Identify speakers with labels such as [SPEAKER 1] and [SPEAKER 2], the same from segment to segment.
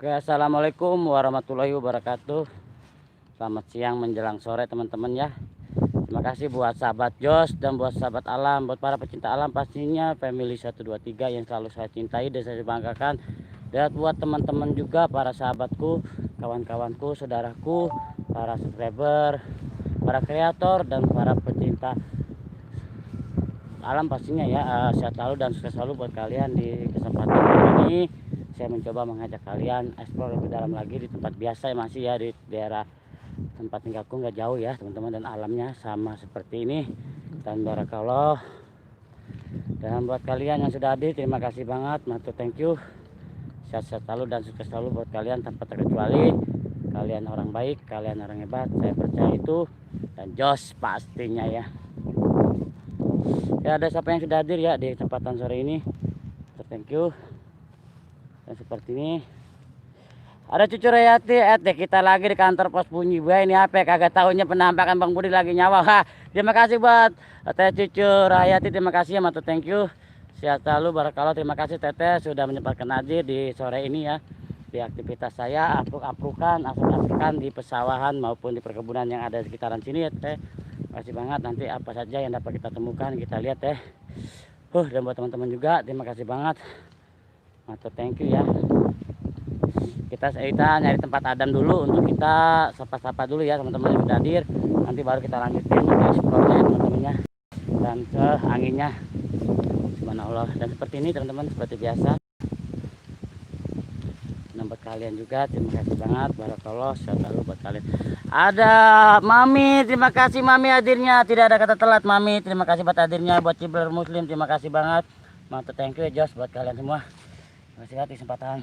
[SPEAKER 1] Oke, assalamualaikum warahmatullahi wabarakatuh. Selamat siang menjelang sore teman-teman ya. Terima kasih buat sahabat Jos dan buat sahabat alam, buat para pecinta alam pastinya family 123 yang selalu saya cintai dan saya banggakan. Dan buat teman-teman juga, para sahabatku, kawan-kawanku, saudaraku, para subscriber, para kreator dan para pecinta alam pastinya ya. Sehat selalu dan sukses selalu buat kalian. Di kesempatan ini saya mencoba mengajak kalian explore lebih dalam lagi di tempat biasa masih ya, di daerah tempat tinggalku nggak jauh ya teman-teman, dan alamnya sama seperti ini. Dan barakallah, dan buat kalian yang sudah hadir terima kasih banget, matur thank you. Sehat-sehat selalu dan sukses selalu buat kalian tanpa terkecuali. Kalian orang baik, kalian orang hebat, saya percaya itu. Dan jos pastinya ya. Ya, ada siapa yang sudah hadir ya di kesempatan sore ini, thank you. Dan seperti ini ada Cucu Rayati, kita lagi di kantor pos bunyi buah ini apa kagak tahunya penampakan Bang Budi lagi nyawa. Terima kasih buat Teh Cucu Rayati, terima kasih ya, matur thank you. Sehat selalu barakallah, terima kasih Teteh sudah menyempatkan hadir di sore ini ya, di aktivitas saya apruk-aprukan, asap-asapkan di pesawahan maupun di perkebunan yang ada di sekitaran sini ya Teh. Makasih banget, nanti apa saja yang dapat kita temukan kita lihat Teh. Dan buat teman-teman juga terima kasih banget, matur thank you ya. Kita nyari tempat adem dulu untuk kita sapa-sapa dulu ya teman-teman yang sudah hadir. Nanti baru kita lanjutin eksplornya ya teman-temannya, dan ke anginnya. Subhanallah. Dan seperti ini teman-teman, seperti biasa. Dan buat kalian juga terima kasih banget, barakallah, selalu buat kalian. Ada Mami, terima kasih Mami hadirnya, tidak ada kata telat Mami, terima kasih buat hadirnya. Buat Ciber Muslim terima kasih banget, mantap, thank you Jos buat kalian semua. Terima kasih banget kesempatan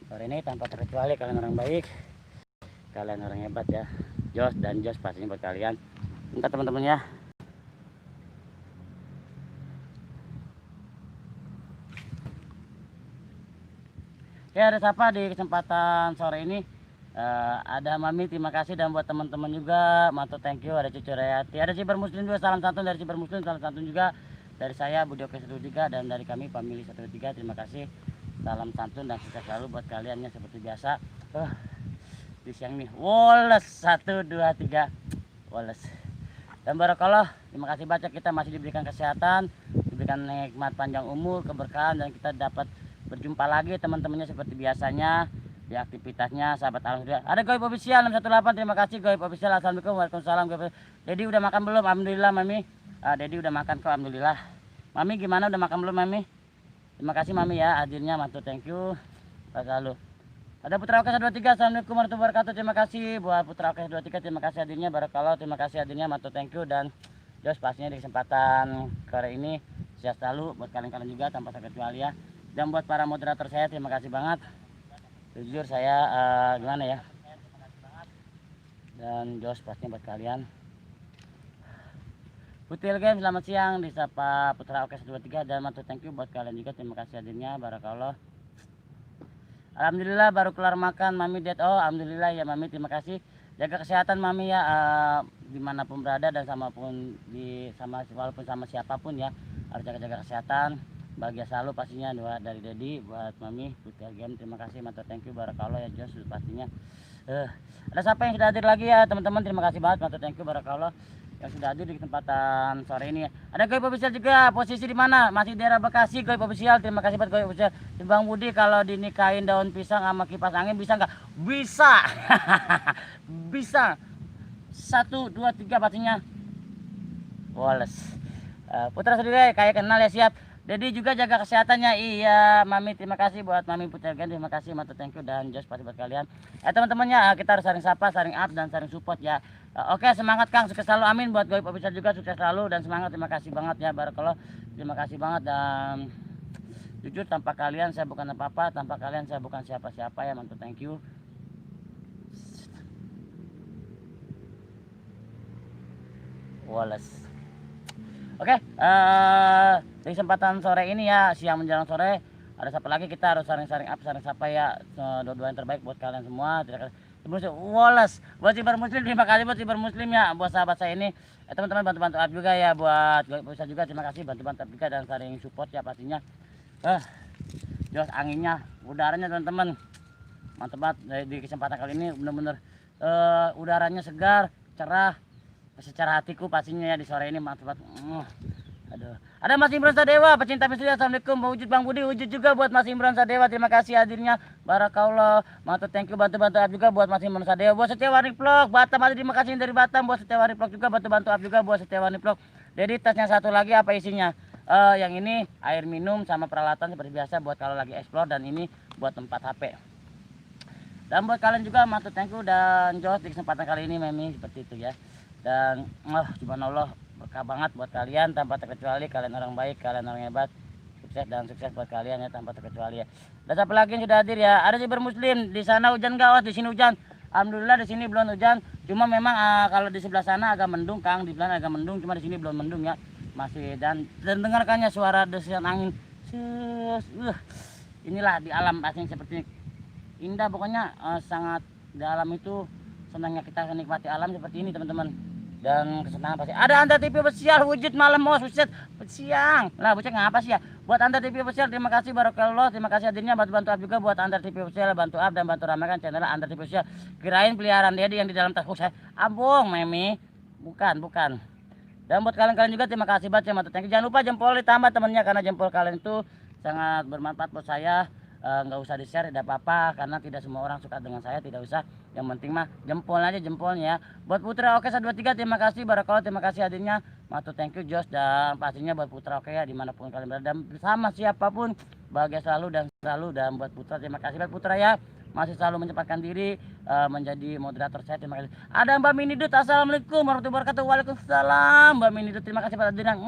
[SPEAKER 1] sore ini tanpa terkecuali. Kalian orang baik, kalian orang hebat ya. Jos dan Jos pastinya buat kalian. Minta teman-teman ya. Ya, ada siapa di kesempatan sore ini? Ada Mami, terima kasih, dan buat teman-teman juga matur thank you. Ada Cucu Rayati, ada Ciber Muslim juga, salam santun dari Ciber Muslim, salam santun juga dari saya Budi Oke 13 dan dari kami family 13. Terima kasih, salam santun dan sukses selalu buat kaliannya seperti biasa. Di siang nih Wallace 1 2 3 Wallace. Dan barakallah, terima kasih banyak, kita masih diberikan kesehatan, diberikan nikmat panjang umur, keberkahan, dan kita dapat berjumpa lagi teman-temannya seperti biasanya di aktivitasnya sahabat alam. Sudah ada Goib Official 618, terima kasih Goib Official. Assalamualaikum, waalaikumsalam. Dedi udah makan belum? Alhamdulillah Mami. Dedi udah makan kok, alhamdulillah. Mami gimana, udah makan belum Mami? Terima kasih Mami ya hadirnya, matur thank you. Selalu. Ada Putra Oke 23, assalamualaikum warahmatullahi wabarakatuh. Terima kasih buat Putra Oke 23, terima kasih hadirnya, barakallah, terima kasih hadirnya, matur thank you. Dan Jos pastinya di kesempatan kali ini sehat selalu buat kalian-kalian juga tanpa terkecuali ya. Dan buat para moderator saya terima kasih banget. Jujur saya gimana ya. Dan Jos pastinya buat kalian. Putil Game selamat siang, disapa Putra Oke 23, dan matur thank you buat kalian juga, terima kasih hadirnya, barakallah. Alhamdulillah baru kelar makan Mami Ded. Oh alhamdulillah ya Mami, terima kasih. Jaga kesehatan Mami ya, dimanapun berada dan walaupun sama siapapun ya, harus jaga-jaga kesehatan. Bahagia selalu pastinya, doa dari Dedi buat Mami Putil Game. Terima kasih, matur thank you, barakallah ya Jos pastinya. Ada siapa yang sudah hadir lagi ya teman-teman, terima kasih banget, matur thank you, barakallah yang sudah hadir di kesempatan sore ini ya. Ada Goib Official juga, posisi di mana? Masih daerah Bekasi. Goib Official, terima kasih buat Goib Official. Di Bang Budi, kalau dinikahin daun pisang sama kipas angin bisa nggak? Bisa. Bisa. 1 2 3 pastinya. Wallace. Putra sendiri kayak kenal ya, siap. Dedi juga jaga kesehatannya. Iya Mami, terima kasih buat Mami Putra Gen, terima kasih, matur thank you, dan Jos pasti buat kalian. Teman-temannya, kita harus saling sapa, saling up, dan saling support ya. Oke, semangat Kang, sukses selalu, amin. Buat Goib Official juga sukses selalu dan semangat, terima kasih banget ya, barakallah, terima kasih banget. Dan jujur tanpa kalian saya bukan apa-apa, tanpa kalian saya bukan siapa-siapa ya, matur thank you. Wallace. Oke, di kesempatan sore ini ya, siang menjelang sore, ada siapa lagi, kita harus saring-saring up, saring sapa ya. Doa-doa yang terbaik buat kalian semua. Wallace, buat Ciber Muslim terima kasih, buat Ciber Muslim ya, buat sahabat saya ini. Teman-teman bantu-bantu up juga ya, buat bisa juga terima kasih, bantu-bantu up juga dan saring support ya pastinya. Jos anginnya, udaranya teman-teman mantep banget di kesempatan kali ini bener-bener udaranya segar, cerah secara hatiku pastinya ya di sore ini mantep banget. Aduh. Ada Mas Imron Sadewa, pecinta misteri. Assalamualaikum. Wujud Bang Budi, wujud juga buat Mas Imron Sadewa. Terima kasih hadirnya. Barakallah. Mantap, thank you bantu-bantu up juga buat Mas Imron Sadewa. Buat Setiawani Vlog, Batam ada, terima kasih dari Batam. Buat Setiawani Vlog juga bantu-bantu up juga buat Setiawani Vlog. Jadi tasnya satu lagi apa isinya? Yang ini air minum sama peralatan seperti biasa buat kalau lagi explore, dan ini buat tempat HP. Dan buat kalian juga mantap, thank you dan Jos di kesempatan kali ini Memi seperti itu ya. Dan subhanallah berkah banget buat kalian tanpa terkecuali. Kalian orang baik, kalian orang hebat, sukses dan sukses buat kalian ya tanpa terkecuali ya. Dan siapa lagi yang sudah hadir ya? Ada Cyber Muslim. Di sana hujan nggak? Oh, di sini hujan. Alhamdulillah di sini belum hujan. Cuma memang kalau di sebelah sana agak mendung, Kang. Di belakang agak mendung, cuma di sini belum mendung ya. Masih dan dengarkannya suara desian angin. Inilah di alam asing seperti ini. Indah pokoknya, sangat di alam itu senangnya kita menikmati alam seperti ini teman-teman. Dan kesenangan pasti ada. Anda TV Official wujud malam mau sukses siang lah bocah ngapa sih ya. Buat Anda TV Official terima kasih barakallah, terima kasih hadirnya, bantu-bantu up juga buat Anda TV Official, bantu up dan bantu ramaikan channel Anda TV Official. Kirain peliharaan Dedi yang di dalam tas saya ambung Memi, bukan. Dan buat kalian juga terima kasih banget ya, thank you. Jangan lupa jempol ditambah temennya, karena jempol kalian itu sangat bermanfaat buat saya. Nggak usah di share tidak apa-apa, karena tidak semua orang suka dengan saya, tidak usah. Yang penting mah jempol aja, jempolnya ya. Buat Putra Oke 123 terima kasih barakallah, terima kasih hadirnya, matu thank you Jos. Dan pastinya buat Putra Oke ya dimanapun kalian berada dan bersama siapapun bahagia selalu. Dan buat Putra terima kasih buat Putra ya, masih selalu menyempatkan diri menjadi moderator saya, terima kasih. Ada Mbak Minidut, assalamualaikum warahmatullahi wabarakatuh. Waalaikumsalam Mbak Minidut, terima kasih pada hadirnya.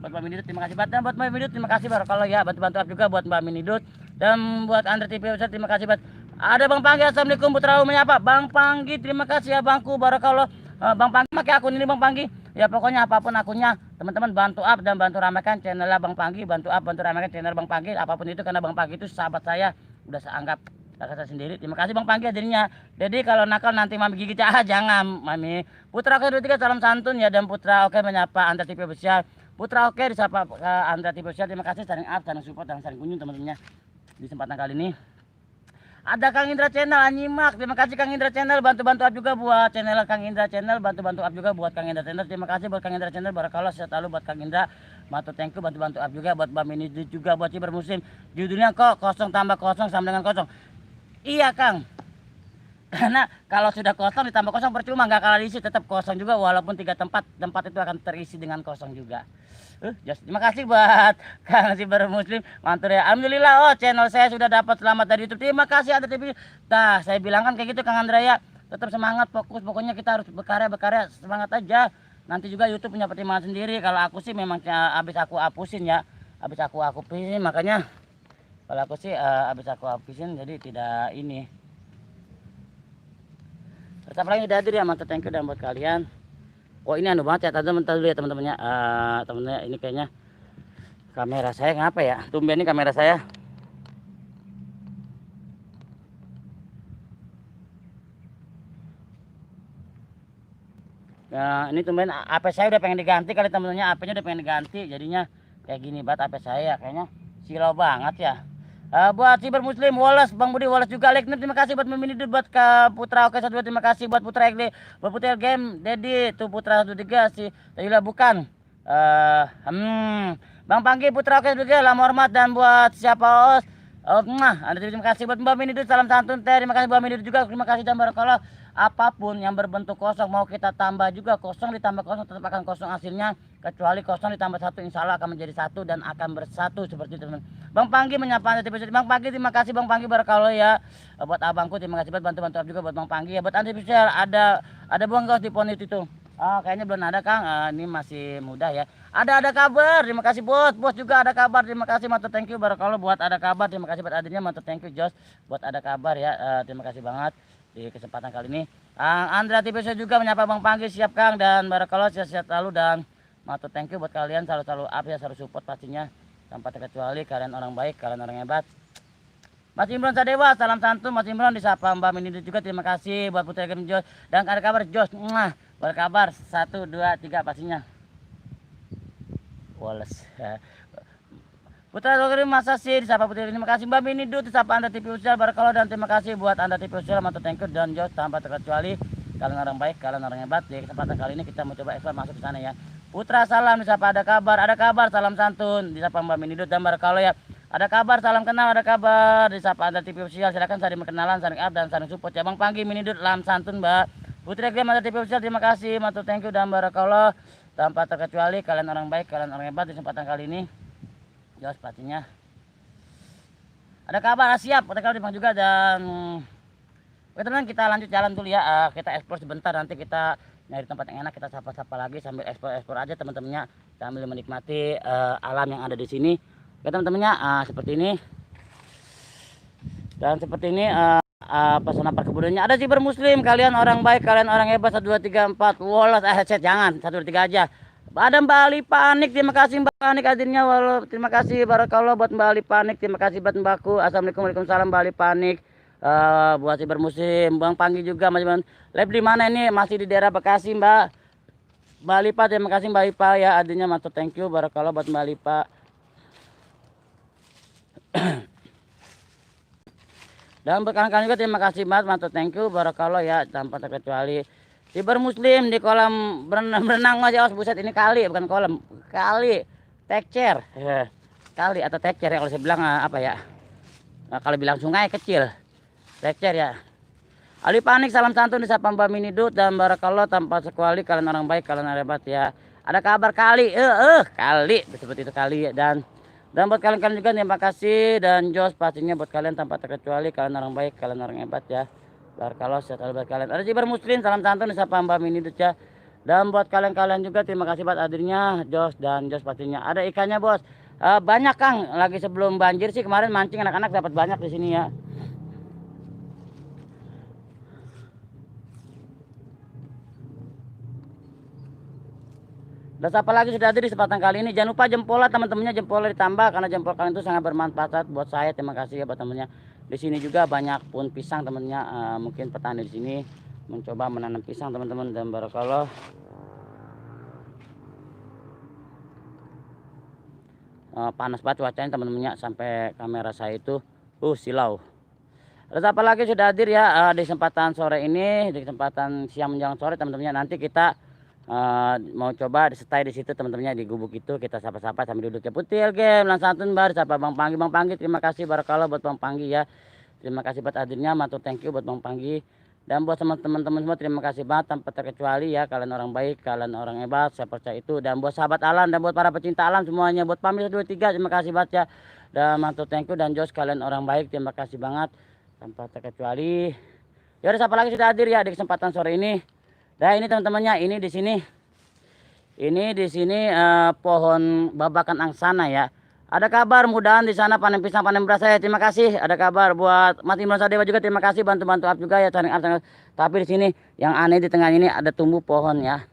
[SPEAKER 1] Buat Mbak Minidut terima kasih banget, dan buat Mbak Minidut terima kasih barakallah ya, bantu-bantu juga buat Mbak Minidut. Dan buat Andre TV Ustaz terima kasih banget. Ada Bang Panggi, assalamualaikum. Putra menyapa Bang Panggi, terima kasih ya Bangku barakallah. Bang Panggi pakai akun ini Bang Panggi ya, pokoknya apapun akunnya teman-teman bantu up dan bantu ramaikan channelnya Bang Panggi, bantu up bantu ramaikan channel Bang Panggi apapun itu, karena Bang Panggi itu sahabat saya, udah saya anggap kakak saya sendiri. Terima kasih Bang Panggi hadirnya. Jadi kalau nakal nanti mami gigit ya, jangan Mami. Putra Oke 23 salam santun ya, dan Putra Oke menyapa Anda TV Official. Putra Oke disapa Anda TV Official, terima kasih saling up, saling support dan saling kunjung teman-temannya. Di kesempatan kali ini ada Kang Indra Channel Anyimak, terima kasih Kang Indra Channel, bantu-bantu up juga buat channel Kang Indra Channel, bantu-bantu up juga buat Kang Indra Channel. Terima kasih buat Kang Indra Channel, barakallah sehat selalu buat Kang Indra. Bantu thank you, bantu-bantu up juga buat Mbak Mini juga, buat Cyber Muslim. Judulnya kok kosong tambah kosong sama dengan kosong. Iya Kang, karena kalau sudah kosong ditambah kosong percuma, nggak kalah diisi, tetap kosong juga walaupun 3 tempat itu akan terisi dengan kosong juga. Terima kasih buat Kang Cyber Muslim, mantul ya. Alhamdulillah, channel saya sudah dapat selamat dari YouTube. Terima kasih Anda TV. Nah, saya bilang kan kayak gitu Kang Andrea ya. Tetap semangat, fokus, pokoknya kita harus berkarya, semangat aja. Nanti juga YouTube punya pertimbangan sendiri. Kalau aku sih memang habis aku hapusin ya. Habis aku hapusin, makanya kalau aku sih habis aku hapusin jadi tidak ini. Tetap lagi udah hadir ya, mantap thank you dan buat kalian. Oh ini anu banget ya teman-teman, dulu ya teman-temannya. Teman-temannya ini kayaknya kamera saya ngapa ya? Tumben ini kamera saya. Nah, ini tumben HP saya udah pengen diganti kali teman-temannya, HP-nya udah pengen diganti, jadinya kayak gini banget HP saya, kayaknya silau banget ya. Buat Cyber Muslim, Wallace, Bang Budi, Wallace juga like, terima kasih buat Meminidut, buat ke Putra Oke 12, terima kasih buat Putra Ekli, buat Putra Game, Dedi, tuh Putra 13 si Tayula bukan. Bang Panggi, Putra Oke 12, lama hormat, dan buat siapa Os. Anda terima kasih buat Mbak Minidut, salam santun teh, terima kasih Mbak Minidut juga, terima kasih dan barakallah. Apapun yang berbentuk kosong mau kita tambah juga, kosong ditambah kosong tetap akan kosong hasilnya, kecuali kosong ditambah satu insya Allah akan menjadi satu dan akan bersatu seperti itu teman. Bang Panggi menyapa Anda TV. Bang Panggi terima kasih Bang Panggi barakallah ya. Buat abangku terima kasih buat bantu-bantu juga buat Bang Panggi ya. Buat Anda TV ada buang gas di pohon itu. Kayaknya belum ada Kang, ini masih mudah ya. Ada kabar, terima kasih bos juga ada kabar, terima kasih mantap thank you barakallah buat ada kabar, terima kasih buat adanya mantap thank you Jos buat ada kabar ya, terima kasih banget di kesempatan kali ini. Andra TV saya juga menyapa Bang Panggi, siap Kang, dan barakallah sehat-sehat selalu dan mantap thank you buat kalian, selalu up ya, selalu support pastinya tanpa terkecuali, kalian orang baik, kalian orang hebat. Mas Imron Sadewa, salam santun Mas Imron, disapa Mbak Minidut juga, terima kasih buat Putri Game Jos dan ada kabar Jos, berkabar 1 2 3 pastinya. Wallace Putra Dogri masa sih disapa Putri. Terima kasih Mbak Mini Du, disapa Anda TV Official Barakallah, dan terima kasih buat Anda TV Official, Mantu thank you dan Jos tanpa terkecuali. Kalian orang baik, kalian orang hebat. Di kesempatan kali ini kita mau coba ekspor masuk ke sana ya. Putra salam disapa, ada kabar salam santun disapa Mbak Mini Du dan Barakallah ya. Ada kabar, salam kenal, ada kabar disapa Anda TV Official. Silakan saling perkenalan, saling up dan saling support ya. Bang Panggi Mini Du salam santun Mbak. Putri Gem Anda TV Official, terima kasih, Mantu thank you dan Barakallah. Tanpa terkecuali kalian orang baik, kalian orang hebat. Di kesempatan kali ini Jos pastinya ada kabar siap, ada kabar juga. Dan oke teman-teman, kita lanjut jalan dulu ya. Kita eksplor sebentar, nanti kita nyari tempat yang enak, kita sapa-sapa lagi sambil eksplor aja teman-temannya, sambil menikmati alam yang ada di sini. Oke teman-temannya, seperti ini. Dan seperti ini pesona perkebunannya. Ada Cyber Muslim, kalian orang baik, kalian orang hebat. 1 2 3 4. Wolos headset jangan 1 2 3 aja. Ada Mbak Ali Panik, terima kasih Mbak Panik hadirnya. Terima kasih Barakallah buat Mbak Ali Panik, terima kasih buat Mbakku. Assalamualaikum, waalaikumsalam Mbak Ali Panik. Buat Cyber Muslim, Bang Panggi juga teman-teman. Live di mana ini? Masih di daerah Bekasi Mbak. Mbak Lipa, terima kasih Mbak Lipa ya hadirnya, Mantu thank you Barakallah buat Mbak Lipa. Dan berkali-kali juga terima kasih banget, Mantu thank you Barakallah ya, tanpa terkecuali. Cyber Muslim di kolam berenang aja, buset ini kali bukan kolam, kali tekcer, kali atau tekcer ya kalau saya bilang apa ya, kalau bilang sungai kecil, tekcer ya. Ali Panik salam santun disapa Mbak Mini Du dan Barakallah, tanpa sekuali kalian orang baik, kalian orang hebat ya. Ada kabar kali, kali seperti itu kali ya. Dan buat kalian juga terima kasih, dan Jos pastinya buat kalian tanpa terkecuali, kalian orang baik, kalian orang hebat ya. Barakallah sehat buat kalian. Ada Cyber Muslim salam santun disapa Mbak Mini Du ya. Dan buat kalian juga terima kasih buat hadirnya Jos dan Jos pastinya. Ada ikannya bos, banyak Kang, lagi sebelum banjir sih kemarin mancing anak-anak dapat banyak di sini ya. Dan siapa lagi sudah hadir di kesempatan kali ini? Jangan lupa jempolnya teman-temannya, jempolnya ditambah karena jempol kalian itu sangat bermanfaat buat saya. Terima kasih ya buat temennya. Di sini juga banyak pohon pisang temennya, mungkin petani di sini mencoba menanam pisang teman-teman, dan Barakallah. Panas banget cuacanya teman-temannya, sampai kamera saya itu silau. Terus apa lagi sudah hadir ya di kesempatan sore ini, di kesempatan siang menjelang sore teman-temannya. Nanti kita mau coba stay di situ teman-temannya, di gubuk itu kita sapa-sapa sambil duduk ya. Putih game langsung santun bar sapa Bang Panggi, terima kasih Barakallah buat Bang Panggi ya. Terima kasih buat hadirnya, Mantu thank you buat Bang Panggi. Dan buat teman-teman semua terima kasih banget tanpa terkecuali ya, kalian orang baik, kalian orang hebat, saya percaya itu. Dan buat sahabat alam dan buat para pecinta alam semuanya, buat Pamir 1 2 3 terima kasih banget ya. Dan Mantu thank you dan Jos, kalian orang baik, terima kasih banget tanpa terkecuali. Ya udah, siapa lagi sudah hadir ya di kesempatan sore ini. Nah ini teman-temannya, ini di sini. Ini di sini pohon babakan angsana ya. Ada kabar mudahan di sana panen pisang, panen beras saya. Terima kasih. Ada kabar buat Mas Imran Sadewa juga, terima kasih bantu-bantu up juga ya, saling up. Tapi di sini yang aneh di tengah ini ada tumbuh pohon ya.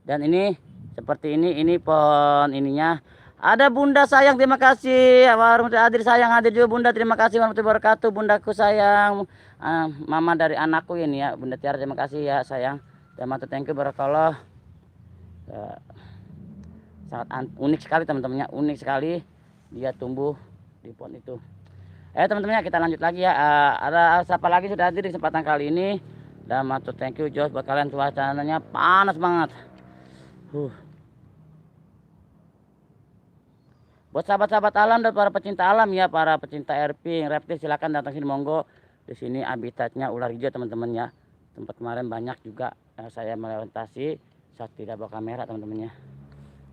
[SPEAKER 1] Dan ini seperti ini pohon ininya. Ada Bunda sayang, terima kasih. Warahmatullahi hadir sayang, hadir juga Bunda, terima kasih warahmatullahi wabarakatuh. Bundaku sayang, mama dari anakku ini ya, Bunda Tiara, terima kasih ya sayang. Dan Mantu thank you Barakallah. Sangat unik sekali teman-temannya, unik sekali dia tumbuh di pohon itu. Teman-temannya kita lanjut lagi ya. Ada siapa lagi sudah hadir di kesempatan kali ini? Dan Mantu thank you Jos, buat kalian cuacanya panas banget. Buat sahabat-sahabat alam dan para pecinta alam ya, para pecinta airping, reptil, silakan datang sini monggo. Di sini habitatnya ular hijau teman-teman ya. Tempat kemarin banyak juga saya melewati saat tidak bawa kamera teman-temannya.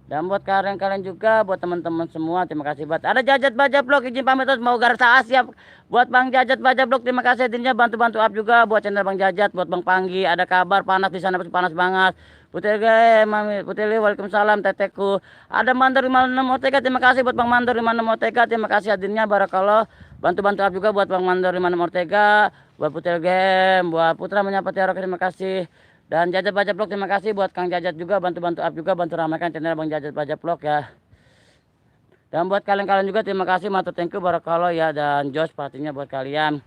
[SPEAKER 1] Dan buat kalian juga, buat teman-teman semua terima kasih banget. Ada Jajat Baja Vlog, izin pamit mau Garsa Asia. Buat Bang Jajat Baja Vlog terima kasih hadirnya, bantu-bantu up juga buat channel Bang Jajat. Buat Bang Panggi ada kabar panas di sana, panas banget. Putih Mami Putih, waalaikumsalam teteku. Ada Mandor 56 OTK, terima kasih buat Bang Mandor 56 OTK, terima kasih hadirnya Barakallah. Bantu-bantu up juga buat Bang Mandor 56 OTK, buat Putih Game, buat Putra Menyapa Tiara, terima kasih. Dan Jajat Baja Vlog terima kasih buat Kang Jajat juga, bantu-bantu up juga, bantu ramaikan channel Bang Jajat Baja Vlog ya. Dan buat kalian juga terima kasih, Mantu thank you Barakallah ya. Dan Jos pastinya buat kalian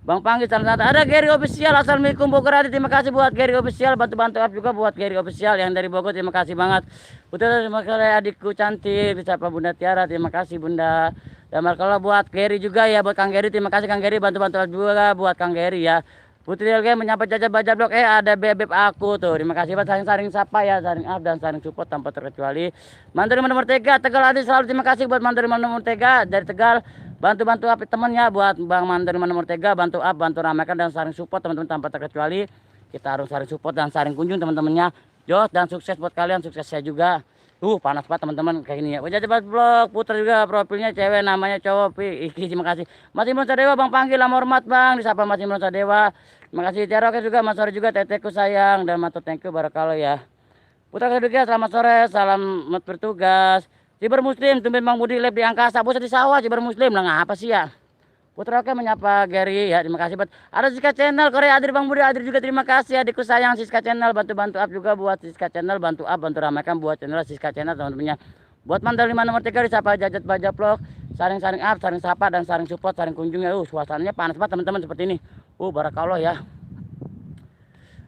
[SPEAKER 1] Bang Panggi salam satu. Ada Gary Official. Assalamualaikum Bogor. Terima kasih buat Gary Official. Bantu-bantu up juga buat Gary Official yang dari Bogor. Terima kasih banget. Putra terima kasih adikku cantik. Siapa Bunda Tiara. Terima kasih Bunda. Dan kalau buat Gary juga ya, buat Kang Gary. Terima kasih Kang Gary. Bantu-bantu up juga buat Kang Gary ya. Putri LG menyapa Jaja Baja Blok. Ada bebek aku tuh. Terima kasih buat saling-saling sapa ya, saling up dan saling support tanpa terkecuali. Mantan nomor 3 Tegal Adi selalu terima kasih buat mantan nomor 3 dari Tegal. Bantu-bantu up temennya buat Bang Mantan nomor 3, bantu up, bantu ramaikan dan saling support teman-teman tanpa terkecuali. Kita harus saling support dan saling kunjung teman-temannya. Jos dan sukses buat kalian, sukses saya juga. Panas banget teman-teman kayak gini ya. Wajah cepat blog, Putra juga profilnya cewek namanya cowok. Iki terima kasih. Masih Melonsa Dewa Bang panggil lama hormat Bang, disapa Masih Melonsa Dewa. Terima kasih Tiara oke juga Mas Sore juga teteku sayang dan Mato thank you barakallah ya. Putra kedua selamat sore, salam bertugas. Ciber Muslim, tumben Bang Budi lab di angkasa, bos di sawah Ciber Muslim lah ngapa sih ya. Putra oke menyapa Gary ya, terima kasih buat. Ada Siska Channel Korea Adri Bang Budi Adri juga terima kasih adikku sayang Siska Channel bantu-bantu up juga buat Siska Channel bantu up bantu ramaikan buat channel Siska Channel teman-temannya. Buat Mandal 5 nomor 3 disapa Jajat Baja Vlog, saling-saling up, saling sapa dan saling support, saling kunjung ya. Suasananya panas banget teman-teman seperti ini. Barakallah ya.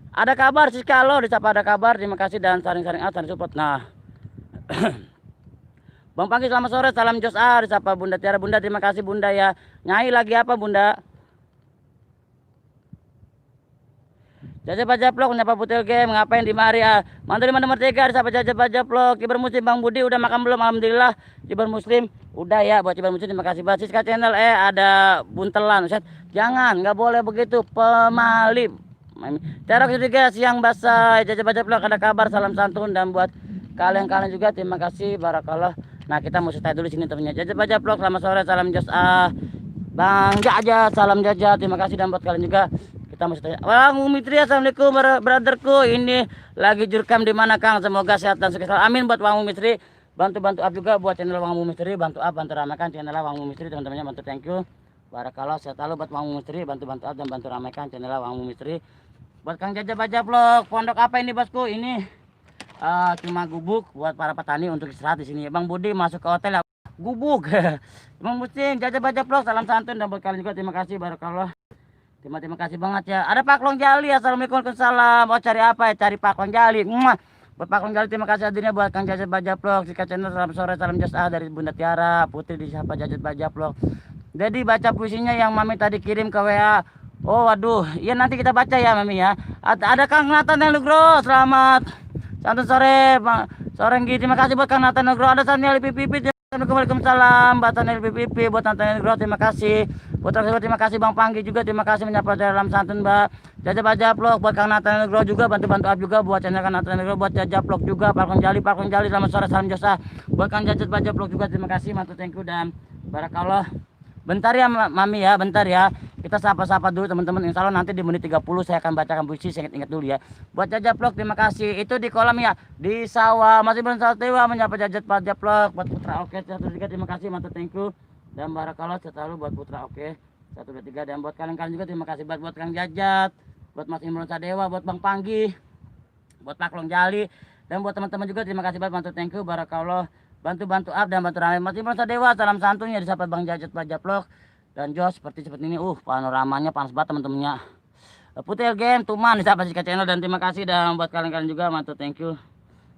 [SPEAKER 1] Ada kabar Siska lo disapa ada kabar, terima kasih dan saling-saling up, saling support. Nah. Bang Panggi selamat sore, salam Jos disapa Bunda Tiara. Bunda terima kasih Bunda ya. Nyai lagi apa Bunda? Jaja Baja Vlog menyapa Putel Game, ngapain di mari ah. Mantu 5 nomor 3 disapa Jaja Baja Vlog. Ciber Muslim Bang Budi udah makan belum? Alhamdulillah. Ciber Muslim udah ya buat Ciber Muslim terima kasih banget. Siska Channel ada buntelan. Ustaz. Jangan, nggak boleh begitu pemali. Tiara ketiga siang basah. Jaja Baja Vlog ada kabar salam santun dan buat kalian-kalian juga terima kasih barakallah. Nah kita mau stay dulu sini temennya. Jaja Baja Vlog selamat sore salam Jos Bang Jaja salam Jaja terima kasih dan buat kalian juga kita mau stay. Bang Umitri assalamualaikum brotherku ini lagi jurkam di mana Kang semoga sehat dan sukses amin buat Bang Umitri bantu-bantu up juga buat channel Bang Umitri bantu up bantu ramaikan channel Bang Umitri teman-temannya bantu thank you barakallah sehat selalu buat Bang Umitri bantu-bantu up dan bantu ramaikan channel Bang Umitri buat Kang Jaja Baja Vlog pondok apa ini bosku ini cuma gubuk buat para petani untuk istirahat di sini. Bang Budi masuk ke hotel ya. Gubuk. Bang Muslim, Jaja Baja Vlog, salam santun dan buat kalian juga terima kasih barakallah. Terima kasih banget ya. Ada Pak Long Jali, assalamualaikum waalaikumsalam. Mau cari apa ya? Cari Pak Long Jali. Buat Pak Long Jali terima kasih hadirnya buat Kang Jaja Baja Vlog, Siska Channel selamat sore, salam Jos dari Bunda Tiara, Putri disapa Jaja Baja Vlog. Jadi baca puisinya yang Mami tadi kirim ke WA. Waduh, iya nanti kita baca ya Mami ya. Ada Kang Nathan yang Lugro, selamat. Santun sore, sore Nggi. Terima kasih buat Kang Nathan Negro. Ada Sanel PPP. Waalaikumsalam. Buat Sanel PPP, buat Nathan Negro. Terima kasih. Putra terima kasih Bang Panggi juga. Terima kasih menyapa dalam santun Mbak. Jaja Baja Vlog buat Kang Nathan Negro juga bantu-bantu up juga buat channel Kang Nathan Negro buat Jaja Vlog juga. Pak Jali selamat sore salam Josa. Buat Kang Jaja Baja Vlog juga terima kasih mantu thank you dan barakallah. Bentar ya Mami ya, bentar ya. Kita sapa-sapa dulu teman-teman. Insya Allah nanti di menit 30 saya akan bacakan puisi. Saya ingat dulu ya. Buat Jaja Vlog terima kasih. Itu di kolam ya. Di sawah. Masih belum Dewa menyapa Jaja Vlog. Buat Putra oke 1 3 terima kasih mantu thank you. Dan barakallah selalu buat Putra oke 1 2 3 dan buat kalian juga terima kasih buat Kang Jajat. Buat Mas Imron Sadewa, buat Bang Panggi. Buat Pak Long Jali. Dan buat teman-teman juga terima kasih mantu thank you barakallah. Bantu-bantu up dan bantu ramai. Mas Imron Sadewa salam santunnya disapa Bang Jajat Vlog. Dan Jos seperti ini panoramanya panas banget teman-temannya. Putel Game Tuman disapa Siska Channel dan terima kasih dan buat kalian juga mantu thank you.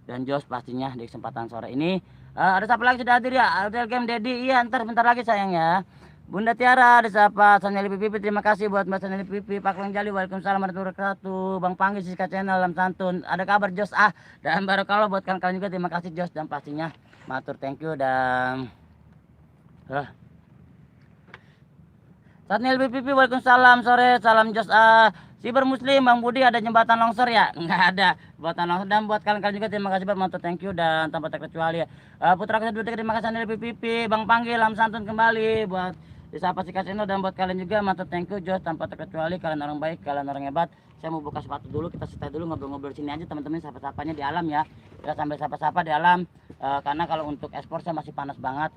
[SPEAKER 1] Dan Jos pastinya di kesempatan sore ini ada siapa lagi sudah hadir ya? Putel Game Dedi iya bentar lagi sayang ya. Bunda Tiara disapa Saneli Pipi terima kasih buat Mbak Saneli Pipi. Pak Long Jali waalaikumsalam warahmatullahi wabarakatuh. Bang Panggi Siska Channel dalam santun ada kabar Jos dan barakallah buat kalian juga terima kasih Jos dan pastinya matur thank you dan Satnil BPP waalaikumsalam sore salam Jos Siber Muslim Bang Budi ada jembatan longsor ya? Enggak ada jembatan longsor dan buat kalian juga terima kasih buat mantu thank you dan tanpa terkecuali ya. Putra kedua terima kasih Satnil BPP Bang Panggil lam santun kembali buat disapa Siska Channel dan buat kalian juga mantu thank you Jos tanpa terkecuali kalian orang baik kalian orang hebat. Saya mau buka sepatu dulu kita stay dulu ngobrol-ngobrol sini aja teman-teman sapa-sapanya di alam ya. Kita sambil sapa-sapa di alam. karena kalau untuk ekspor saya masih panas banget.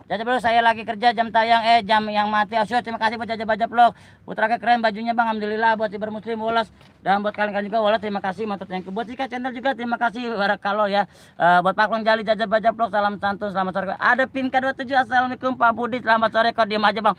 [SPEAKER 1] Jaja Vlog saya lagi kerja jam tayang jam yang mati. Terima kasih buat Jaja Vlog. Putra keren bajunya bang, alhamdulillah. Buat Ciber Muslim Woles dan buat kalian juga Woles, terima kasih mantap. Thank you buat Cika channel juga, terima kasih barakallah ya. Buat Pak Long Jali Jaja Vlog, salam santun, selamat sore. Ada Pinka 27, assalamualaikum Pak Budi, selamat sore. Kok diem aja bang.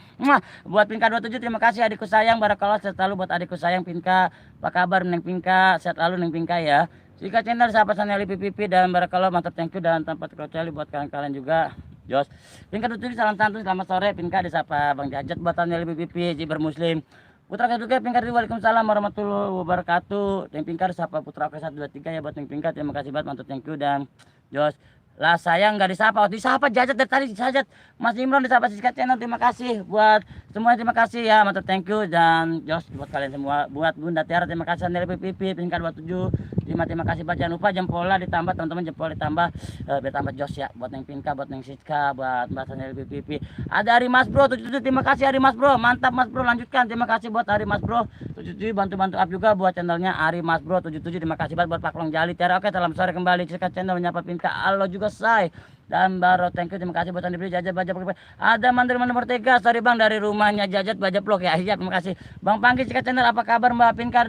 [SPEAKER 1] Buat Pinka 27 terima kasih adikku sayang, barakallah sehat selalu buat adikku sayang Pinka. Apa kabar Neng Pinka? Sehat selalu Neng Pinka ya. Jika channel sahabat Saneli PPP dan barakallah mantap, thank you dan tanpa terkecuali buat kalian juga. Jos Pinka 27 salam santun, selamat sore. Pinka disapa Bang Jajat buat Saneli PPP Ciber Muslim. Putra juga Pinka, waalaikumsalam warahmatullahi wabarakatuh. Dan Pinka disapa Putra Oke 123 ya buat Neng Pinka, terima kasih banget mantap, thank you. Dan Jos lah saya nggak disapa, disapa Jajat dari tadi Jajat. Mas Imron disapa Siska channel, terima kasih buat semuanya, terima kasih ya mantap, thank you. Dan Jos buat kalian semua, buat Bunda Tiara terima kasih, Saneli PPP Pinka 27 terima kasih Pak, jangan lupa jempolnya ditambah teman-teman, jempol ditambah biar tambah jos ya buat Neng Pinka, buat Neng Siska, buat Mbak Saneli PPP. Ada Ari Mas Bro 77, terima kasih Ari Mas Bro, mantap Mas Bro, lanjutkan, terima kasih buat Ari Mas Bro 77, bantu-bantu up juga buat channelnya Ari Mas Bro 77, terima kasih banget buat Pak Long Jali Tiara. Oke, salam sore kembali Siska channel menyapa Pinka, halo juga say dan Baro, thank you, terima kasih buat Andi beli Jajat Vlog. Ada Mandiri nomor 3, sorry bang, dari rumahnya Jajat Vlog ya. Iya, terima kasih Bang Panggi Cika channel, apa kabar Mbak Pinka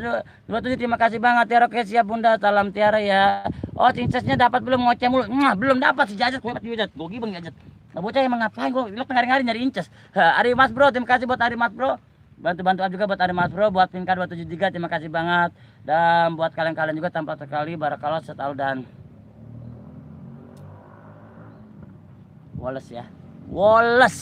[SPEAKER 1] 27, terima kasih banget Tiara. Oke siap Bunda, salam Tiara ya. Oh cincesnya dapat belum, ngoceh mulu? Belum dapat si Jajat, gue Jajat, gue Bang Jajat. Nah, bocah emang ngapain gue bilang ngari-ngari nyari inces. Ari Mas Bro, terima kasih buat Ari Mas Bro. Bantu-bantu juga buat Ari Mas Bro, buat Pinka 27 juga terima kasih banget. Dan buat kalian-kalian juga tanpa terkali barakallah setahun dan Woles ya, Woles.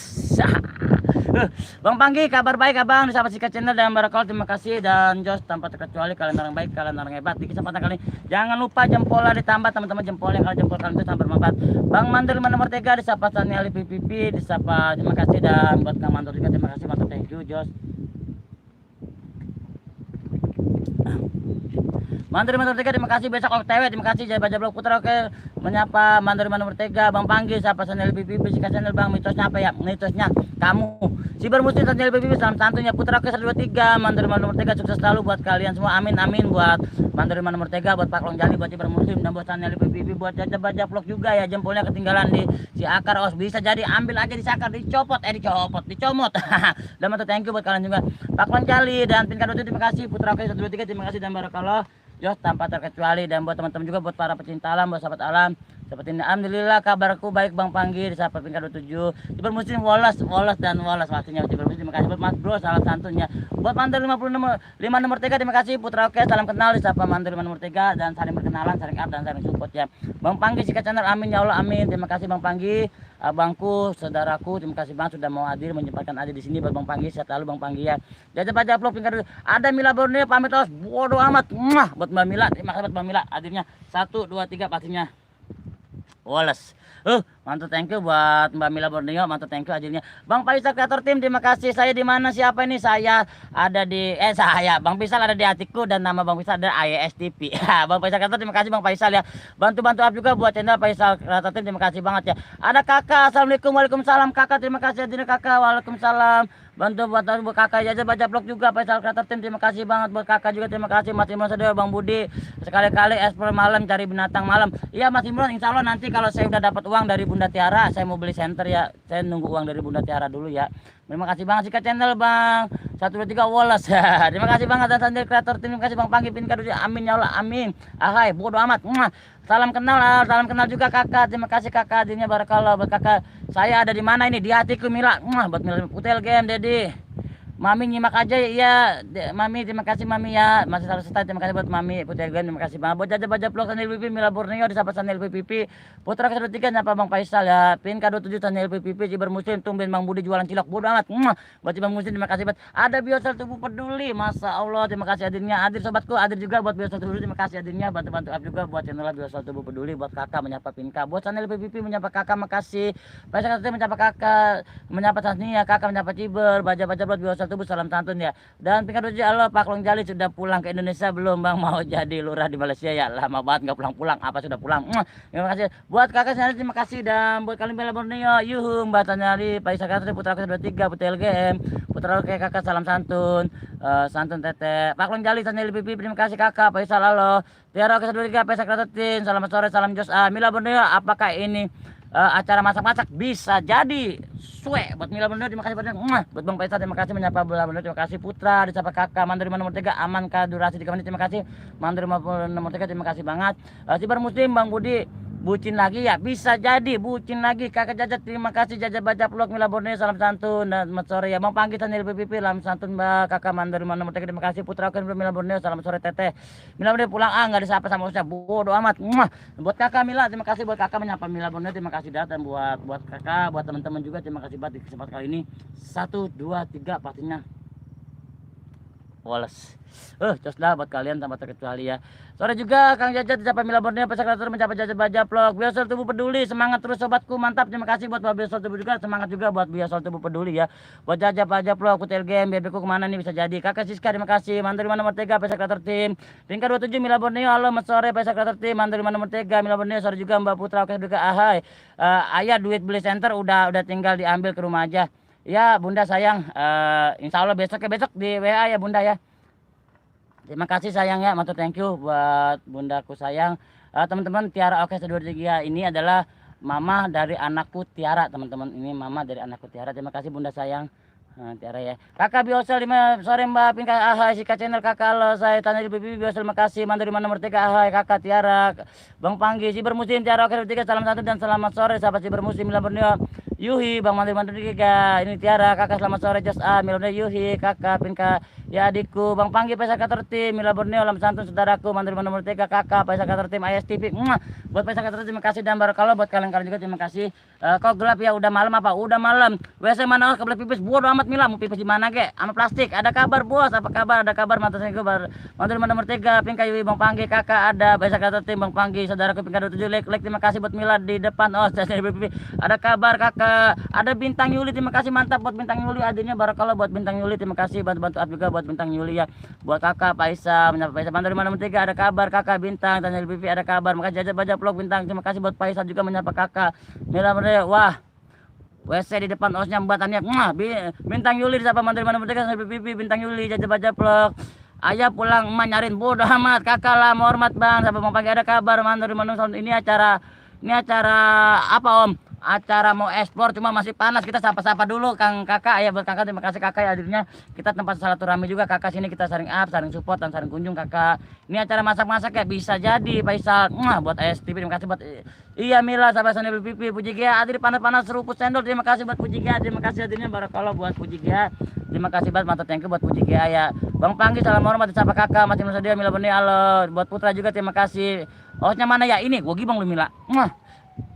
[SPEAKER 1] Bang Panggi kabar baik abang di sahabat Sika channel dan barakallah, terima kasih. Dan Jos tanpa terkecuali kalian orang baik, kalian orang hebat. Di kesempatan kali jangan lupa jempolnya ditambah teman-teman, jempolnya kalau jempol kalian itu sangat bermanfaat. Bang Mandor nomor 3 di sahabat Saneli PPP disapa, terima kasih. Dan buat Kang Mandor juga terima kasih mantap, thank you Jos. Mandiri nomor 3 terima kasih, besok OTW terima kasih. Jaya Vlog Putra Oke menyapa Mandiri nomor 3 Bang Panggi siapa Saneli PPP Sika channel bang, mitosnya apa ya, mitosnya kamu Ciber Muslim Saneli PPP, salam santunnya Putra Oke 123 Mandiri nomor 3, sukses selalu buat kalian semua, amin amin. Buat Mandiri nomor 3, buat Pak Long Jali, buat Ciber Muslim dan buat Saneli PPP, buat Jaya Vlog juga ya. Jempolnya ketinggalan di si akar os, bisa jadi ambil aja di akar, dicopot dicomot dan mantap, thank you buat kalian juga. Pak Long Jali dan Pinka 27 terima kasih, Putra Oke 123 terima kasih dan barakallah Jos tanpa terkecuali. Dan buat teman-teman juga, buat para pecinta alam, buat sahabat alam seperti ini, alhamdulillah kabarku baik Bang Panggi di sahabat Pinka 27 Ciber Muslim Woles dan Woles pastinya Ciber Muslim, terima kasih buat Mas Bro, salam santunnya. Buat Mandir 50 nomor 3 terima kasih, Putra Oke salam kenal di sahabat Mandir nomor 3 dan saling berkenalan, saling up dan saling support ya. Bang Panggi Sika channel, amin ya Allah amin, terima kasih Bang Panggi, abangku, saudaraku, terima kasih banget sudah mau hadir menyempatkan hadir di sini buat Bang Panggi. Sehat selalu Bang Panggi ya. Jajah Vlog Pinka 27. Ada Mila Borneo pamit tos, bodoh amat. Buat Mbak Mila, terima kasih buat Mbak Mila hadirnya 1 2 3 pastinya Woles. Mantap, thank you buat Mbak Mila Borneo, mantap, thank you hadirnya. Bang Faisal Kreator Tim terima kasih. Saya di mana, siapa ini? Saya ada di saya Bang Faisal ada di hatiku dan nama Bang Faisal ada ISTP. Bang Faisal Kreator terima kasih Bang Faisal ya. Bantu-bantu up juga buat channel Faisal Kreator Tim, terima kasih banget ya. Ada Kakak, assalamualaikum, waalaikumsalam Kakak, terima kasih hadirnya Kakak, waalaikumsalam. Bantu buat Kakak Jajah Vlog juga Faisal Kreator Tim, terima kasih banget buat Kakak juga, terima kasih. Mas Imron Sadewa, Bang Budi sekali-kali explore malam cari binatang malam. Iya Mas Imron, insya Allah nanti kalau saya udah dapat uang dari Bunda Tiara saya mau beli senter ya, saya nunggu uang dari Bunda Tiara dulu ya. Terima kasih banget Sika channel Bang 123 Woles. Terima kasih banget dan Sanjay Kreator Tim, terima kasih Bang Panggi Pinka 27, amin ya Allah amin. Ahai bodo amat. Salam kenal juga Kakak, terima kasih Kakak hadirnya barakallah buat Kakak. Saya ada di mana ini, di hatiku Mila. Buat Mila Putel Game Dedi. Mami nyimak aja ya, Mami terima kasih Mami ya, masih selalu setia, terima kasih buat Mami Putri Glenn, terima kasih banget. Buat Jajah Vlog Sanel PPP Mila Borneo di sahabat Sanel PPP, Putra Ke 3 nyapa Bang Faisal ya, Pinka 27 Sanel PPP Ciber Muslim, tumben Bang Budi jualan cilok, bodo amat. Buat Ciber Muslim terima kasih buat. Ada Biosel Tubuh Peduli, Masya Allah terima kasih hadirnya, hadir sobatku, hadir juga buat Biosel Tubuh Peduli, terima kasih hadirnya. Bantu-bantu up juga buat channel Biosel Tubuh Peduli, buat Kakak menyapa Pinka, buat Sanel PPP menyapa Kakak, makasih. Faisal menyapa Kakak, menyapa Tasnia, Kakak menyapa Ciber, Baca Vlog Biosel Tubuh salam santun ya. Dan tingkat 7 halo Pak Long Jali sudah pulang ke Indonesia belum Bang? Mau jadi lurah di Malaysia ya? Lama banget nggak pulang-pulang. Apa sudah pulang? Terima kasih. Buat kakak saya terima kasih dan buat kalian Bella Borneo. Yuhu Mbak Tanyari, Pak Isa Katri, Putra Aku 23, Putra LGM, Putra Oke kakak salam santun. Santun Tete. Pak Long Jali Tanyali Pipi terima kasih kakak. Pak Isa halo. Tiara Oke 23, Pak Isa Kratin. Selamat sore, salam Jos. Mila Borneo, apakah ini acara masak-masak? Bisa jadi. Sue buat Mila Borneo, terima kasih buat Bang Faisal, terima kasih menyapa Mila Borneo, terima kasih Putra disapa kakak. Mandiri nomor 3 aman kah durasi 3 menit, terima kasih. Mandiri nomor 3 terima kasih banget. Sibar Muslim Bang Budi bucin lagi ya, bisa jadi bucin lagi kakak Jajat, terima kasih Jajat baca vlog Mila Borneo, salam santun dan selamat sore ya Bang Panggi Tanil PPP, salam santun Mbak kakak Mandiri nomor 3 terima kasih. Putra Oke Mila Borneo, selamat sore Teteh. Mila Borneo pulang nggak disapa sama usnya, bodoh amat. Buat kakak Mila, terima kasih buat kakak menyapa Mila Borneo, terima kasih dan buat kakak, buat teman-teman juga terima kasih banget di kesempatan kali ini. 1 2 3 pastinya Wallace. Cos dah buat kalian tanpa terkecuali ya. Sore juga Kang Jajat disapa Mila Borneo, peserta mencapai Jajat baja vlog. Biosol tubuh peduli, semangat terus sobatku, mantap. Terima kasih buat Biosol tubuh juga, semangat juga buat Biosol tubuh peduli ya. Buat Jajat baja vlog, Putel Game, bebeku kemana nih bisa jadi. Kakak Siska terima kasih. Mandiri nomor 3 peserta tim. Tingkat 27 Mila Borneo, halo sore peserta tim. Mandiri nomor 3 Mila Borneo, sore juga Mbak Putra Oke juga ahai. Ayah duit beli center udah tinggal diambil ke rumah aja. Ya Bunda sayang, insya Allah besok di WA ya Bunda ya. Terima kasih sayang ya, matur thank you buat bundaku sayang. Teman-teman Tiara Oke 23 ini adalah mama dari anakku Tiara teman-teman. Ini mama dari anakku Tiara. Terima kasih bunda sayang. Tiara ya. Kakak Biosel 5 sore Mbak Pinka ahai Sika channel kakak halo saya tanya di BB Biosel makasih mandiri nomor 3 ahai kakak Tiara Bang Panggi Siber Musim Tiara Oke 3 salam satu dan selamat sore sahabat Siber Musim Mila Borneo Yuhi Bang Mandiri 3 ini Tiara kakak selamat sore Jos Mila Borneo Yuhi kakak Pinka ya adikku Bang Panggi Pesaka Tertim Mila Borneo lam santun saudaraku mandiri nomor 3 kakak Pesaka Tertim ISTV buat Pesaka Tertim terima kasih dan barakallah buat kalian juga terima kasih. Kok gelap ya udah malam apa udah malam WC mana kebelet pipis bodo amat Mila mau pipis di mana ge sama plastik ada kabar bos apa kabar ada kabar mantan saya kabar mantan nomor 3 Pinka Yui Bang Panggi kakak ada Pesaka Tertim Bang Panggi saudaraku Pinka 27 like terima kasih buat Mila di depan ada kabar kakak ada Bintang Yuli terima kasih mantap buat Bintang Yuli adanya barakallah buat Bintang Yuli terima kasih bantu juga buat Bintang Yuli ya buat kakak Paisa menyapa Paisa mantan nomor 3 ada kabar kakak Bintang tanya LPP ada kabar makasih Jajat baca vlog Bintang terima kasih buat Paisa juga menyapa kakak Mila wah WC di depan osnya membuatannya Bintang Yuli disapa mandiri mana merdeka sampai pipi Bintang Yuli Jajat baca vlog ayah pulang emak nyariin bodoh amat kakak lah mau hormat bang sampai mau pagi ada kabar mandiri mana ini acara apa om acara mau ekspor cuma masih panas kita sapa-sapa dulu Kang kakak ya buat kakak terima kasih kakak ya hadirnya kita tempat silaturahmi juga kakak sini kita saling up saling support dan saling kunjung kakak ini acara masak-masak ya bisa jadi Faisal buat ASTV terima kasih buat iya Mila sampai sana pipi Puji Gia hadir panas-panas seruput sendol terima kasih buat Puji Gia terima kasih hadirnya barakallah buat Puji Gia terima kasih banget mantap thank you buat Puji Gia ya Bang Panggi salam hormat disapa kakak masih bersedia Mila Borneo halo buat Putra juga terima kasih osnya mana ya ini gua gibang lu Mila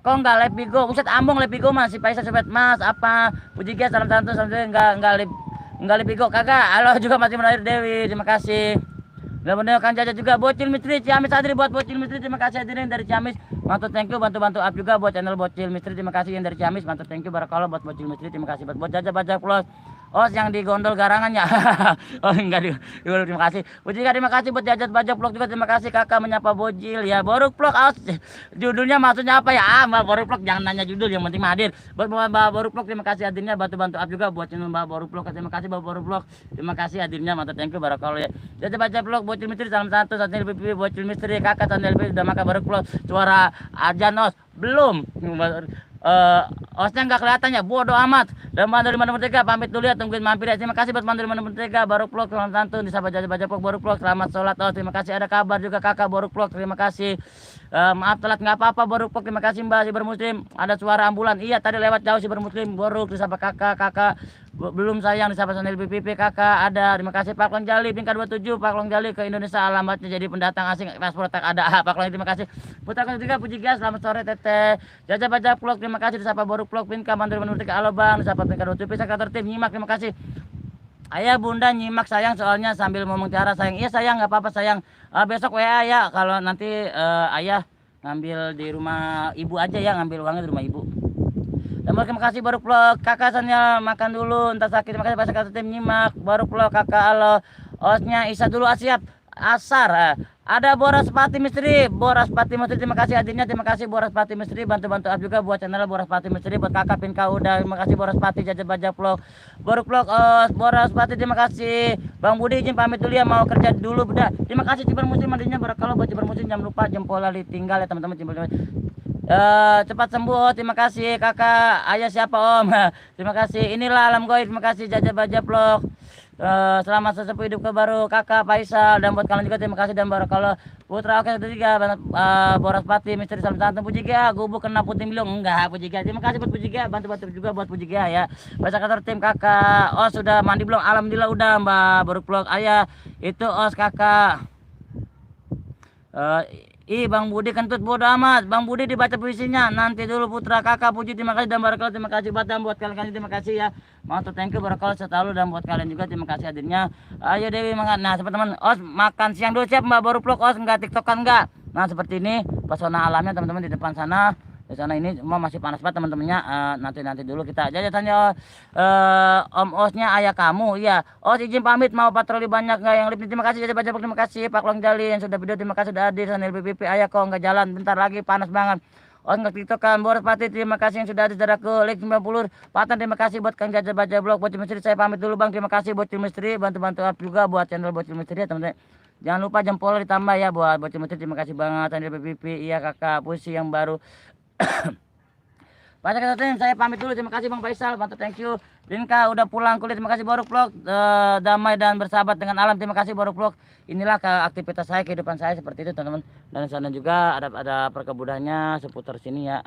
[SPEAKER 1] kok enggak live bigo buset ambong live bigo mas si Paisa sobat mas apa Puji Gia salam santun sampai enggak live bigo kakak halo juga masih menahir Dewi terima kasih Mila Borneo Kang Jajat juga Bocil Misteri Ciamis hadir buat Bocil Misteri terima kasih hadirin dari Ciamis mantap thank you bantu up juga buat channel Bocil Misteri terima kasih yang dari Ciamis mantap thank you barakallah buat Bocil Misteri terima kasih buat Jajat baca plus oh yang di gondol garangannya oh enggak terima kasih Puji Gia terima kasih buat Jajat baca vlog juga terima kasih kakak menyapa Bocil ya Boruk vlog judulnya maksudnya apa ya Mbak Boruk vlog jangan nanya judul yang penting hadir buat Mbak Boruk vlog terima kasih hadirnya bantu up juga buat channel Mbak Boruk vlog terima kasih Mbak Boruk vlog terima kasih hadirnya mantap thank you barakallah ya Jajat baca vlog Bocil Misteri salam satu LPP Bocil Misteri kakak dan LPP udah makan Boruk vlog suara ajan os belum osnya nggak kelihatan ya bodoh amat dan mandiri mana merdeka pamit dulu ya tungguin mampir ya terima kasih buat mandiri mana merdeka Boruk vlog salam santun disapa Jajat baca vlog Boruk vlog selamat sholat terima kasih ada kabar juga kakak Boruk vlog terima kasih maaf telat nggak apa-apa Boruk vlog terima kasih Mbak Siber Muslim ada suara ambulan iya tadi lewat jauh Siber Muslim Boruk disapa kakak belum sayang disapa Sanil PPP kakak ada terima kasih Pak Long Jali Pinka 27 Pak Long Jali ke Indonesia alamatnya jadi pendatang asing paspor tak ada Pak Long terima kasih Putra juga Puji Gia selamat sore Teteh Jajat baca vlog terima kasih disapa Boruk vlog Pinka mandiri menurut halo bang disapa Pinka 27 Pesaka tertib nyimak terima kasih ayah bunda nyimak sayang soalnya sambil ngomong cara sayang iya sayang nggak apa-apa sayang besok WA ya kalau nanti ayah ngambil di rumah ibu aja ya ngambil uangnya di rumah ibu Dan terima kasih baru vlog kakak Sanya makan dulu entah sakit. Terima kasih kakak tim nyimak baru vlog kakak halo osnya Isa dulu asiap asar. Ada Boras Pati Misteri, Boras Pati Misteri, terima kasih hadirnya, terima kasih Boras Pati Misteri, bantu-bantu up juga buat channel Boras Pati Misteri, buat kakak Pinka udah, terima kasih Boras Pati jajah baja vlog, baru vlog Boras Pati, terima kasih Bang Budi izin pamit dulu ya mau kerja dulu udah, terima kasih Ciber Muslim mandinya barakallah buat Ciber Muslim jangan lupa jempol lali tinggal ya teman-teman Ciber cepat sembuh terima kasih kakak ayah siapa om terima kasih inilah alam goib terima kasih jajah baja vlog selamat sesepuh hidup ke baru kakak Faisal dan buat kalian juga terima kasih dan barakallah putra oke juga Boras Pati Misteri salam santan Puji Gia gubuk kena puting beliung enggak Puji Gia terima kasih buat Puji Gia bantu-bantu juga buat Puji Gia ya bahasa kantor tim kakak oh sudah mandi belum alhamdulillah udah mbak baru vlog ayah itu os kakak Bang Budi kentut bodo amat. Bang Budi dibaca puisinya. Nanti dulu putra kakak Puji terima kasih dan barakallah terima kasih buat kalian terima kasih ya. Mantap thank you barakallah selalu dan buat kalian juga terima kasih hadirnya. Ayo Dewi makan. Nah teman-teman os makan siang dulu siap Mbak baru vlog os enggak tiktokan enggak. Nah seperti ini pesona alamnya teman-teman di depan sana. Di sana ini semua masih panas banget teman-temannya nanti dulu kita jajatannya Om Osnya ayah kamu iya Os izin pamit mau patroli banyak nggak yang live terima kasih jajah baca terima kasih Pak Long Jali yang sudah video terima kasih sudah hadir sana LPPP ayah kok nggak jalan bentar lagi panas banget Os nggak tiktokan Boras Pati terima kasih yang sudah hadir saudaraku like 90 Patan terima kasih buat Kang Jajah baca blog buat Misteri saya pamit dulu Bang terima kasih buat Misteri bantu-bantu up juga buat channel buat Misteri ya teman-teman jangan lupa jempol ditambah ya buat Misteri terima kasih banget dan LPPP iya kakak puisi yang baru Baca kata tim, saya pamit dulu. Terima kasih Bang Faisal, bantu thank you. Rinka udah pulang kuliah, terima kasih baru vlog. Damai dan bersahabat dengan alam, terima kasih baru vlog. Inilah aktivitas saya, kehidupan saya seperti itu teman-teman. Dan di sana juga ada perkebunannya seputar sini ya.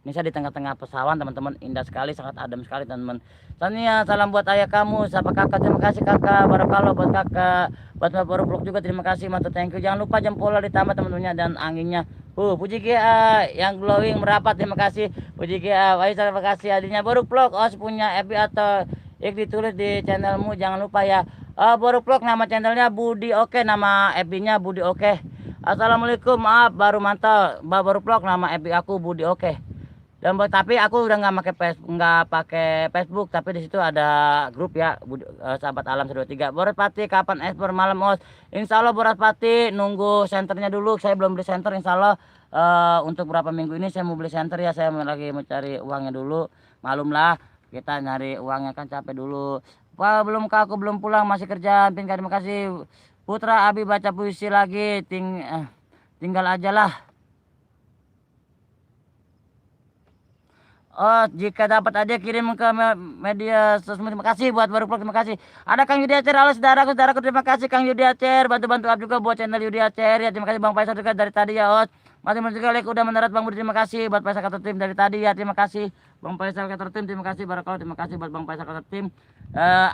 [SPEAKER 1] Ini saya di tengah-tengah pesawan teman-teman, indah sekali, sangat adem sekali teman-teman. Sania, salam buat ayah kamu, siapa kakak, terima kasih kakak, barakallah buat kakak, buat baru vlog juga terima kasih, mantap thank you. Jangan lupa jempol ditambah teman-temannya dan anginnya. Puji GA yang glowing merapat terima kasih. Puji GA, Faisal terima kasih hadirnya baru vlog. Os punya FB atau ditulis di channelmu jangan lupa ya. Baru vlog nama channelnya Budi Oke, nama FB-nya Budi Oke. Assalamualaikum maaf baru mantau baru vlog nama FB aku Budi Oke. Dan tapi aku udah nggak pakai Facebook tapi di situ ada grup ya sahabat alam 123 Boras Pati kapan ekspor malam os Insya Allah Boras Pati nunggu senternya dulu saya belum beli senter Insya Allah untuk berapa minggu ini saya mau beli senter ya saya lagi mencari uangnya dulu malum lah kita nyari uangnya kan capek dulu wah belum kak aku belum pulang masih kerjaan terima kasih Putra Abi baca puisi lagi tinggal aja lah. Oh, jika dapat aja kirim ke media sosial. Terima kasih buat baru vlog. Terima kasih. Ada Kang Yudi Acer. Halo saudaraku. Terima kasih Kang Yudi Acer. Bantu-bantu up juga buat channel Yudi Acer. Ya, terima kasih Bang Faisal juga dari tadi ya, Os. Masih juga like udah menerat Bang Budi. Terima kasih buat Faisal Kantor Tim dari tadi ya. Terima kasih Bang Faisal Kantor Tim. Terima kasih barakallah. Terima kasih buat Bang Faisal Kantor Tim.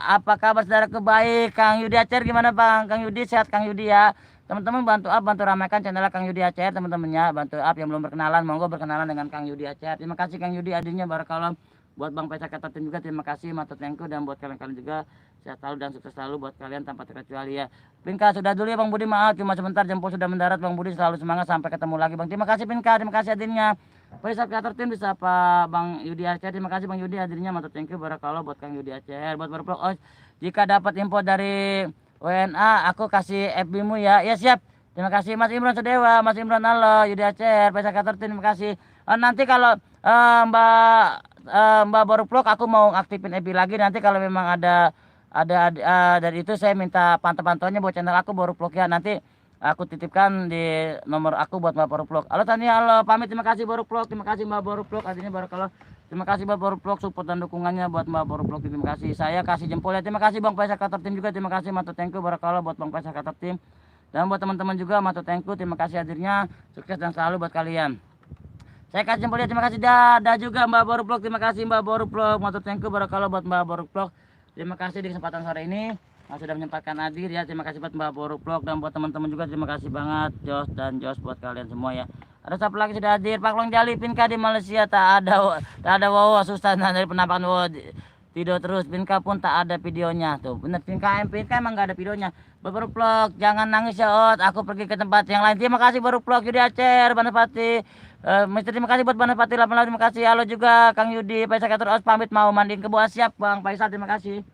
[SPEAKER 1] Apa kabar saudaraku baik? Kang Yudi Acer gimana Bang? Kang Yudi sehat Kang Yudi ya. Teman-teman bantu up, bantu ramaikan channel Kang Yudi Acer teman-temannya, bantu up yang belum berkenalan, monggo berkenalan dengan Kang Yudi Acer. Terima kasih Kang Yudi hadirnya barakallah. Buat Bang Faisal Kantor Tim juga terima kasih Matur Tengku dan buat kalian-kalian juga sehat selalu dan sukses selalu buat kalian tanpa terkecuali ya. Pinka sudah dulu ya Bang Budi maaf cuma sebentar jempol sudah mendarat Bang Budi selalu semangat sampai ketemu lagi Bang. Terima kasih Pinka, terima kasih hadirnya. Faisal Kantor Tim bisa apa Bang Yudi Acer. Terima kasih Bang Yudi hadirnya Matur Tengku barakallah buat Kang Yudi Acer. Buat baru vlog jika dapat info dari WNA aku kasih FB-mu ya. Ya siap. Terima kasih Mas Imran Sedewa, Mas Imran halo, Yudi Acer, Faisal Kantor Tim, terima kasih. Nanti kalau Mbak baru vlog aku mau aktifin FB lagi nanti kalau memang ada dari itu saya minta pantau-pantauannya buat channel aku baru vlog ya nanti aku titipkan di nomor aku buat Mbak baru vlog. Halo Tania, halo pamit terima kasih baru vlog, terima kasih Mbak baru vlog artinya baru kalau terima kasih Mbak baru vlog support dan dukungannya buat Mbak baru vlog terima kasih saya kasih jempol ya terima kasih Bang Faisal Kantor Tim juga terima kasih Matur Tengku barakallah buat Bang Faisal Kantor Tim. Dan buat teman-teman juga Matur Tengku terima kasih hadirnya sukses dan selalu buat kalian. Saya kasih jempol ya terima kasih dadah juga Mbak baru vlog terima kasih Mbak baru vlog Matur Tengku barakallah buat Mbak baru vlog terima kasih di kesempatan sore ini sudah menyempatkan hadir ya terima kasih buat Mbak baru vlog dan buat teman-teman juga terima kasih banget Jos dan Jos buat kalian semua ya. Ada siapa lagi sudah hadir Pak Long Jali Pinka di Malaysia tak ada wow susah dari penampakan wow tidur terus Pinka pun tak ada videonya tuh bener Pinka emang gak ada videonya. Baru vlog jangan nangis ya Ot aku pergi ke tempat yang lain terima kasih baru vlog Yudi Acer Boras Pati Mister terima kasih buat Bang Fatih 88, terima kasih. Halo juga Kang Yudi, Faisal Katur Os pamit mau mandiin kebo. Siap Bang Faisal, terima kasih.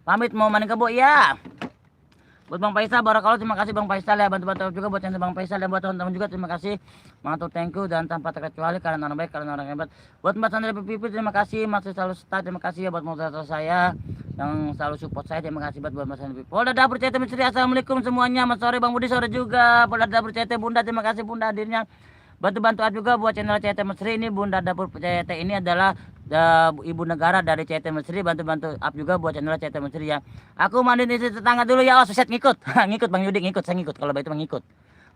[SPEAKER 1] Pamit mau mandiin kebo ya. Buat Bang Faisal, barakallah, terima kasih Bang Faisal ya, bantu-bantu juga buat channel Bang Faisal dan buat teman-teman juga terima kasih. Mantap, thank you dan tanpa terkecuali kalian orang baik, kalian orang hebat. Buat Mbak Sandra PPP terima kasih, masih selalu start, terima kasih ya buat moderator saya yang selalu support saya, terima kasih buat Mbak Sandra PPP. Polda Dapur CT Misteri, assalamualaikum semuanya. Mas sore Bang Budi, sore juga. Polda Dapur CT Bunda, terima kasih Bunda hadirnya. Bantu-bantu juga buat channel CT Mesri ini. Bunda Dapur CT ini adalah ibu negara dari CT Mesri. Bantu-bantu up juga buat channel CT Mesri ya. Aku mandiin istri tetangga dulu ya. Oh, set ngikut. Ngikut Bang Yudi, ngikut. Saya ngikut. Kalau itu mengikut.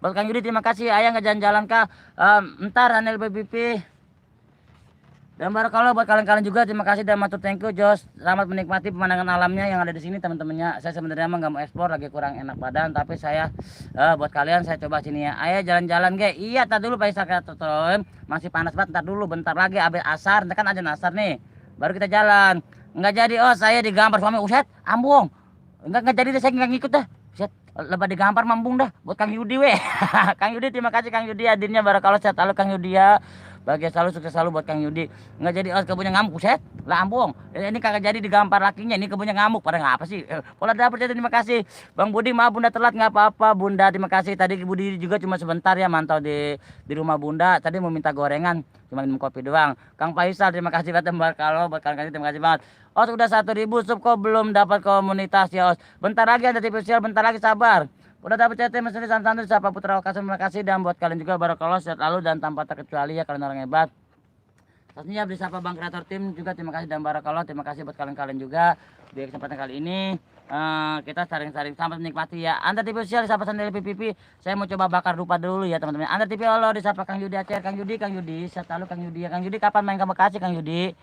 [SPEAKER 1] Buat Kang Yudi terima kasih. Ayah nggak jalan-jalan kah? Ntar Anel BBP. Dan barakallah buat kalian-kalian juga terima kasih dan matur thank you Jos. Selamat menikmati pemandangan alamnya yang ada di sini teman-temannya. Saya sebenarnya emang nggak mau ekspor, lagi kurang enak badan, tapi saya buat kalian saya coba sini ya. Ayo jalan-jalan ge. Iya, tar dulu Pak Isa masih panas banget, ntar dulu bentar lagi abis asar, kan aja asar nih. Baru kita jalan. Nggak jadi, oh saya digampar suami uset, ambung. Nggak jadi deh, saya nggak ngikut dah. Uset, lebar digampar mambung dah buat Kang Yudi weh. Kang Yudi terima kasih Kang Yudi hadirnya, barakallah, sehat selalu Kang Yudi ya. Bahagia selalu, sukses selalu buat Kang Yudi. Nggak jadi, oh kebunnya ngamuk, set lah ambung. Ini kagak jadi digampar lakinya, ini kebunnya ngamuk. Pada ngapa sih? Pola Dapur terima kasih. Bang Budi, maaf Bunda telat, nggak apa-apa Bunda, terima kasih. Tadi Budi juga cuma sebentar ya mantau di rumah Bunda. Tadi mau minta gorengan, cuma minum kopi doang. Kang Faisal terima kasih banget. Kalau buat kalian terima kasih banget. Os udah 1.000 sub kok belum dapat komunitas ya Os. Bentar lagi ada TV sosial, bentar lagi sabar. Udah dapat CT Mesri Santan siapa Putra Wakasem, terima kasih. Dan buat kalian juga barakallah sehat lalu dan tanpa terkecuali ya, kalian orang hebat. Pastinya bersama Bang Kreator Tim juga terima kasih dan barakallah, terima kasih buat kalian-kalian juga. Di kesempatan kali ini kita saring-saring sampai menikmati ya. Anda TV sosial disapa Sandal PPP. Saya mau coba bakar dupa dulu ya teman-teman. Anda TV Allah disapa Kang Yudi Acer, Kang Yudi, sehat lalu Kang Yudi ya. Kang Yudi kapan main ke Bekasi Kang Yudi?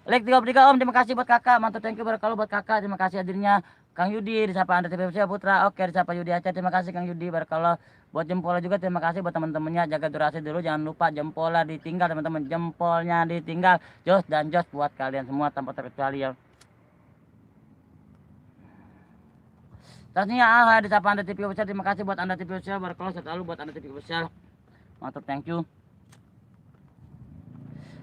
[SPEAKER 1] Like 33 Om, terima kasih buat kakak, mantap, thank you barakallah buat kakak, terima kasih hadirnya. Kang Yudi disapa Anda TV Putra, oke disapa Yudi Aceh, terima kasih Kang Yudi barakallah. Buat jempolnya juga terima kasih buat teman-temannya, jaga durasi dulu, jangan lupa jempolnya ditinggal teman-teman, jempolnya ditinggal. Jos dan Jos buat kalian semua tanpa terkecuali ya. Tasnya disapa Anda TV Official, terima kasih buat Anda TV Official barakallah, selalu buat Anda TV Official. Mantap, thank you.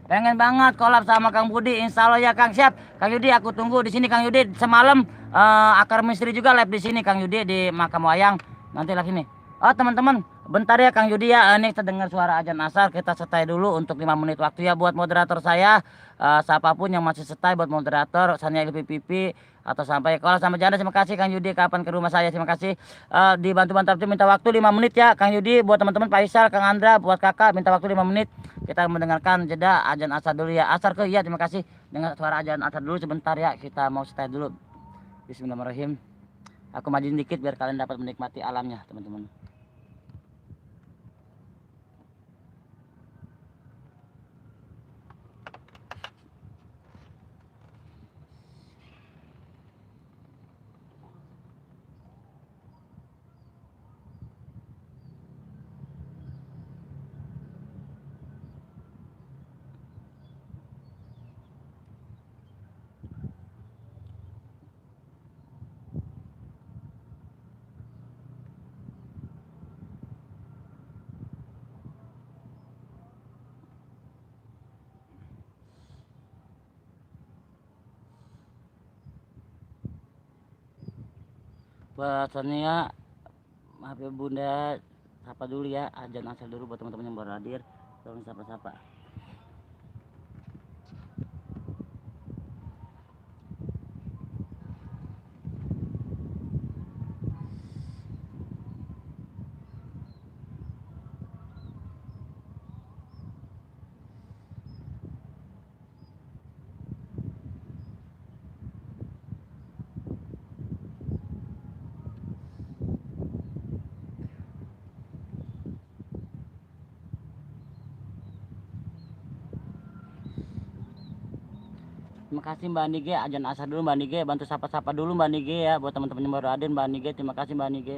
[SPEAKER 1] Pengen banget kolab sama Kang Budi, insya Allah ya Kang, siap. Kang Yudi aku tunggu di sini Kang Yudi. Semalam Akar Misteri juga live di sini Kang Yudi di Makam Wayang. Nanti live sini. Oh teman-teman, bentar ya Kang Yudi ya. Ini kita dengar suara azan asar, kita setai dulu untuk 5 menit waktu ya buat moderator saya. Siapapun yang masih setai buat moderator, Sania LPPP atau sampai kalau sama janda, terima kasih Kang Yudi, kapan ke rumah saya, terima kasih. Dibantu-bantu minta waktu 5 menit ya Kang Yudi, buat teman-teman Faisal, Kang Andra, buat kakak minta waktu 5 menit. Kita mendengarkan jeda azan asar dulu ya. Asar ke iya, terima kasih. Dengar suara azan asar dulu sebentar ya. Kita mau stay dulu. Bismillahirrahmanirrahim. Aku majuin dikit biar kalian dapat menikmati alamnya, teman-teman. Bahasanya maaf ya Bunda, sapa dulu ya, azan asar dulu buat teman-teman yang baru hadir. Tolong sapa-sapa. Terima kasih Mbak Nige, azan asar dulu Mbak Nige, bantu sapa-sapa dulu Mbak Nige ya buat teman-teman yang baru hadir Mbak Nige, terima kasih Mbak Nige.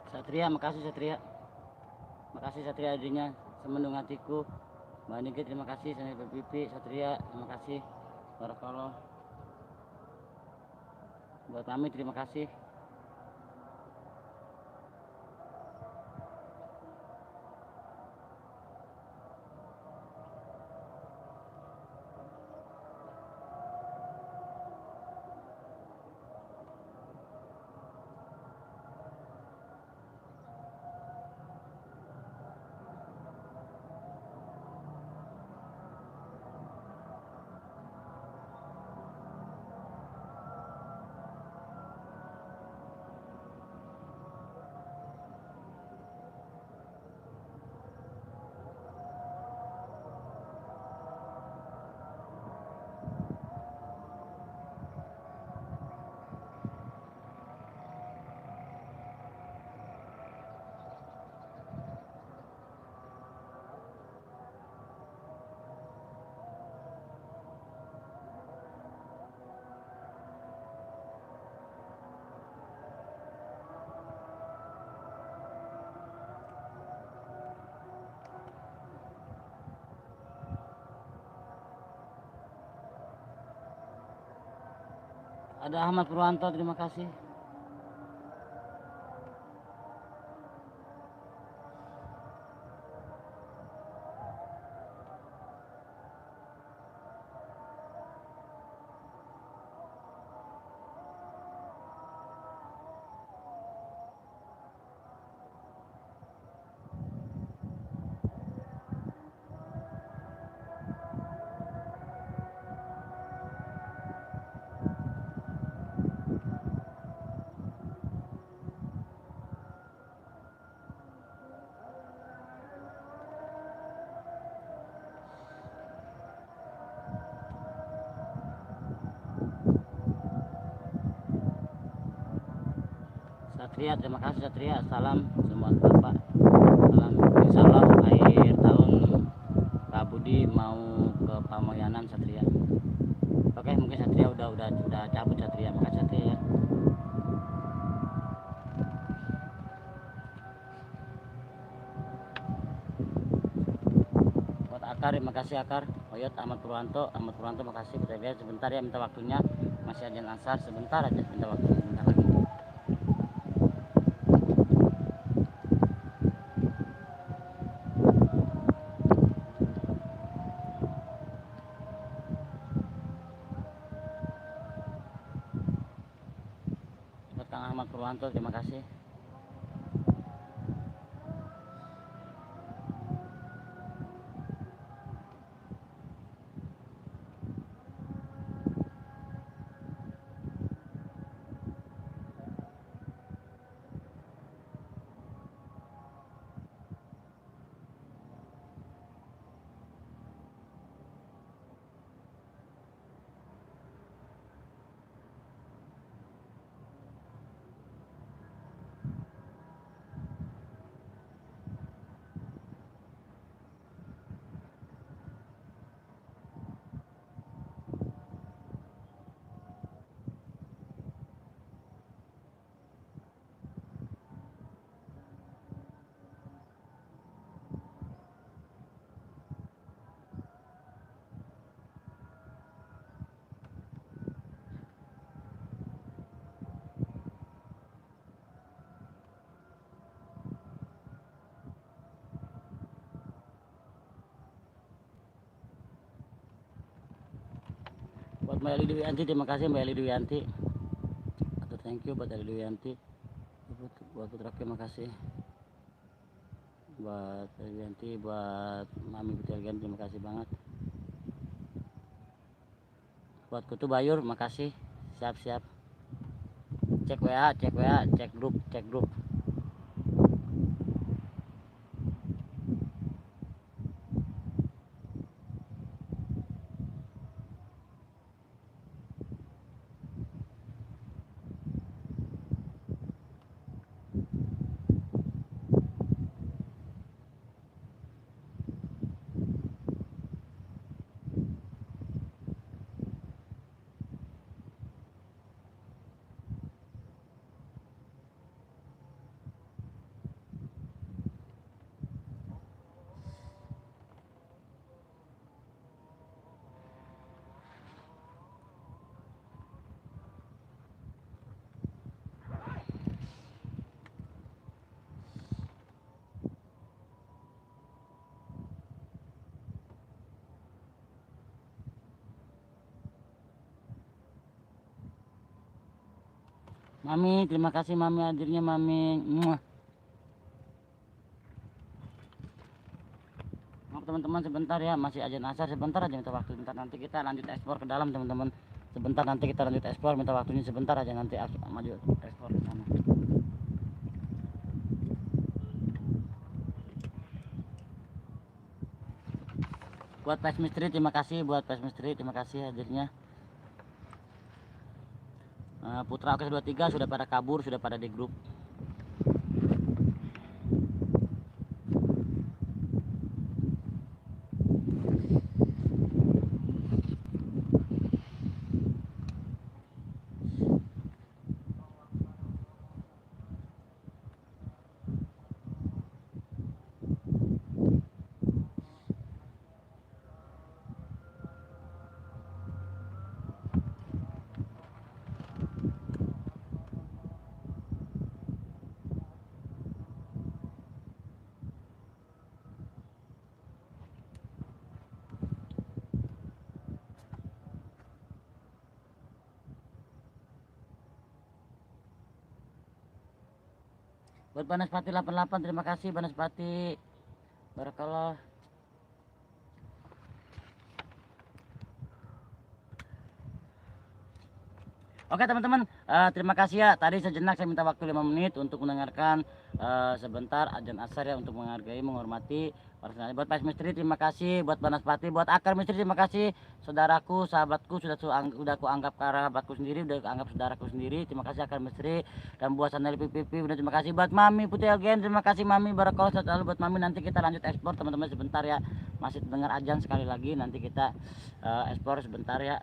[SPEAKER 1] Satria, makasih Satria. Makasih Satria adanya semendung hatiku. Mbak Niki terima kasih, Sanil Pipi, Satria terima kasih. Barakallah. Buat Mami terima kasih. Ada Ahmad Purwanto terima kasih. Satria terima kasih Satria, salam semua Bapak, salam. Insya Allah akhir tahun Kak Budi mau ke Pamoyanan Satria. Oke mungkin Satria udah cabut Satria, makasih Satria ya. Buat Akar terima kasih Akar. Oyot Ahmad Purwanto makasih. Kita sebentar ya, minta waktunya, masih azan asar, sebentar aja minta waktunya, sebentar lagi. Buat Kang Ahmad Purwanto terima kasih. Buat Mbak Eli Dewianti terima kasih Mbak Eli Dewianti. Atau thank you buat Eli Dewianti. Buat Putra terima kasih. Buat Eli Dewianti, buat Mami Putra terima kasih banget. Buat Kutu Bayur makasih. Siap. Cek WA, cek grup. Mami, terima kasih Mami hadirnya Mami. Muah. Maaf teman-teman sebentar ya, masih azan asar, sebentar aja minta waktu, sebentar nanti kita lanjut ekspor ke dalam teman-teman. Sebentar nanti kita lanjut ekspor, minta waktunya sebentar aja, nanti maju ekspor ke sana. Buat Pes Misteri terima kasih, buat Pes Misteri terima kasih hadirnya. Putra Oke 23 sudah pada kabur, sudah pada di grup. Buat Banaspati 88 terima kasih Banaspati. Barakallah. Oke teman-teman, terima kasih ya. Tadi sejenak saya minta waktu 5 menit untuk mendengarkan sebentar azan asar ya, untuk menghargai, menghormati para saudara. Buat Pes Misteri terima kasih, buat Banaspati, buat Akar Misteri terima kasih. Saudaraku, sahabatku, sudah aku anggap kerabatku sendiri, udah anggap saudaraku sendiri. Terima kasih Akar Misteri. Dan buat Sanel PPP udah terima kasih. Buat Mami Putih Algen terima kasih Mami, barakallah selalu buat Mami. Nanti kita lanjut ekspor teman-teman sebentar ya. Masih dengar azan sekali lagi, nanti kita ekspor sebentar ya.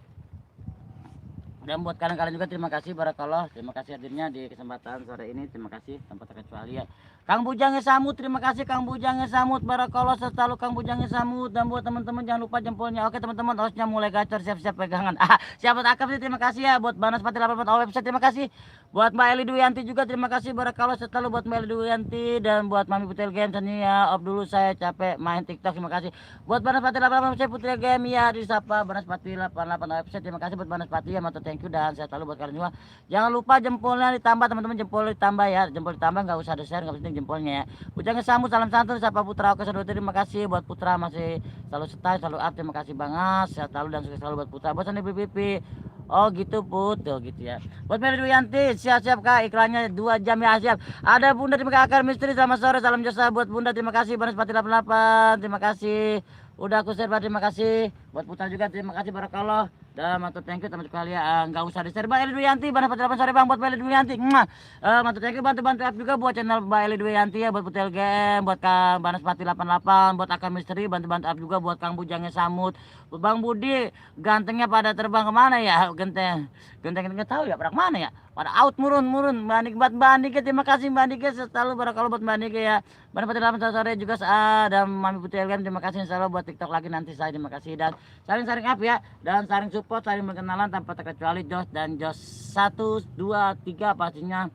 [SPEAKER 1] Dan buat kalian-kalian juga terima kasih barakallah, terima kasih hadirnya di kesempatan sore ini, terima kasih tanpa terkecuali ya. Kang Bujangnya Samut terima kasih Kang Bujangnya Samut, barakallah selalu Kang Bujangnya Samut. Dan buat teman-teman jangan lupa jempolnya. Oke teman-teman, hostnya mulai gacor, siap-siap pegangan. Siapa Akam sih terima kasih ya. Buat Banaspati 88 website terima kasih. Buat Mbak Eli Duyanti juga terima kasih barakallah selalu buat Mbak Eli Duyanti. Dan buat Mami Putri Game ini ya, off dulu saya capek main TikTok, terima kasih. Buat Banaspati 88 website Putri Game ya, disapa Banaspati 88 website terima kasih buat Banaspati ya, matur thank you. Dan saya selalu buat kalian juga jangan lupa jempolnya ditambah teman-teman, jempol ditambah ya, jempol ditambah, nggak usah ada share, nggak penting jempolnya ya. Bujangnya Samut salam santun, siapa Putra Oke 123 terima kasih. Buat Putra masih selalu stay, selalu up, terima kasih banget, sehat selalu dan sukses selalu buat Putra. Buat Sandi BPP oh gitu Put, oh gitu ya. Buat Mary Duyanti siap-siap Kak, iklannya 2 jam ya, siap. Ada Bunda terima kasih. Akar Misteri selamat sore, salam jasa buat Bunda terima kasih. Banaspati 88 terima kasih. Udah aku share, terima kasih. Buat Putra juga terima kasih barakallah. Dan matur thank you teman-teman kalian, nggak usah di share. Mbak Eli Duyanti Banaspati 88 sore Bang, buat Mbak Eli Duyanti. Matur thank you, bantu-bantu up juga buat channel Mbak Eli Duyanti ya, buat Putel Game, buat Kang Banaspati 88, buat Akar Misteri, bantu-bantu up juga buat Kang Bujangnya Samut. Buat Bang Budi, gantengnya pada terbang kemana ya? Ganteng nggak tahu ya, pada kemana ya? Pada out murun Mbak Nike terima kasih Mbak Nike selalu barakallah buat Mbak Nike ya. Banaspati 88 sore juga dan Mami Putih Game terima kasih, selalu buat TikTok lagi nanti saya terima kasih. Dan saling up ya, dan saling support, saling berkenalan tanpa terkecuali. Jos dan Jos 1 2 3 pastinya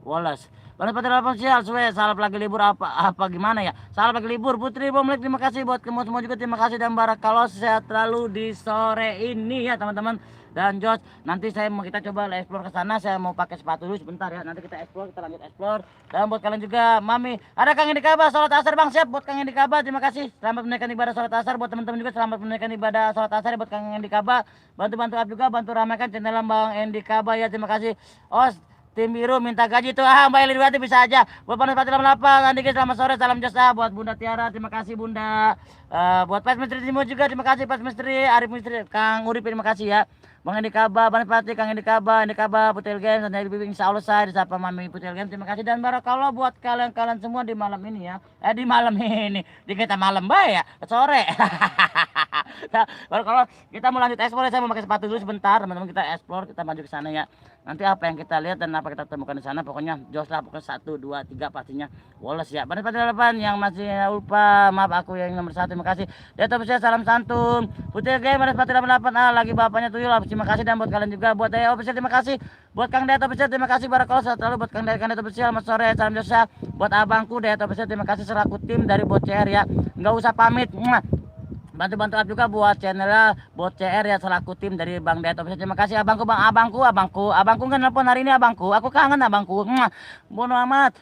[SPEAKER 1] Wallace. Banaspati 88 sial suwe, salam lagi libur apa gimana ya? Salam lagi libur. Putri Bomlek terima kasih, buat kamu semua juga terima kasih, dan barakallah sehat selalu di sore ini ya teman-teman. Dan Jos, nanti kita coba explore ke sana, saya mau pakai sepatu dulu sebentar ya. Nanti kita explore, kita lanjut explore. Dan buat kalian juga Mami, ada Kang Indi Kaba salat asar Bang, siap buat Kang Indi Kaba, terima kasih. Selamat menunaikan ibadah salat asar buat teman-teman juga, selamat menunaikan ibadah salat asar buat Kang Indi Kaba. Bantu-bantu up juga, bantu ramaikan channel Bang Indi Kaba ya, terima kasih. Tim biru minta gaji tuh, Mbak Eli Duyanti bisa aja. Buat Banaspati 88 nanti selamat sore, salam jasa buat Bunda Tiara, terima kasih Bunda. Buat Pes Misteri Timo juga terima kasih, Pes Misteri, Arif Misteri, Kang Urip terima kasih ya. Bang Indi Kaba, Banaspati, Kang Indi Kaba, Putel Game, dan Eli Bibing, insya Allah saya disapa Mami Putel Game, terima kasih. Dan barakallah buat kalian semua di malam ini ya. Di malam ini, di kita malam ya, sore. Nah, barakallah kita mau lanjut explore, saya mau pakai sepatu dulu sebentar, teman-teman kita explore, kita maju ke sana ya. Nanti apa yang kita lihat dan apa kita temukan di sana, pokoknya jos lah, pokoknya 1 2 3 pastinya Wallace ya. Banaspati 88 yang masih lupa, maaf aku yang nomor 1 terima kasih. Dia top saya salam santun. Putih Game Banaspati 88 lagi bapaknya tuyul, terima kasih. Dan buat kalian juga, buat Daya Official terima kasih. Buat Kang Daya Official terima kasih barakallah selalu buat Kang Daya Official, selamat sore, salam jasa. Buat abangku Daya Official terima kasih selaku tim dari Bocer ya. Enggak usah pamit. bantu-bantu up juga buat channelnya, buat CR ya selaku tim dari Bang Dayat Official. Terima kasih abangku, bang, abangku kan nelpon hari ini abangku, aku kangen abangku. Bono amat.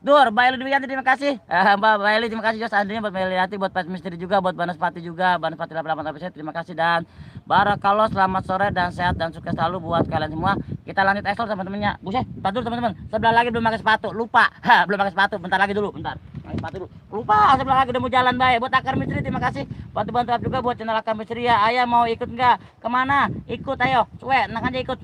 [SPEAKER 1] Dur, Baili Dwiyanti terima kasih, Mbak Baili terima kasih, Jos Andrinya buat Baili Hati, buat Pat Misteri juga, buat Banaspati juga, Banaspati 88 Official terima kasih, dan barakallah selamat sore dan sehat dan sukses selalu buat kalian semua. Kita lanjut explore teman-temannya. Buset, bentar dulu teman-teman, sebelah lagi belum pakai sepatu, lupa, belum pakai sepatu, bentar lagi dulu, bentar. Sepatu dulu. Lupa, sebelah lagi udah mau jalan baik. Buat Akar Misteri terima kasih. Bantu-bantu up juga buat channel Akar Misteri ya. Ayah mau ikut enggak? Kemana? Ikut ayo. Cuek, enak aja ikut.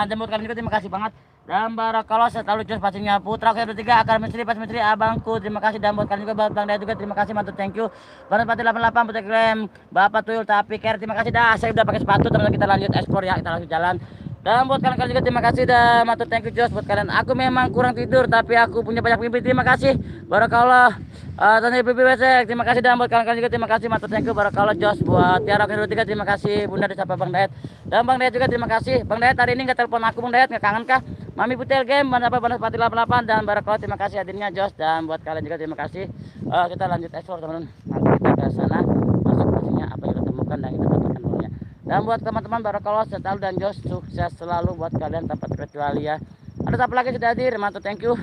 [SPEAKER 1] Dan buat kalian juga terima kasih banget. Dan barakallah selalu jos pastinya Putra Oke 23 Akar Misteri Pas Misteri abangku terima kasih, dan buat kalian juga buat Bang Dayat juga terima kasih mantu thank you. Banaspati 88 Putra Klaim Bapak Tuyul tapi care terima kasih dah. Saya udah pakai sepatu teman-teman, kita lanjut explore ya, kita langsung jalan. Dan buat kalian juga terima kasih dan matur thank you Jos buat kalian. Aku memang kurang tidur tapi aku punya banyak mimpi. Terima kasih. Barakallah. Tanya Bibi Wesek terima kasih, dan buat kalian juga terima kasih matur thank you. Barakallah Jos buat Tiara Oke 23 terima kasih. Bunda disapa Bang Dayat. Dan Bang Dayat juga terima kasih. Bang Dayat hari ini enggak telepon aku Bang Dayat, enggak kangen kah? Mami Putel Game Banaspati 88 dan barakallah terima kasih hadirnya Jos, dan buat kalian juga terima kasih. Kita lanjut explore teman-teman. Nanti kita ke sana masuk pastinya apa yang kita temukan dan kita dapatkan dulunya. Dan buat teman-teman barakallah selalu dan Jos sukses selalu buat kalian tanpa terkecuali ya. Ada siapa lagi sudah hadir? Mantap thank you.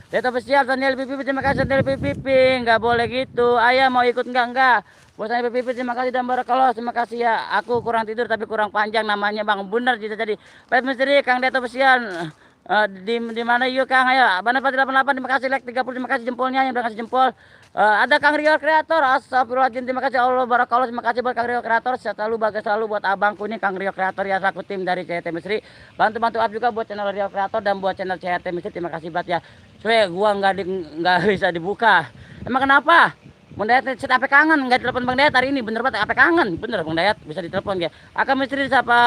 [SPEAKER 1] Dayat Official Daniel Pipi terima kasih, Daniel Pipi nggak boleh gitu. Ayah mau ikut enggak? Buat saya Pipi terima kasih, dan barakallah terima kasih ya. Aku kurang tidur tapi kurang panjang namanya Bang, bener jadi. Pat Misteri Kang Dayat Official di mana yuk Kang? Ayo Banaspati 88 terima kasih, like 30 terima kasih jempolnya yang udah kasih jempol. Ada Kang Rio Kreator, astagfirullahaladzim terima kasih Allah barakallah, terima kasih buat Kang Rio Kreator, selalu bagus selalu buat abangku ini Kang Rio Kreator ya, selaku tim dari CHT Misteri. Bantu-bantu up juga buat channel Rio Kreator dan buat channel CHT Misteri terima kasih banget ya. Soalnya gua nggak bisa dibuka. Emang kenapa? Bang Dayat apa kangen nggak telepon Bang Dayat hari ini, bener banget apa kangen, bener Bang Dayat bisa ditelepon ya. Akar Misteri siapa?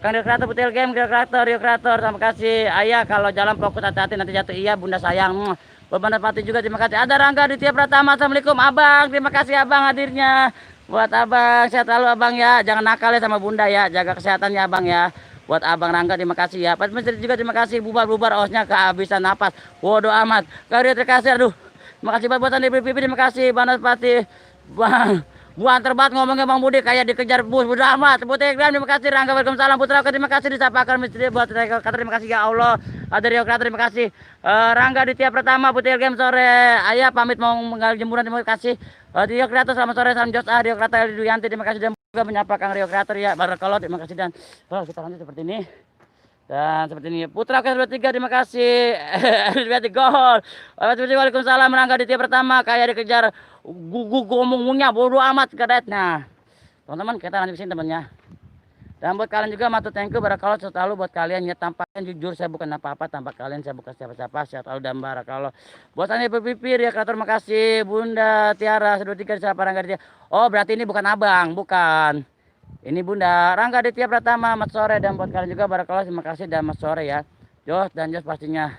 [SPEAKER 1] Kang Rio Kreator Putel Game Rio Kreator terima kasih. Ayah kalau jalan fokus hati-hati nanti jatuh, iya Bunda sayang. Buat Banaspati juga terima kasih. Ada Rangga Ditya Pratama assalamualaikum abang, terima kasih abang hadirnya. Buat abang sehat selalu abang ya, jangan nakal ya sama Bunda ya, jaga kesehatannya abang ya. Buat abang Rangga terima kasih ya. Pas Misteri juga terima kasih, bubar osnya kehabisan napas, bodoh amat. Karya terima kasih, aduh terima kasih buat Andi Pipi terima kasih. Banaspati bang buan terbat ngomongnya Bang Budi kayak dikejar bus, bodoh amat. Buat Telegram terima kasih. Rangga Waalaikumsalam Putra Oke terima kasih, disapa Akar Misteri buat kata terima kasih ya Allah. Ada Rio Kreator terima kasih. Rangga Ditya Pratama Putel Game sore. Ayah pamit mau menggali jemuran terima kasih. Rio Kreator selamat sore, salam Jos Rio Kreator Duyanti terima kasih, dan juga menyapa Kang Rio Kreator ya barakallah terima kasih. Dan kita lanjut seperti ini. Dan seperti ini Putra Oke 23 terima kasih. Gol. Waalaikumsalam Rangga Ditya Pratama kayak dikejar ngomongnya bodoh amat kadet. Nah teman-teman kita lanjut sini temannya. Dan buat kalian juga matur thank you barakallah selalu buat kalian ya, tanpa kalian jujur saya bukan apa-apa, tanpa kalian saya bukan siapa-siapa, sehat selalu dan barakallah. Buat Andi Pipi Rio Kreator makasih. Bunda Tiara 23 siapa Rangga Ditya. Oh berarti ini bukan abang, bukan. Ini Bunda Rangga Ditya Pratama mat sore, dan buat kalian juga barakallah terima kasih dan mat sore ya. Jos dan Jos pastinya.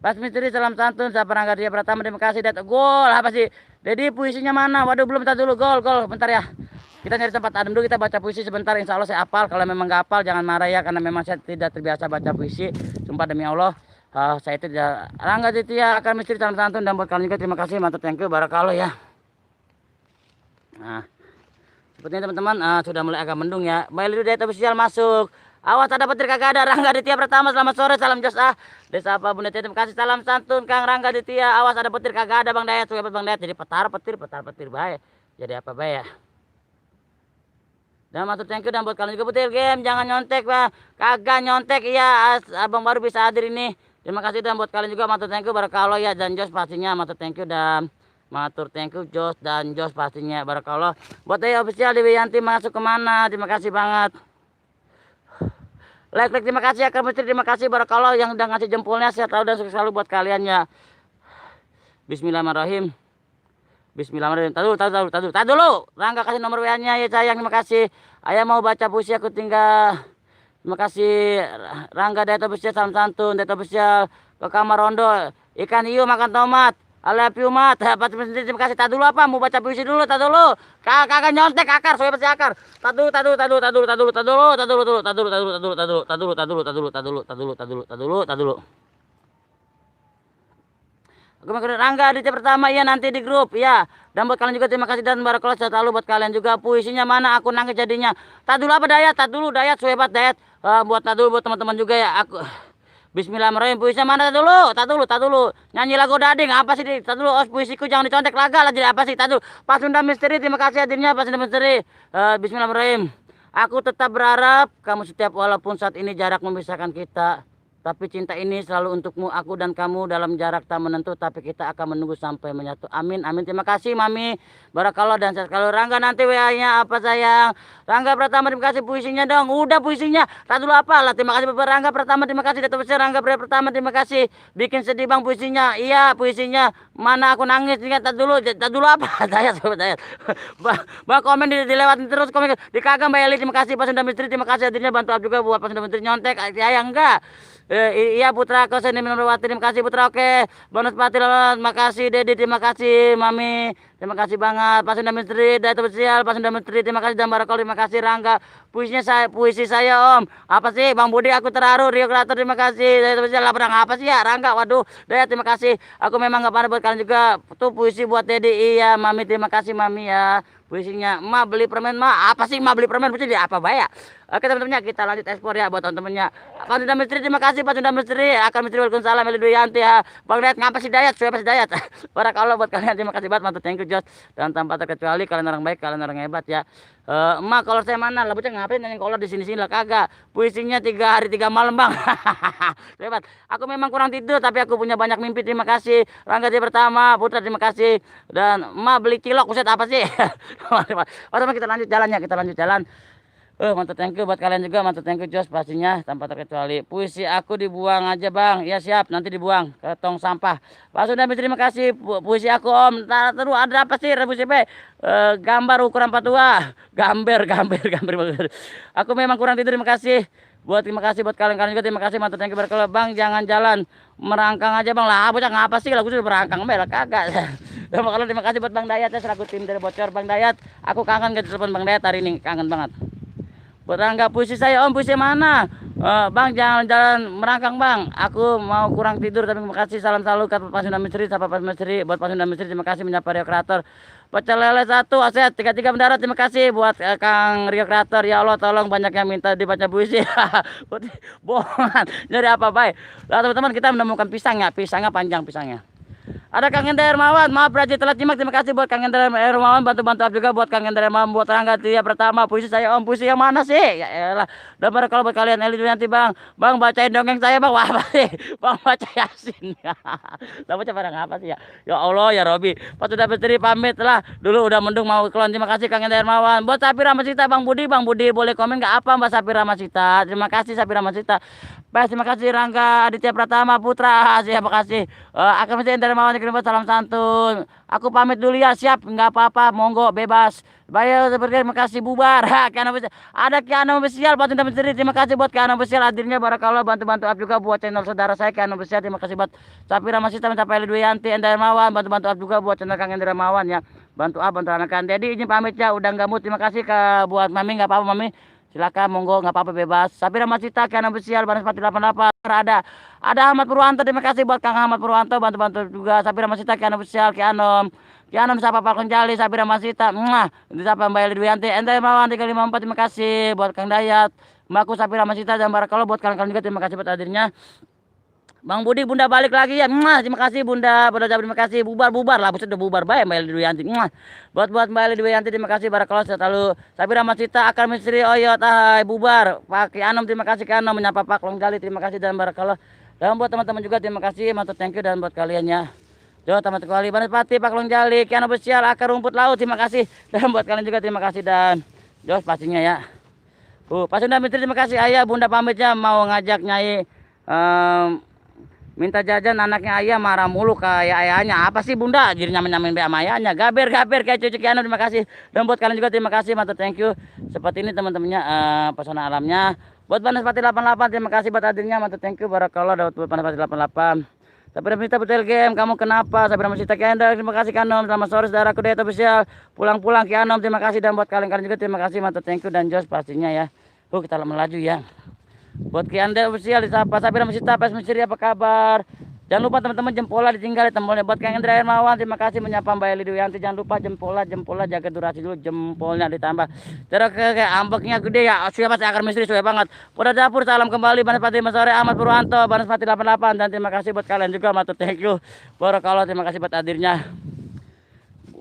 [SPEAKER 1] Pas Misteri salam santun siapa Rangga Ditya Pratama terima kasih. Dat gol apa sih? Jadi puisinya mana? Waduh belum, bentar dulu gol bentar ya. Kita nyari tempat adem dulu, kita baca puisi sebentar, insya Allah saya hafal. Kalau memang nggak hafal jangan marah ya, karena memang saya tidak terbiasa baca puisi. Sumpah demi Allah, saya itu tidak. Rangga Ditya Akar Misteri salam santun, dan buat kalian juga terima kasih, mantap thank you barakallah ya. Nah sepertinya teman-teman sudah mulai agak mendung ya. Baili Dayat Official masuk. Awas ada petir kagak ada. Rangga Ditya Pratama selamat sore, salam Jos Desa apa Bunda Tia terima kasih, salam santun Kang Rangga Ditya. Awas ada petir kagak ada Bang Dayat, Bang Dayat jadi petir baik. Jadi apa baik ya. Dan matur thank you, dan buat kalian juga Putel Game jangan nyontek Bang. Kagak nyontek iya, abang baru bisa hadir ini. Terima kasih, dan buat kalian juga matur thank you barakallah ya, dan Jos pastinya matur thank you, dan matur thank you Jos dan Jos pastinya barakallah. Buat Dayat Official Dwiyanti masuk kemana, terima kasih banget. Like terima kasih ya Akar Misteri terima kasih barakallah yang udah ngasih jempolnya, sehat selalu dan sukses selalu buat kalian ya. Bismillahirrahmanirrahim. Tadi dulu. Rangga kasih nomor WA-nya ya sayang, terima kasih. Ayah mau baca puisi aku tinggal. Terima kasih Rangga Dayat Official salam santun. Dayat Official ke kamar rondo. Ikan hiu makan tomat. I love you mat. Terima kasih. Tadi dulu apa? Mau baca puisi dulu. Tadi dulu. Kagak nyontek Akar. Soalnya pasti Akar. Tadi dulu. Rangga Aditya Pertama iya nanti di grup ya. Dan buat kalian juga terima kasih dan barakallah selalu buat kalian juga. Puisinya mana aku nangis jadinya. Tak dulu apa Dayat, tak dulu Dayat hebat Dayat. Buat tak dulu buat teman-teman juga ya. Aku Bismillahirrahmanirrahim. Puisinya mana tak dulu. Nyanyi lagu Dading apa sih tak dulu. Oh, puisiku jangan dicontek laga lah jadi apa sih tak dulu. Pak Sunda Misteri terima kasih hadirnya Pak Sunda Misteri. Bismillahirrahmanirrahim. Aku tetap berharap kamu setiap walaupun saat ini jarak memisahkan kita. Tapi cinta ini selalu untukmu, aku dan kamu dalam jarak tak menentu. Tapi kita akan menunggu sampai menyatu. Amin, amin. Terima kasih Mami. Barakallah dan kalau Rangga nanti WA-nya apa sayang? Rangga Pratama terima kasih puisinya dong. Udah puisinya. Tak dulu apa lah. Terima kasih Bapak Rangga Pratama. Terima kasih Dato' Besar Rangga Pratama. Terima kasih. Bikin sedih Bang puisinya. Iya puisinya. Mana aku nangis. Tak dulu apa? Dayat. Bang komen dilewatin terus komen. Dikagak Mbak Eli. Terima kasih Pak Sunda Misteri. Terima kasih hadirnya bantu juga buat Pak Sunda Misteri nyontek. Ya enggak. Iya Putra Kau Seni Minurwati terima kasih Putra oke. Bonus Pati Lolot makasih Dedi terima kasih Mami terima kasih banget Pak Sunda Misteri Dato' Besial Pak Sunda Misteri terima kasih dan Barakol terima kasih Rangga puisi saya Om apa sih Bang Budi aku terharu Rio Kreator terima kasih Dato' Besial lapang apa sih ya Rangga waduh Daya terima kasih aku memang gak pandai buat kalian juga tuh puisi buat Dedi iya Mami terima kasih Mami ya puisinya emak beli permen mah apa sih emak beli permen puisi apa bayar. Oke teman-temannya kita lanjut ekspor ya buat teman-temannya. Pak Sunda Misteri terima kasih Pak Sunda Misteri. Akan Misteri waalaikumsalam Eli Duyanti ya. Bang Dayat ngapa sih Dayat? Siapa sih Dayat? Barakallah buat kalian terima kasih banget mantap thank you Jos. Dan tanpa terkecuali kalian orang baik, kalian orang hebat ya. Emak kolor saya mana? Lah bocah ngapain nanya kolor di sini-sini lah kagak. Puisinya 3 hari 3 malam Bang. Hebat. Aku memang kurang tidur tapi aku punya banyak mimpi. Terima kasih. Rangga Pertama, Putra terima kasih. Dan emak beli cilok uset apa sih? Oke kita lanjut jalannya, kita lanjut jalan. Mantap thank you buat kalian juga mantap thank you Jos pastinya tanpa terkecuali puisi aku dibuang aja Bang ya siap nanti dibuang ke tong sampah Pak Sunda terima kasih puisi aku Om terus ada apa sih puisi gambar ukuran 42 gambar aku memang kurang tidur terima kasih buat kalian juga terima kasih mantap thank you berkala Bang jangan jalan merangkang aja Bang lah bocah ngapa sih lagu sudah merangkang lah kagak terima kasih buat Bang Dayat ya selaku tim dari Bocor Bang Dayat aku kangen gak telepon Bang Dayat hari ini kangen banget. Berangga puisi saya Om puisi mana? Bang jangan jalan merangkang Bang. Aku mau kurang tidur tapi terima kasih salam selalu kata Pak Sunda Misteri sahabat Pak Misteri buat Pak Sunda Misteri terima kasih menyapa Rio Kreator. Pecel lele 1 aset 33 mendarat terima kasih buat Kang Rio Kreator ya Allah tolong banyak yang minta dibaca puisi. Bohongan. Jadi apa baik? Lah teman-teman kita menemukan pisangnya panjang pisangnya. Ada Kang Hendra Hermawan, maaf Raja telat nyimak. Terima kasih buat Kang Hendra Hermawan, bantu-bantu juga buat Kang Hendra Hermawan buat Rangga Tia Pertama. Puisi saya Om, puisi yang mana sih? Ya elah. Dan kalau buat kalian Eli nanti Bang. Bang bacain dongeng saya Bang. Wah apa sih? Bang baca Yasin. Lah baca barang apa sih ya? Ya Allah ya Robi. Pas sudah berteri pamit lah. Dulu udah mendung mau kelon. Terima kasih Kang Hendra Hermawan. Buat Sapira Masita Bang Budi boleh komen enggak apa Mbak Sapira Masita? Terima kasih Sapira Masita. Terima kasih Rangga Aditya Pratama Putra. Terima kasih. Akan mesti Hendra Hermawan kirim salam santun. Aku pamit dulu ya siap nggak apa-apa monggo bebas. Bayar seperti terima kasih bubar. Ada Kiano Besial buat Sunda Misteri. Terima kasih buat Kiano Besial hadirnya barakallah bantu-bantu up juga buat channel saudara saya Kiano Besial. Terima kasih buat Sapira Masita sampai Eli Duyanti Hendra Hermawan bantu-bantu up juga buat channel Kang Hendra Hermawan ya. Bantu up bantu anak-anak. Jadi izin pamit ya udah nggak mood. Terima kasih buat Mami nggak apa-apa Mami. Silakan monggo nggak apa-apa bebas. Sapira Masita Kiano Besial Banas Pati 88 ada Ahmad Purwanto terima kasih buat Kang Ahmad Purwanto bantu-bantu juga Sapira Masita Kiano Besial Kianom siapa Pak Konjali Sapira Masita siapa Mbak Eli Duyanti Hendra Hermawan 354 terima kasih buat Kang Dayat Mbakku Sapira Masita dan barakallah buat kalian juga terima kasih buat hadirnya. Bang Budi Bunda balik lagi ya. Terima kasih Bunda Jabri terima kasih bubar lah buset udah bubar bae Mbak Eli Duyanti. Buat Mbak Eli Duyanti terima kasih barakallah selalu Sapira Masita Akar Misteri Oyot bubar. Pak Kianom terima kasih Kianom menyapa Pak Longgali terima kasih dan barakallah. Dan buat teman-teman juga terima kasih mantap thank you dan buat kalian ya. Jo teman-teman kembali Banas Pati Pak Longjali Kiano Besial Akar Rumput Laut terima kasih dan buat kalian juga terima kasih dan Jos pastinya ya. Pak Sunda Misteri terima kasih ayah Bunda pamitnya mau ngajak Nyai minta jajan anaknya ayah marah mulu kayak ayahnya apa sih Bunda jadi nyamain sama ayahnya gaber kayak cucu Kiano terima kasih dan buat kalian juga terima kasih mantap thank you seperti ini teman-temannya pesona alamnya buat Banas Pati 88 terima kasih buat hadirnya mantap thank you barakallah buat Banas Pati 88 Sapira Masita Betel Game kamu kenapa Sapira Masita Kiano terima kasih Kianom selamat sore saudaraku Deta Besial pulang Kianom terima kasih dan buat kalian juga terima kasih mantap thank you dan Jos pastinya ya kita melaju ya. Buat Kianda Besial disapa Sapira Masita Pas Misteri apa kabar? Jangan lupa teman-teman jempolnya ditinggal tombolnya buat Kang Hendra Hermawan. Terima kasih menyapa Mbak Eli Duyanti. Jangan lupa jempolnya jaga durasi dulu, jempolnya ditambah. Terus ke ambeknya gede ya. Siapa akar misteri sudah banget. Udah dapur salam kembali Banaspati sore Ahmad Purwanto Banaspati 88 dan terima kasih buat kalian juga matur thank you. Barakallah terima kasih buat hadirnya.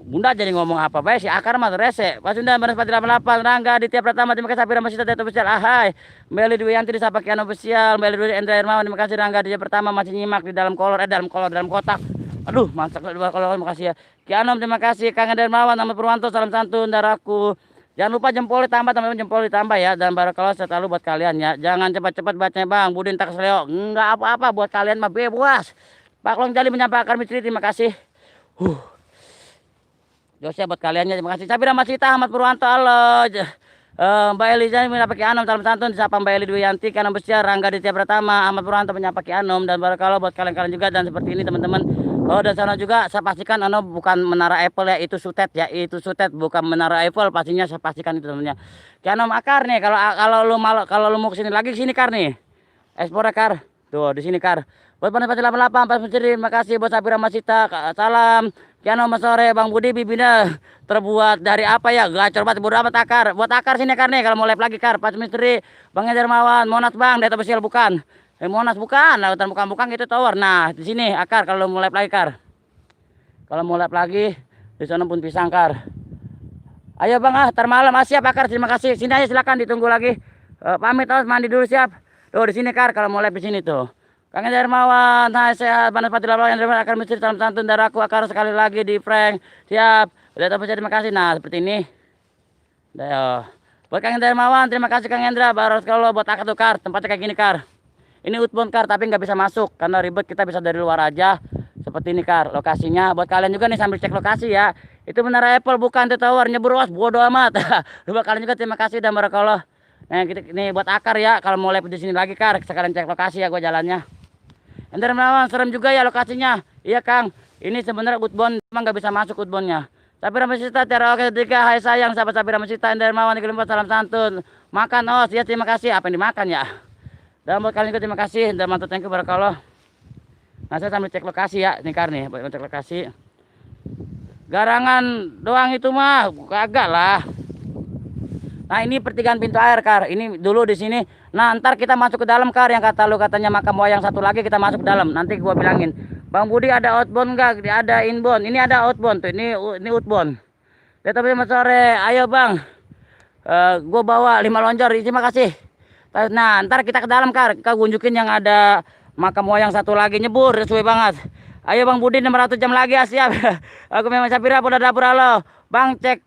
[SPEAKER 1] Bunda jadi ngomong apa baik si akar mah rese. Pas Sunda Banaspati 88 Rangga di tiap pertama terima kasih Sapira masih tetap official. Ahai. Meli Duyanti di Sapakian official. Meli Dwi Endra Hermawan terima kasih Rangga di tiap pertama masih nyimak di dalam kolor dalam kotak. Aduh, mantap dua kolor terima kasih ya. Kianom terima kasih Kang Hendra Hermawan Ahmad Purwanto salam santun daraku. Jangan lupa jempol ditambah teman-teman jempol ditambah ya dan barakallah selalu buat kalian ya. Jangan cepat-cepat bacanya Bang Budin tak kesleo. Enggak apa-apa buat kalian mah bebas. Pak Long Jali menyapa akar misteri terima kasih. Josnya buat kalian ya terima kasih. Sabira Masita Ahmad Purwanto halo. Mbak Eliza menyapa Ki Anom salam santun disapa Mbak Eli Duyanti Kanam Besar Rangga di tiap pertama Ahmad Purwanto menyapa Ki Anom dan barakallah buat kalian-kalian juga dan seperti ini teman-teman. Oh dan sana juga saya pastikan bukan menara Eiffel ya itu sutet ya itu sutet bukan menara Eiffel pastinya saya pastikan itu teman-teman. Ki Anom akar nih kalau lu mau kesini lagi kesini kar nih. Ekspor kar tuh di sini kar. Buat Banaspati 88 Pas Mencuri terima kasih buat Sabira Masita salam. Kiano sore Bang Budi bibina terbuat dari apa ya gacor banget bodo amat akar buat akar sini kar nih kalau mau live lagi kar Pas Misteri Bang Hermawan Monas Bang data besial bukan Monas bukan lautan bukan gitu tower nah di sini akar kalau mau live lagi kar kalau mau live lagi di sana pun pisang kar ayo Bang tar malam siap akar terima kasih sini aja silakan ditunggu lagi pamit mandi dulu siap tuh di sini kar kalau mau live di sini tuh Kang Hermawan, hai sehat, Banaspati 88 yang akan misteri salam santun daraku akar sekali lagi di prank. Siap. Udah tahu terima kasih. Nah, seperti ini. Udah. Buat Kang Hermawan, terima kasih Kang Hendra. Baru kalau buat akar tuh kar, tempatnya kayak gini kar. Ini outbound kar, tapi nggak bisa masuk karena ribet kita bisa dari luar aja. Seperti ini kar, lokasinya. Buat kalian juga nih sambil cek lokasi ya. Itu menara Apple bukan The Tower, nyebur was bodo amat. Buat kalian juga terima kasih dan barakallah. Nah, ini buat akar ya. Kalau mau live di sini lagi kar, sekalian cek lokasi ya gua jalannya. Ender Hermawan serem juga ya lokasinya. Iya Kang, ini sebenarnya outbound emang nggak bisa masuk outboundnya. Sapira Masita Tiara oke tiga hai sayang sahabat Sapira Masita Ender Hermawan di kelimpat salam santun. Makan ya terima kasih apa yang dimakan ya. Dan buat kalian juga terima kasih dan mantap thank you barakallah. Nah saya sambil cek lokasi ya ini kar nih buat cek lokasi. Garangan doang itu mah kagak lah. Nah ini pertigaan pintu air kar. Ini dulu di sini. Nah ntar kita masuk ke dalam kar. Yang kata lu katanya makam wayang satu lagi kita masuk ke dalam. Nanti gua bilangin. Bang Budi ada outbound enggak? Ada inbound. Ini ada outbound tuh. Ini outbound. Tapi sore. Ayo bang. Gua bawa 5 lonjor. Terima kasih. Nah ntar kita ke dalam kar. Kau tunjukin yang ada makam wayang satu lagi nyebur. Sesuai banget. Ayo Bang Budi 600 jam lagi ya siap. Aku memang Sapira udah dapur halo. Bang cek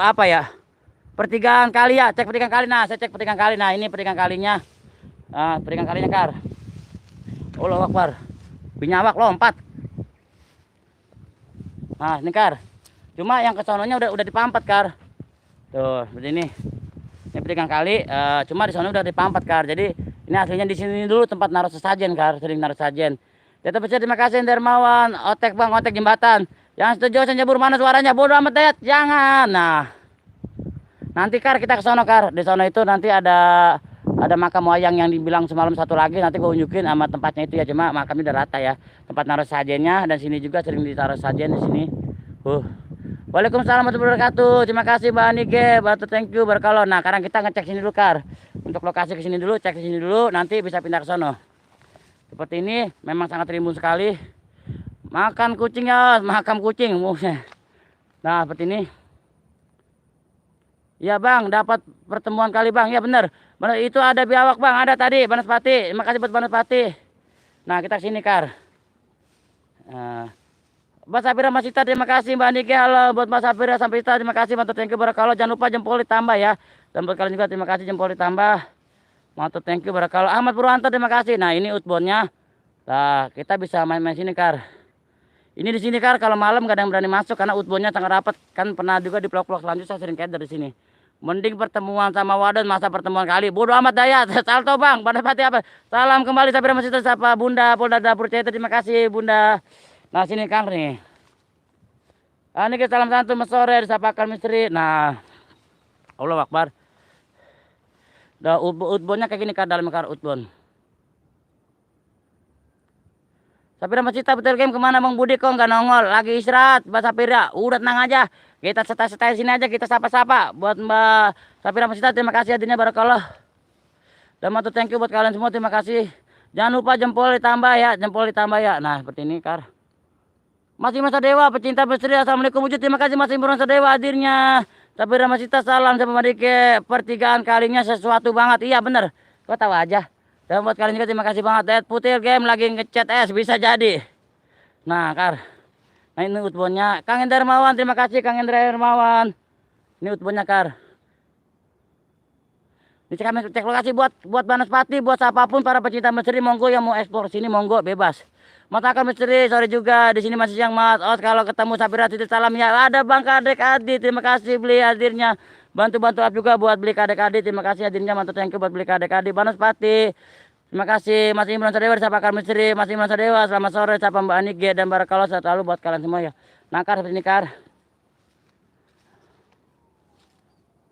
[SPEAKER 1] apa ya? Pertigaan kali ya, cek pertigaan kali. Nah, saya cek pertigaan kali. Nah, ini pertigaan kalinya. Nah, pertigaan kalinya, Kar. Allahu Akbar. Binyawak lompat. Nah, ini, Kar. Cuma yang ke sononya udah dipampat, Kar. Tuh, seperti ini. Ini pertigaan kali, cuma di sana udah dipampat, Kar. Jadi, ini aslinya di sini dulu tempat naruh sesajen, Kar. Sering naruh sesajen. Tetap terima kasih Dermawan. Otek, Bang, otek jembatan. Yang setuju saya nyebur mana suaranya? Bodoh amat, Dayat. Jangan. Nah, nanti Kar kita ke sono Kar. Di sono itu nanti ada makam wayang yang dibilang semalam satu lagi nanti gue unjukin sama tempatnya itu ya cuma makamnya udah rata ya. Tempat naruh sajennya dan sini juga sering ditaruh sajen di sini. Waalaikumsalam warahmatullahi wabarakatuh. Terima kasih Mbak Nige, batu thank you berkalon. Nah, sekarang kita ngecek sini dulu Kar. Untuk lokasi ke sini dulu, cek ke sini dulu nanti bisa pindah ke sono. Seperti ini memang sangat rimbun sekali. Makan kucing ya, makam kucing. Nah, seperti ini. Ya Bang, dapat pertemuan kali Bang. Ya bener. Itu ada biawak Bang, ada tadi Banaspati. Terima kasih buat Banaspati. Nah, kita sini Kar. Mbak Sapira Masita terima kasih Mbak Nike. Halo buat Mbak Sapira sampai kita terima kasih mantap thank you barakallah. Jangan lupa jempol ditambah ya. Dan buat kalian juga terima kasih jempol ditambah. Mantap thank you barakallah. Ahmad Purwanto terima kasih. Nah, ini outboundnya. Nah, kita bisa main-main sini Kar. Ini di sini Kar kalau malam gak ada yang berani masuk karena outboundnya sangat rapat. Kan pernah juga di vlog-vlog selanjutnya saya sering kayak dari sini. Mending pertemuan sama Wadon masa pertemuan kali. Bodoh amat Dayat. Salto Bang. Banaspati apa? Salam kembali Sapira Masita sapa Bunda Polda Dapur Cete. Terima kasih Bunda. Nah sini Kang nih. Ini kita salam santun sore disapakan misteri. Nah. Allahu Akbar. Dah outboundnya kayak gini Kar dalam Kar outbound. Sapira masih betul game kemana Bang Budi kok nggak nongol? Lagi istirahat, Mbak Sapira. Udah tenang aja. Kita setai sini aja, kita sapa-sapa. Buat Mbak Sapira masih terima kasih hadirnya barakallah. Dan matur thank you buat kalian semua, terima kasih. Jangan lupa jempol ditambah ya, jempol ditambah ya. Nah seperti ini Kar. Mas Imron Sadewa, pecinta misteri, assalamualaikum wujud. Terima kasih Mas Imron Sadewa hadirnya. Sapira Masita salam sama Madike. Pertigaan kalinya sesuatu banget. Iya bener. Kau tahu aja. Dan buat kalian juga terima kasih banget. Dead Putir Game lagi ngechat es, bisa jadi. Nah Kar. Nah ini utbonnya. Kang Hendra Hermawan, terima kasih Kang Hendra Hermawan. Ini utbonnya Kar. Ini cek lokasi buat Banaspati, buat siapapun para pecinta misteri, monggo yang mau ekspor sini monggo bebas. Matakan misteri sore juga di sini masih siang Mas. Oh kalau ketemu Sapira titip salam ya. Ada Bang Kadek Adi, terima kasih beli hadirnya. Bantu-bantu up juga buat beli Kadek Adi, terima kasih hadirnya. Mantu thank you buat beli Kadek Adi. Banaspati. Terima kasih Mas Imron Sadewa disapakan misteri. Mas Imron Sadewa selamat sore, sapa Mbak Anige dan barakallah selalu buat kalian semua ya. Nah Kar seperti ini Kar.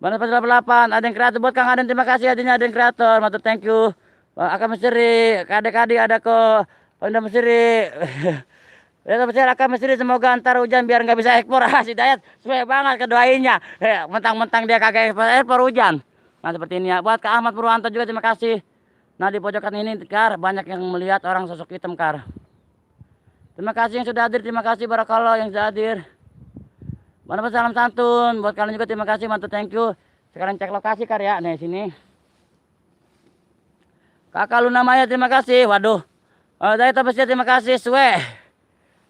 [SPEAKER 1] Banaspati 88 ada yang kreator buat Kang Aden, terima kasih hadirnya ada yang kreator. Mantu thank you. Akan misteri Kadek Adi ada kok. Pondok misteri. Ya misteri akan misteri semoga antar hujan biar nggak bisa ekspor. Si Dayat sesuai banget kedoainnya. Mentang-mentang dia kagak ekspor hujan. Nah seperti ini ya. Buat Kak Ahmad Purwanto juga terima kasih. Nah di pojokan ini Kar banyak yang melihat orang sosok hitam Kar. Terima kasih yang sudah hadir, terima kasih barakallah yang sudah hadir. Mana salam santun buat kalian juga terima kasih mantu thank you. Sekarang cek lokasi Kar ya. Nih sini. Kakak Luna Maya terima kasih. Waduh. Dari Topesnya terima kasih Swe.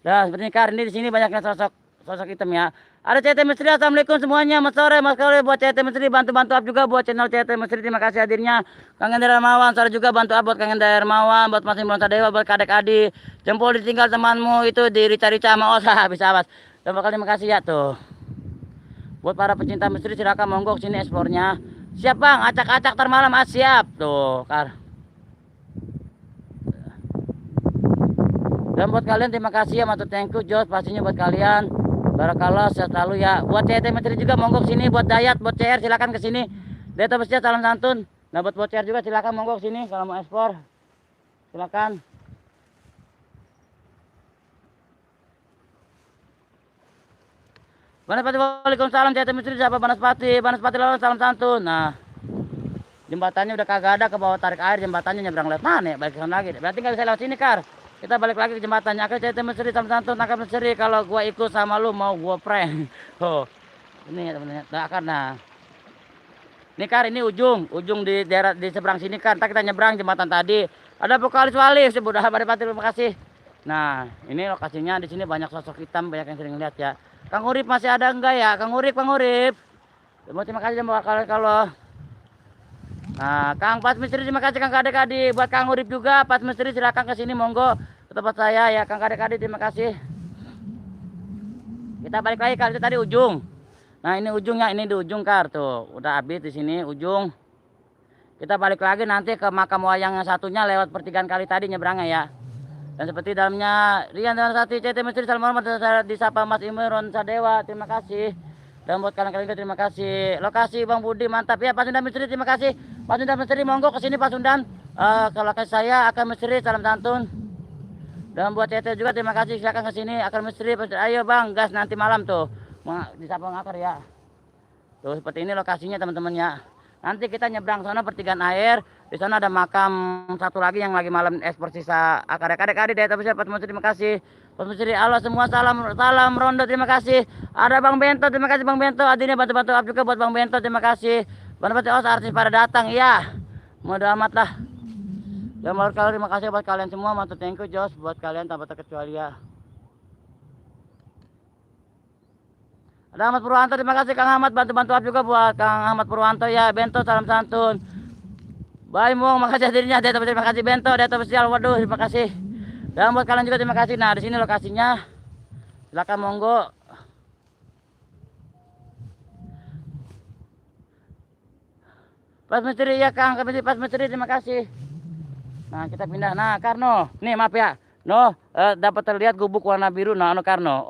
[SPEAKER 1] Nah seperti ini Kar ini di sini banyaknya sosok hitam ya. Ada CT Misteri, assalamualaikum semuanya. Mas sore Mas Kore buat CT Misteri, bantu-bantu up juga buat channel CT Misteri. Terima kasih hadirnya. Kang Hendra Hermawan sore juga bantu up buat Kang Hendra Hermawan, buat Mas Imron Sadewa, buat Kadek Adi. Jempol ditinggal temanmu itu di rica-rica sama Osa bisa Mas. Terima kasih ya tuh. Buat para pecinta misteri silakan monggo sini ekspornya. Siap Bang, acak-acak termalam siap tuh Kar. Dan buat kalian terima kasih ya matur thank you Jos pastinya buat kalian. Barakallah sehat selalu ya. Buat CT Menteri juga monggo sini, buat Dayat, buat CR silakan ke sini. Data besar salam santun. Nah buat CR juga silakan monggo sini kalau mau ekspor. Silakan. Banaspati waalaikumsalam CT Menteri siapa Banaspati lawan salam santun. Nah jembatannya udah kagak ada, ke bawah tarik air jembatannya nyebrang lewat mana balik sana lagi. Berarti nggak bisa lewat sini Kar. Kita balik lagi ke jembatannya. Akhirnya CT Misteri salam santun tangkap misteri. Kalau gua ikut sama lu mau gua prank. Oh. Ini teman-teman. Nah, karena ini Kar ini ujung di daerah di seberang sini Kar. Kita nyebrang jembatan tadi. Ada vokalis Wali sudah Banaspati terima kasih. Nah, ini lokasinya di sini banyak sosok hitam, banyak yang sering lihat ya. Kang Urip masih ada enggak ya? Kang Urip. Terima kasih sama kalau nah, Kang Pas Misteri terima kasih Kang Kadek Adi. Buat Kang Urip juga Pas Misteri silakan ke sini monggo ke tempat saya ya Kang Kadek Adi terima kasih. Kita balik lagi kali tadi ujung. Nah, ini ujungnya ini di ujung Kar tuh. Udah habis di sini ujung. Kita balik lagi nanti ke makam wayang yang satunya lewat pertigaan kali tadi nyebrangnya ya. Dan seperti dalamnya Rian dan Sati CT Misteri salam hormat disapa Mas Imron Sadewa terima kasih. Dan buat kalian-kalian terima kasih. Lokasi Bang Budi mantap ya. Pak Sundan Misteri terima kasih. Pak Sundan Misteri monggo ke sini Pak Sundan. Kalau lokasi saya akan Misteri salam santun. Dan buat CT juga terima kasih silakan ke sini akan Misteri. Ayo Bang gas nanti malam tuh. Disapa ngakar ya. Tuh seperti ini lokasinya teman-teman ya. Nanti kita nyebrang sana pertigaan air. Di sana ada makam satu lagi yang lagi malam ekspor sisa akar-akar dari tapi Pak Misteri terima kasih. Pemirsa Allah semua salam rondo terima kasih. Ada Bang Bento terima kasih Bang Bento. Adanya bantu-bantu up juga buat Bang Bento terima kasih. Banaspati artis pada datang ya. Mudah amat lah. Dan terima kasih buat kalian semua. Mantu thank you Jos buat kalian tanpa terkecuali ya. Ada Ahmad Purwanto terima kasih Kang Ahmad bantu-bantu up juga buat Kang Ahmad Purwanto ya. Bento salam santun. Bye Mong makasih hadirnya. Terima kasih Bento. Data spesial waduh terima kasih. Dan buat kalian juga terima kasih. Nah di sini lokasinya, silakan monggo. Pas Misteri ya Kang, Pas Misteri terima kasih. Nah kita pindah. Nah Karno, nih maaf ya, dapat terlihat gubuk warna biru. Nah Karno,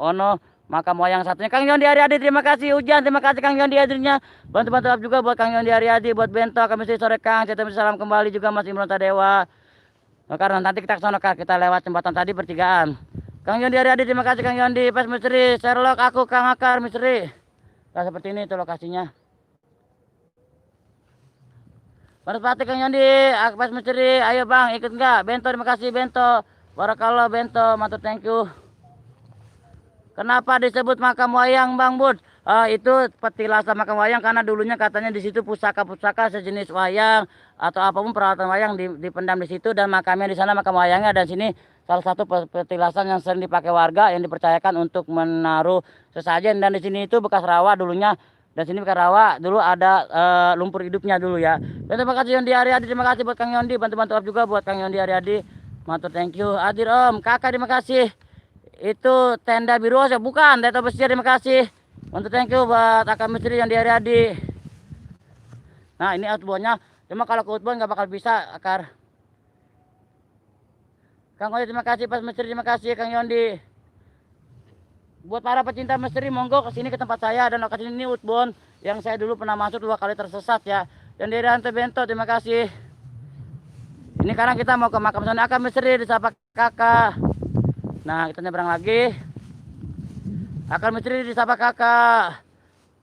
[SPEAKER 1] makam wayang satunya. Kang Yondi Ariadi terima kasih. Hujan terima kasih Kang Yondi hadirnya. Bantu-bantu up juga buat Kang Yondi Ariadi, buat Bento, Kang Misteri sore Kang. Saya salam kembali juga Mas Imron Sadewa. Karena nanti kita ke sana Kar, kita lewat jembatan tadi pertigaan. Kang Yondi Ariadi, terima kasih Kang Yondi. Pas Misteri, Sherlock, aku Kang Akar Misteri. Nah, seperti ini itu lokasinya. Pati Kang Yondi, Pas Misteri, ayo Bang, ikut enggak? Bento, terima kasih Bento. Barakallah Bento, matur thank you. Kenapa disebut makam wayang Bang Bud? Itu petilasan makam wayang karena dulunya katanya di situ pusaka-pusaka sejenis wayang atau apapun peralatan wayang dipendam di situ, dan makamnya di sana makam wayangnya, dan sini salah satu petilasan yang sering dipakai warga yang dipercayakan untuk menaruh sesajen, dan di sini itu bekas rawa dulunya, dan sini bekas rawa dulu ada lumpur hidupnya dulu ya. Dan terima kasih Yondi Ariadi, terima kasih buat Kang Yondi, bantu-bantu juga buat Kang Yondi Ariadi, matur thank you. Adir Om, Kakak terima kasih. Itu tenda biru ya, bukan tenda besi, terima kasih. Untuk thank you buat Kakak Misteri yang di Ariadi. Nah ini outboundnya, cuma kalau ke outbound nggak bakal bisa Akar. Kang Yondi terima kasih, Pas Misteri terima kasih, Kang Yondi. Buat para pecinta misteri monggo ke sini ke tempat saya, dan lokasi ini outbound yang saya dulu pernah masuk 2 kali tersesat ya. Dan di Rantai Bento terima kasih. Ini sekarang kita mau ke makam Sony Akar Misteri, disapa Kakak. Nah kita nyebrang lagi. Akar Misteri disapa Kakak.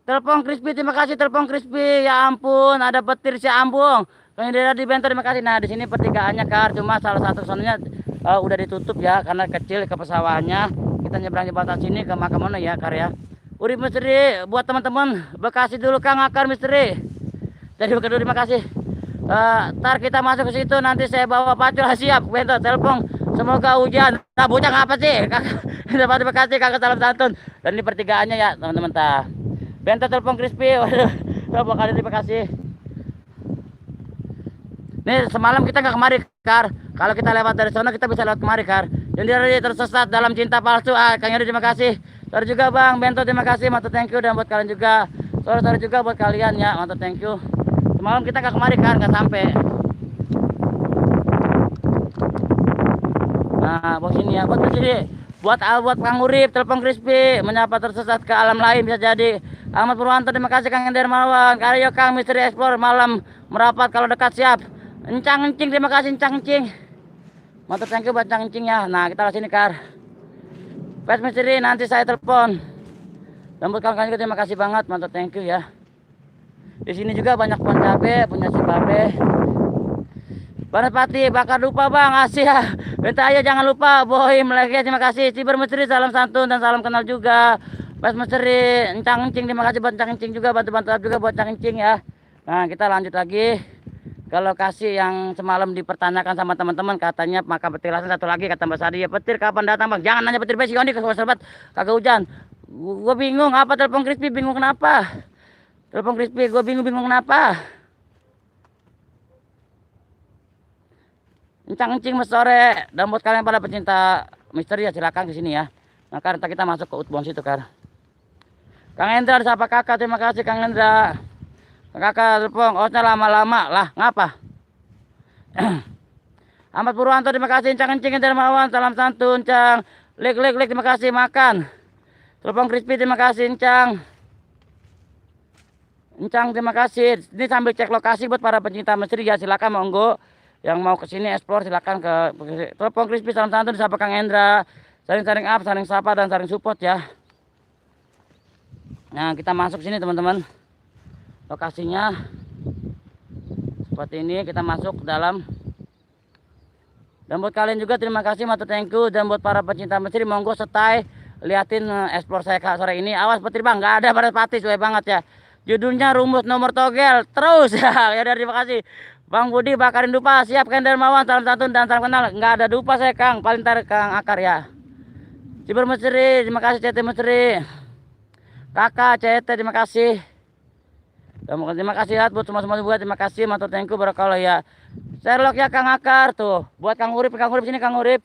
[SPEAKER 1] Telepon Crispy, terima kasih telepon Crispy. Ya ampun, ada petir si Ambung. Kang daerah di Bento terima kasih. Nah di sini pertigaannya Kar, cuma salah satu sonanya udah ditutup ya karena kecil ke pesawahannya. Kita nyebrang jembatan sini ke makam mana ya Kar ya. Urip Misteri buat teman-teman Bekasi dulu Kang Akar Misteri. Jadi begitu terima kasih. Ntar kita masuk ke situ, nanti saya bawa pacul. Siap Bento, telepon. Semoga hujan. Nah bocah apa sih? Dapat Bekasi Kakak salam santun. Dan ini pertigaannya ya teman-teman ta. Bento telepon Crispy. Waduh, bakal terima kasih. Nih semalam kita nggak kemari Kar. Kalau kita lewat dari sana kita bisa lewat kemari Kar. Yang dia tersesat dalam cinta palsu. Kang Yodi terima kasih. Sore juga Bang Bento terima kasih. Matur thank you, dan buat kalian juga. Sore juga buat kalian ya. Matur thank you. Semalam kita nggak kemari Kar, nggak sampai. Nah, bos ini ya, buat sini, buat Kang Urip, telepon Crispy, menyapa tersesat ke alam lain bisa jadi. Ahmad Purwanto, terima kasih Kang Ender Marwan. Karyo Kang Misteri Explore malam merapat kalau dekat siap. Encang Encing, terima kasih Encang Encing. Matur thank you buat Encang Encing ya. Nah, kita ke sini Kar. Pas Misteri nanti saya telepon. Dan buat kawan-kawan juga terima kasih banget, matur thank you ya. Di sini juga banyak pohon cabe, punya si Babe. Pati bakar lupa Bang, asih ya. Minta aja jangan lupa Boy Meleke terima kasih. Ciber Misteri salam santun dan salam kenal juga. Pas Misteri Encang Encing terima kasih buat Encang Encing juga, bantu-bantu juga buat Encang Encing ya. Nah kita lanjut lagi ke lokasi yang semalam dipertanyakan sama teman-teman, katanya makam petilasan satu lagi kata Mbak Sadi. Ya petir kapan datang Bang? Jangan nanya petir besi Yondi ke sobat kagak hujan. Gue bingung apa telepon Crispy, bingung kenapa? Telepon Crispy gue bingung kenapa? Encang Encing sore, dan buat kalian pada pecinta misteri ya silakan ke sini ya. Nah karena kita masuk ke outbound situ Kar. Kang Hendra disapa Kakak, terima kasih Kang Hendra. Kakak telepon, osnya lama-lama lah, ngapa? Ahmad Purwanto terima kasih. Encang Encing Dermawan salam santun Encang. Lik terima kasih makan. Telepon Crispy terima kasih Encang. Encang terima kasih. Ini sambil cek lokasi buat para pencinta misteri ya, silakan monggo. Yang mau ke sini explore silakan ke telepon Crispy salam santun disapa Kang Hendra. Saling up, saling sapa dan saling support ya. Nah, kita masuk sini teman-teman. Lokasinya seperti ini, kita masuk ke dalam. Dan buat kalian juga terima kasih, matur thank you, dan buat para pecinta misteri monggo stay liatin explore saya sore ini. Awas petir Bang, nggak ada pada pati sesuai banget ya. Judulnya rumus nomor togel terus ya. Ya terima kasih. Bang Budi bakarin dupa, siap Kang Dermawan, salam santun dan salam kenal. Nggak ada dupa saya Kang, paling tarik Kang Akar ya. Ciber Misteri, terima kasih CT Misteri. Kakak CT terima kasih. Dan terima kasih ya buat semua juga, terima kasih, matur thank you barakallah ya. Sherlock ya Kang Akar tuh, buat Kang Urip sini Kang Urip.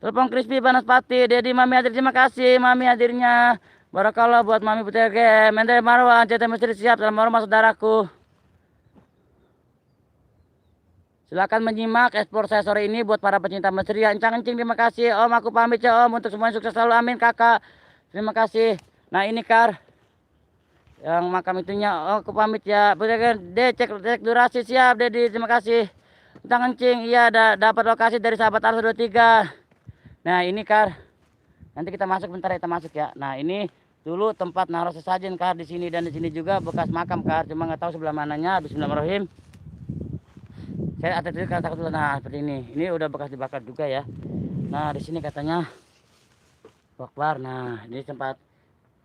[SPEAKER 1] Telepon Crispy Banaspati, Dedi Mami hadir, terima kasih Mami hadirnya. Barakallah buat Mami PTG, Mendel Marwan, CT Misteri siap dalam hormat saudaraku. Silakan menyimak explore saya sore ini buat para pecinta misteri. Encang Encing terima kasih. Om aku pamit ya Om, untuk semuanya sukses selalu amin Kakak. Terima kasih. Nah ini Kar. Yang makam itunya, oh aku pamit ya. Cek durasi siap Dedi, terima kasih. Tentang kencing, iya dapat lokasi dari sahabat Arso 23. Nah ini Kar, nanti kita masuk bentar ya, kita masuk ya. Nah ini dulu tempat naruh sesajen Kar, di sini dan di sini juga bekas makam Kar, cuma nggak tahu sebelah mananya. Bismillahirrahmanirrahim. Saya ada tadi kata dulu, nah seperti ini. Ini udah bekas dibakar juga ya. Nah di sini katanya Wakbar. Nah ini tempat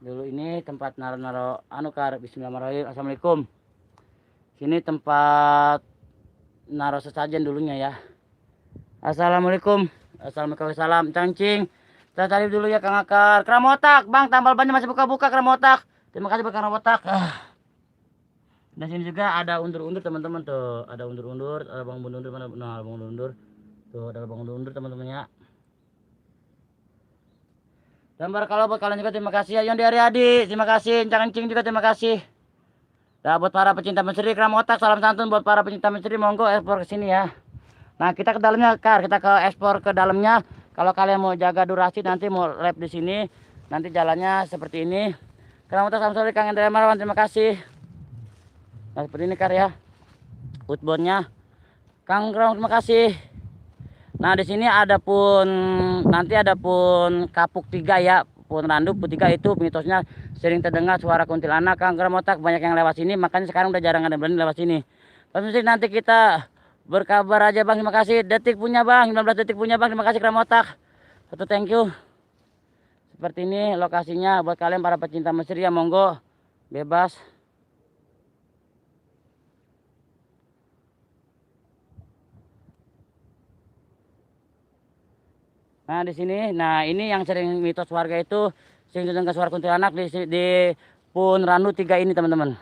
[SPEAKER 1] dulu, ini tempat naruh anu Kar. Bismillahirrahmanirrahim. Assalamualaikum. Sini tempat naruh sesajen dulunya ya. Assalamualaikum. Assalamualaikum. Salam cancing. Kita cari dulu ya Kang Akar. Keramotak, Bang, tambal bannya masih buka-buka Keramotak. Terima kasih Bang Keramotak. Dan sini juga ada undur-undur teman-teman tuh. Ada undur-undur, ada Bang undur mana? Nah, Bang undur. Tuh, ada Bang undur teman-teman ya. Dan kalau buat kalian juga terima kasih ya Yon Adi, terima kasih. Cancing juga terima kasih. Nah, buat para pecinta misteri Keramotak, salam santun buat para pecinta misteri, monggo ekspor ke sini ya. Nah, kita ke dalamnya Kar, kita ke ekspor ke dalamnya. Kalau kalian mau jaga durasi nanti mau lab di sini, nanti jalannya seperti ini. Keramotak salam sore Kang Indra Marwan, terima kasih. Nah, seperti ini Kar ya. Outboundnya. Kang Grong terima kasih. Nah, di sini ada pun nanti ada pun kapuk 3 ya. Pun randu pun 3 itu mitosnya sering terdengar suara kuntilanak. Kang Keramotak banyak yang lewat sini, makanya sekarang udah jarang ada berani lewat sini. Terus nanti kita berkabar aja Bang, terima kasih. Detik punya Bang, 19 detik punya Bang, terima kasih Keramotak. Satu thank you. Seperti ini lokasinya buat kalian para pecinta misteri ya, monggo bebas. Nah di sini, nah ini yang sering mitos warga itu sering dengar suara kuntilanak di Pun Randu 3 ini teman-teman.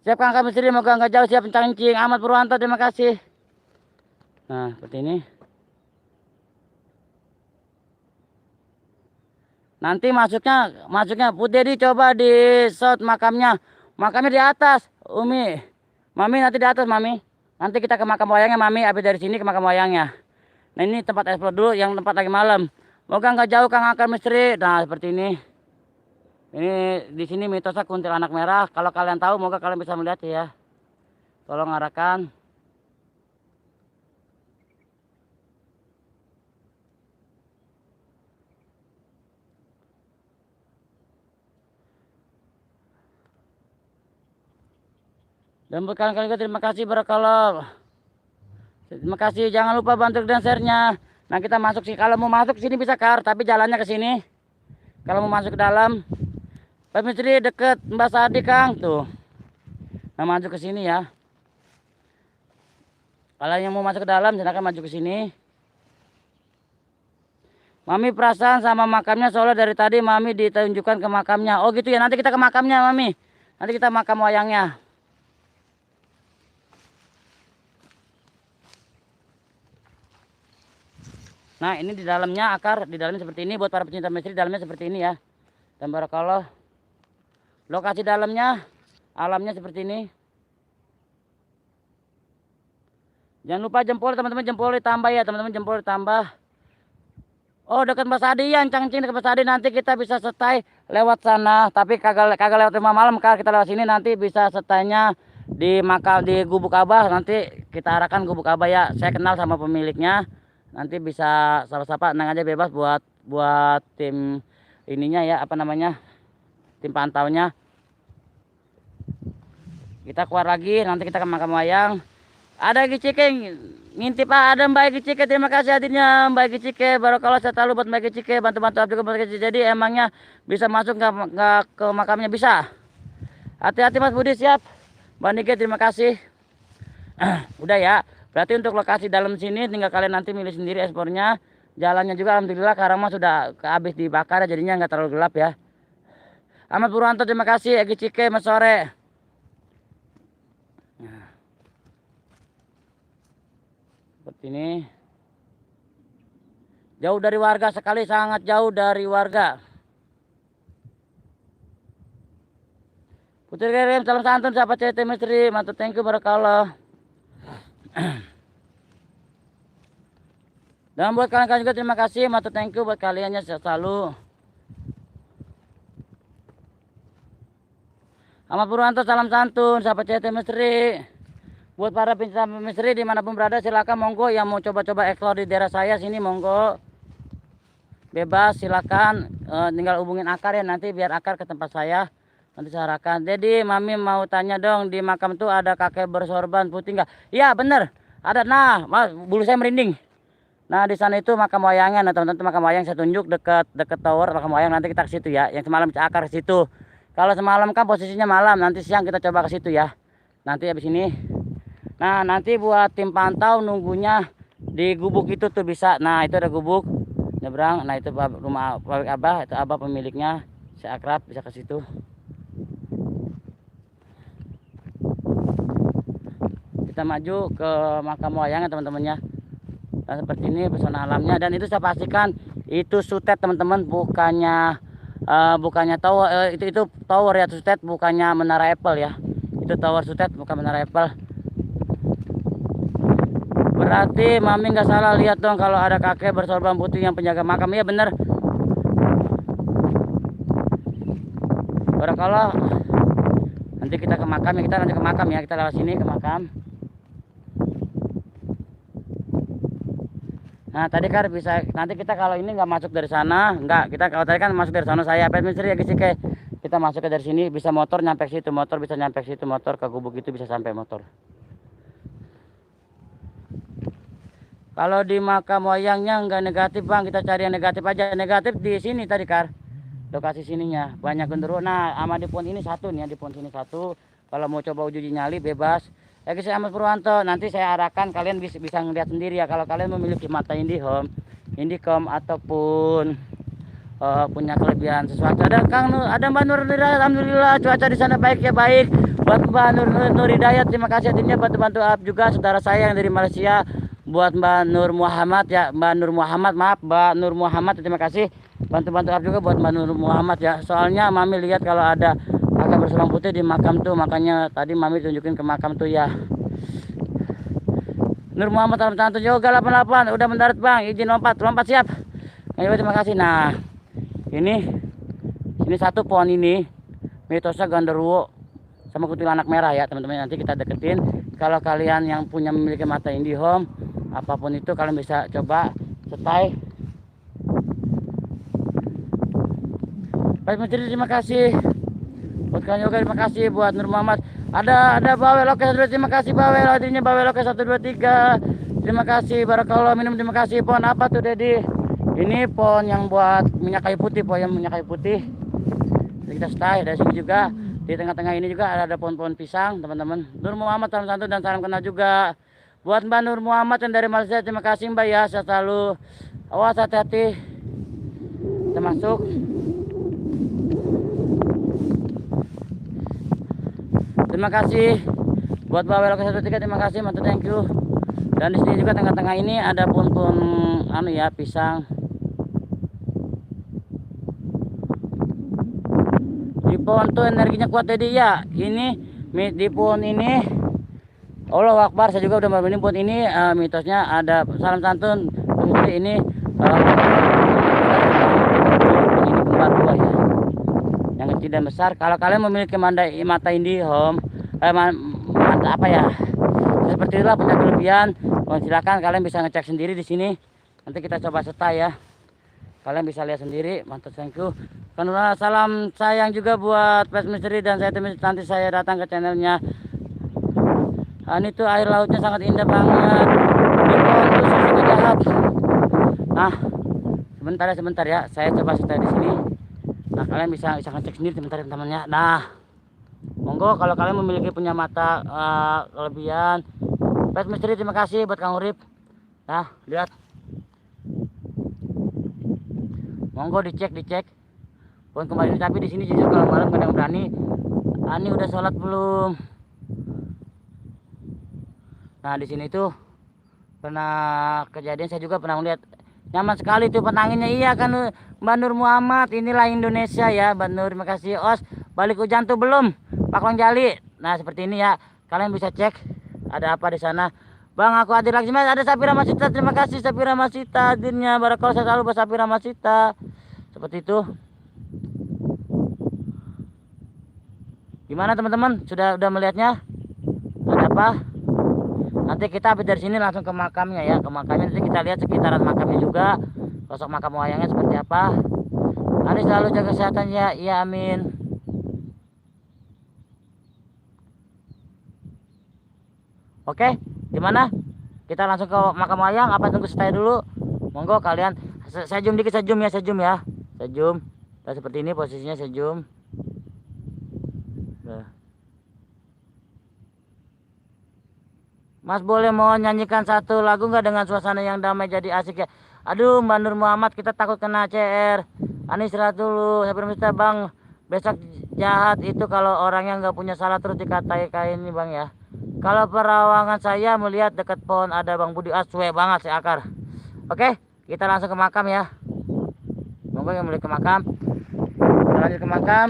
[SPEAKER 1] Siap Kang misteri, moga nggak jauh, siap cancing. Ahmad Purwanto terima kasih. Nah seperti ini. Nanti masuknya Bu Dedi coba di shot makamnya. Makamnya di atas, Umi. Mami nanti di atas Mami. Nanti kita ke makam wayangnya Mami, habis dari sini ke makam wayangnya. Nah ini tempat explore dulu, yang tempat lagi malam. Moga nggak jauh Kang Akar misteri. Nah seperti ini. Ini di sini mitosnya kuntilanak merah. Kalau kalian tahu, moga kalian bisa melihat ya. Tolong arahkan. Dan buat kalian juga terima kasih barakallah. Terima kasih, jangan lupa bantu dan share-nya. Nah kita masuk sih, kalau mau masuk sini bisa Kar, tapi jalannya ke sini. Kalau mau masuk ke dalam, Pak Misteri deket Mbak Sadi Kang tuh. Nah maju ke sini ya. Kalau yang mau masuk ke dalam silakan maju ke sini. Mami perasaan sama makamnya soalnya dari tadi Mami ditunjukkan ke makamnya. Oh gitu ya, nanti kita ke makamnya Mami. Nanti kita makam wayangnya. Nah ini di dalamnya Akar, di dalamnya seperti ini buat para pecinta misteri, dalamnya seperti ini ya. Dan barakallah. Lokasi dalamnya, alamnya seperti ini. Jangan lupa jempol teman-teman, jempol ditambah ya teman-teman, jempol ditambah. Oh dekat Mbak Sadi ya, cangcing dekat Mbak Sadi, nanti kita bisa setai lewat sana. Tapi kagak lewat 5 malam Kar, kita lewat sini nanti bisa setainya di makam di Gubuk Abah. Nanti kita arahkan Gubuk Abah ya. Saya kenal sama pemiliknya. Nanti bisa sapa-sapa, nang aja bebas buat tim ininya ya, apa namanya, tim pantaunya. Kita keluar lagi, nanti kita ke makam wayang. Ada Gicike ngintip ada Mbak Gicike, terima kasih hadirnya Mbak Gicike. Barakallah selalu buat Mbak Gicike, bantu-bantu juga Mbak Gicike. Jadi emangnya bisa masuk nggak ke makamnya? Bisa. Hati-hati Mas Budi, siap. Mbak Nike terima kasih. Udah ya. Berarti untuk lokasi dalam sini tinggal kalian nanti milih sendiri ekspornya. Jalannya juga alhamdulillah sekarang mah sudah habis dibakar jadinya nggak terlalu gelap ya. Ahmad Purwanto terima kasih. Egi Cike mas sore. Nah. Seperti ini. Jauh dari warga sekali, sangat jauh dari warga. Putri Kirim salam santun sahabat CT Misteri, mantu thank you barakallah. Dan buat kalian juga terima kasih, matu thank you buat kaliannya selalu. Ahmad Purwanto, salam santun, sahabat CT Misteri. Buat para pencinta misteri dimanapun berada, silakan monggo yang mau coba-coba explore di daerah saya sini monggo. Bebas silakan, tinggal hubungin Akar ya, nanti biar Akar ke tempat saya. Nanti saya arahkan. Jadi Mami mau tanya dong, di makam tuh ada kakek bersorban putih nggak? Iya bener, ada. Nah, bulu saya merinding. Nah di sana itu makam wayangnya. Nah teman-teman, makam wayang saya tunjuk dekat tower makam wayang. Nanti kita ke situ ya. Yang semalam Akar ke situ. Kalau semalam kan posisinya malam, nanti siang kita coba ke situ ya. Nanti habis ini. Nah nanti buat tim pantau nunggunya di gubuk itu tuh bisa. Nah itu ada gubuk nyebrang. Nah itu rumah pabrik Abah, itu Abah pemiliknya. Saya akrab, bisa ke situ. Kita maju ke makam wayangnya teman-temannya. Nah seperti ini pesona alamnya, dan itu saya pastikan itu sutet teman-teman, bukannya tower, itu tower ya, sutet bukannya menara Apple ya. Itu tower sutet bukan menara Apple. Berarti Mami nggak salah lihat dong kalau ada kakek bersorban putih yang penjaga makam. Ya bener. Kalau nanti kita ke makam ya, kita lanjut ke makam ya, kita lewat sini ke makam. Nah tadi kan bisa, nanti kita kalau ini nggak masuk dari sana, nggak, kita kalau tadi kan masuk dari sana saya pet misteri ya guys, kayak kita masuk ke dari sini, bisa motor nyampe situ, motor bisa nyampe situ, motor ke gubuk itu bisa sampai motor. Kalau di makam wayangnya nggak negatif bang, kita cari yang negatif aja. Negatif di sini tadi Kar, lokasi sininya banyak genderuwo. Nah sama di pohon ini satu nih ya, di pohon sini satu. Kalau mau coba uji nyali bebas. Ya guys, saya Ahmad Purwanto, nanti saya arahkan, kalian bisa ngeliat sendiri ya. Kalau kalian memiliki mata IndiHome, Indicom ataupun punya kelebihan sesuatu. Ada Mbak Nur Hidayat, alhamdulillah cuaca di sana baik ya, baik. Buat Mbak Nur Hidayat, terima kasih hatinya bantu up juga saudara saya yang dari Malaysia. Buat Mbak Nur Muhammad ya, Mbak Nur Muhammad, terima kasih bantu up juga buat Mbak Nur Muhammad ya. Soalnya Mami lihat kalau ada kakek bersorban putih di makam tuh, makanya tadi Mami tunjukin ke makam tuh ya. Nur Muhammad salam santun yoga 88 udah mendarat bang, izin lompat siap. Terima kasih. Nah ini satu pohon ini mitosnya genderuwo sama kuntilanak merah ya teman-teman. Nanti kita deketin. Kalau kalian yang memiliki mata IndiHome apapun itu, kalian bisa coba setai. Baik menteri, terima kasih. Buat kalian juga terima kasih. Buat Nur Muhammad ada Bawel, oke, terima kasih Bawel, adanya Bawel, oke, 1 2 3. Terima kasih Barakallah minum, terima kasih. Pohon apa tuh Dedi? Ini pohon yang buat minyak kayu putih, Jadi kita stay dari sini juga. Di tengah-tengah ini juga ada pohon-pohon pisang teman-teman. Nur Muhammad salam santun dan salam kenal juga. Buat Mbak Nur Muhammad yang dari Malaysia, terima kasih Mbak ya, saya selalu awas, hati-hati. Kita masuk. Terima kasih buat Bawel 13, terima kasih mantu, thank you. Dan di sini juga tengah-tengah ini ada pohon-pohon pisang. Di pohon tuh energinya kuat jadi ya. Ini di pohon ini Allah Akbar, saya juga udah ini pohon ini mitosnya ada salam santun. Ini kembar dua ya, yang kecil dan besar. Kalau kalian memiliki mata IndiHome seperti itulah, punya kelebihan, silakan kalian bisa ngecek sendiri di sini. Nanti kita coba setai ya, kalian bisa lihat sendiri. Mantap, thank you. Salam sayang juga buat Pet Misteri dan saya nanti saya datang ke channelnya. Ini tuh air lautnya sangat indah banget. Di pohon tuh susunya jahat. Nah sebentar ya, saya coba setai di sini. Nah kalian bisa ngecek sendiri teman-temannya. Nah monggo kalau kalian punya mata kelebihan. Pet Misteri terima kasih buat Kang Urip. Nah lihat, monggo dicek. Pohon kembali, tapi di sini jujur kalau malam kadang berani. Ani udah sholat belum? Nah di sini tuh pernah kejadian, saya juga pernah melihat. Nyaman sekali tuh penanginnya. Iya kan Mbak Nur Muhammad, inilah Indonesia ya Mbak Nur, terima kasih. Os balik hujan tuh belum Pak Long Jali. Nah seperti ini ya, kalian bisa cek ada apa di sana. Bang aku hadir lagi, ada Safira Masita, terima kasih Safira Masita hadirnya. Barakallah, saya selalu buat Safira Masita. Seperti itu. Gimana teman-teman? Sudah melihatnya? Ada apa? Nanti kita habis dari sini langsung ke makamnya ya. Ke makamnya nanti kita lihat sekitaran makamnya juga. Sosok makam wayangnya seperti apa. Ani selalu jaga kesehatan ya. Iya amin. Oke, gimana? Kita langsung ke makam wayang apa tunggu stay dulu? Monggo kalian. Saya zoom dikit, saya zoom ya, saya zoom ya. Saya zoom. Nah, seperti ini posisinya saya zoom. Nah. Mas boleh mau nyanyikan satu lagu nggak dengan suasana yang damai jadi asik ya? Aduh Mbak Nur Muhammad kita takut kena CR. Ani istirahat dulu. Saya permisi bang. Besok jahat itu kalau orangnya nggak punya salah terus dikatai kayak ini bang ya. Kalau perawangan saya melihat dekat pohon ada Bang Budi aswe banget si akar. Oke kita langsung ke makam ya. Monggo yang mulai ke makam. Kita lanjut ke makam.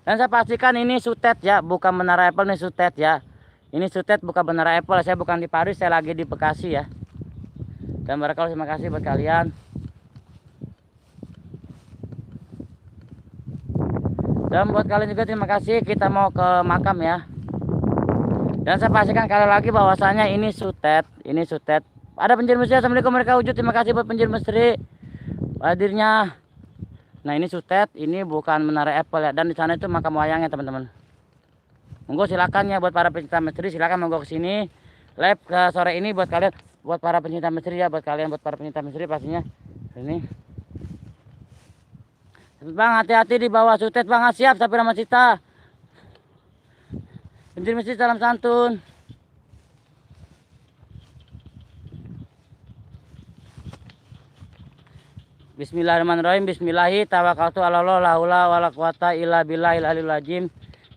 [SPEAKER 1] Dan saya pastikan ini sutet ya, bukan Menara Eiffel, nih sutet ya. Ini sutet bukan Menara Eiffel, saya bukan di Paris, saya lagi di Bekasi ya. Dan barakallahu terima kasih buat kalian. Dan buat kalian juga terima kasih, kita mau ke makam ya. Dan saya pastikan kali lagi bahwasanya ini sutet, ini sutet. Ada penjuru misteri, assalamualaikum mereka wujud, terima kasih buat penjuru misteri hadirnya. Nah ini sutet, ini bukan Menara Eiffel ya. Dan di sana itu makam wayangnya teman-teman. Monggo silakan ya buat para pencinta misteri, silakan monggo ke sini. Live ke sore ini buat kalian, buat para pencinta misteri ya, buat kalian, buat para pencinta misteri pastinya. Ini. Bang hati-hati di bawah sutet bang, siap sampai nama Cita. Penjuru misteri salam santun. Bismillahirrahmanirrahim. Bismillahi tawakkaltu 'ala Allah la haula wala quwata illa billahil aliyil azim.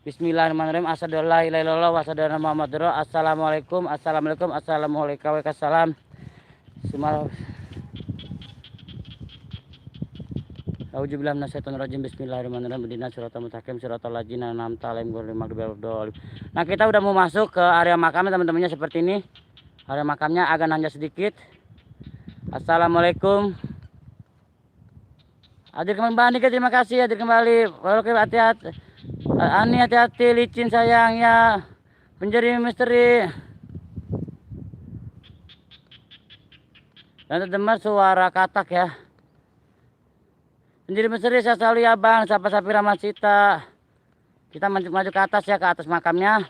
[SPEAKER 1] Bismillahirrahmanirrahim. Asyhadu an la ilaha illallah wa asyhadu anna Muhammadar rasulullah. Assalamualaikum. Assalamualaikum. Assalamualaikum. Waalaikumsalam. Auzubillahi minasyaitonir rajim. Bismillahirrahmanirrahim. Ihdinas siratal mustaqim siratal ladzina an'amta 'alaihim ghairil maghdubi 'alaihim. Nah, kita udah mau masuk ke area makamnya teman-temannya seperti ini. Area makamnya agak nanjak sedikit. Assalamualaikum. Hadir kembali Mbak Ani, terima kasih hadir kembali. Oke, hati-hati. Ani hati-hati licin sayang ya. Penjuru misteri. Dan terdengar suara katak ya. Penjuru misteri saya selalu ya bang. Sapa Sapira Masita. Kita maju ke atas ya, ke atas makamnya.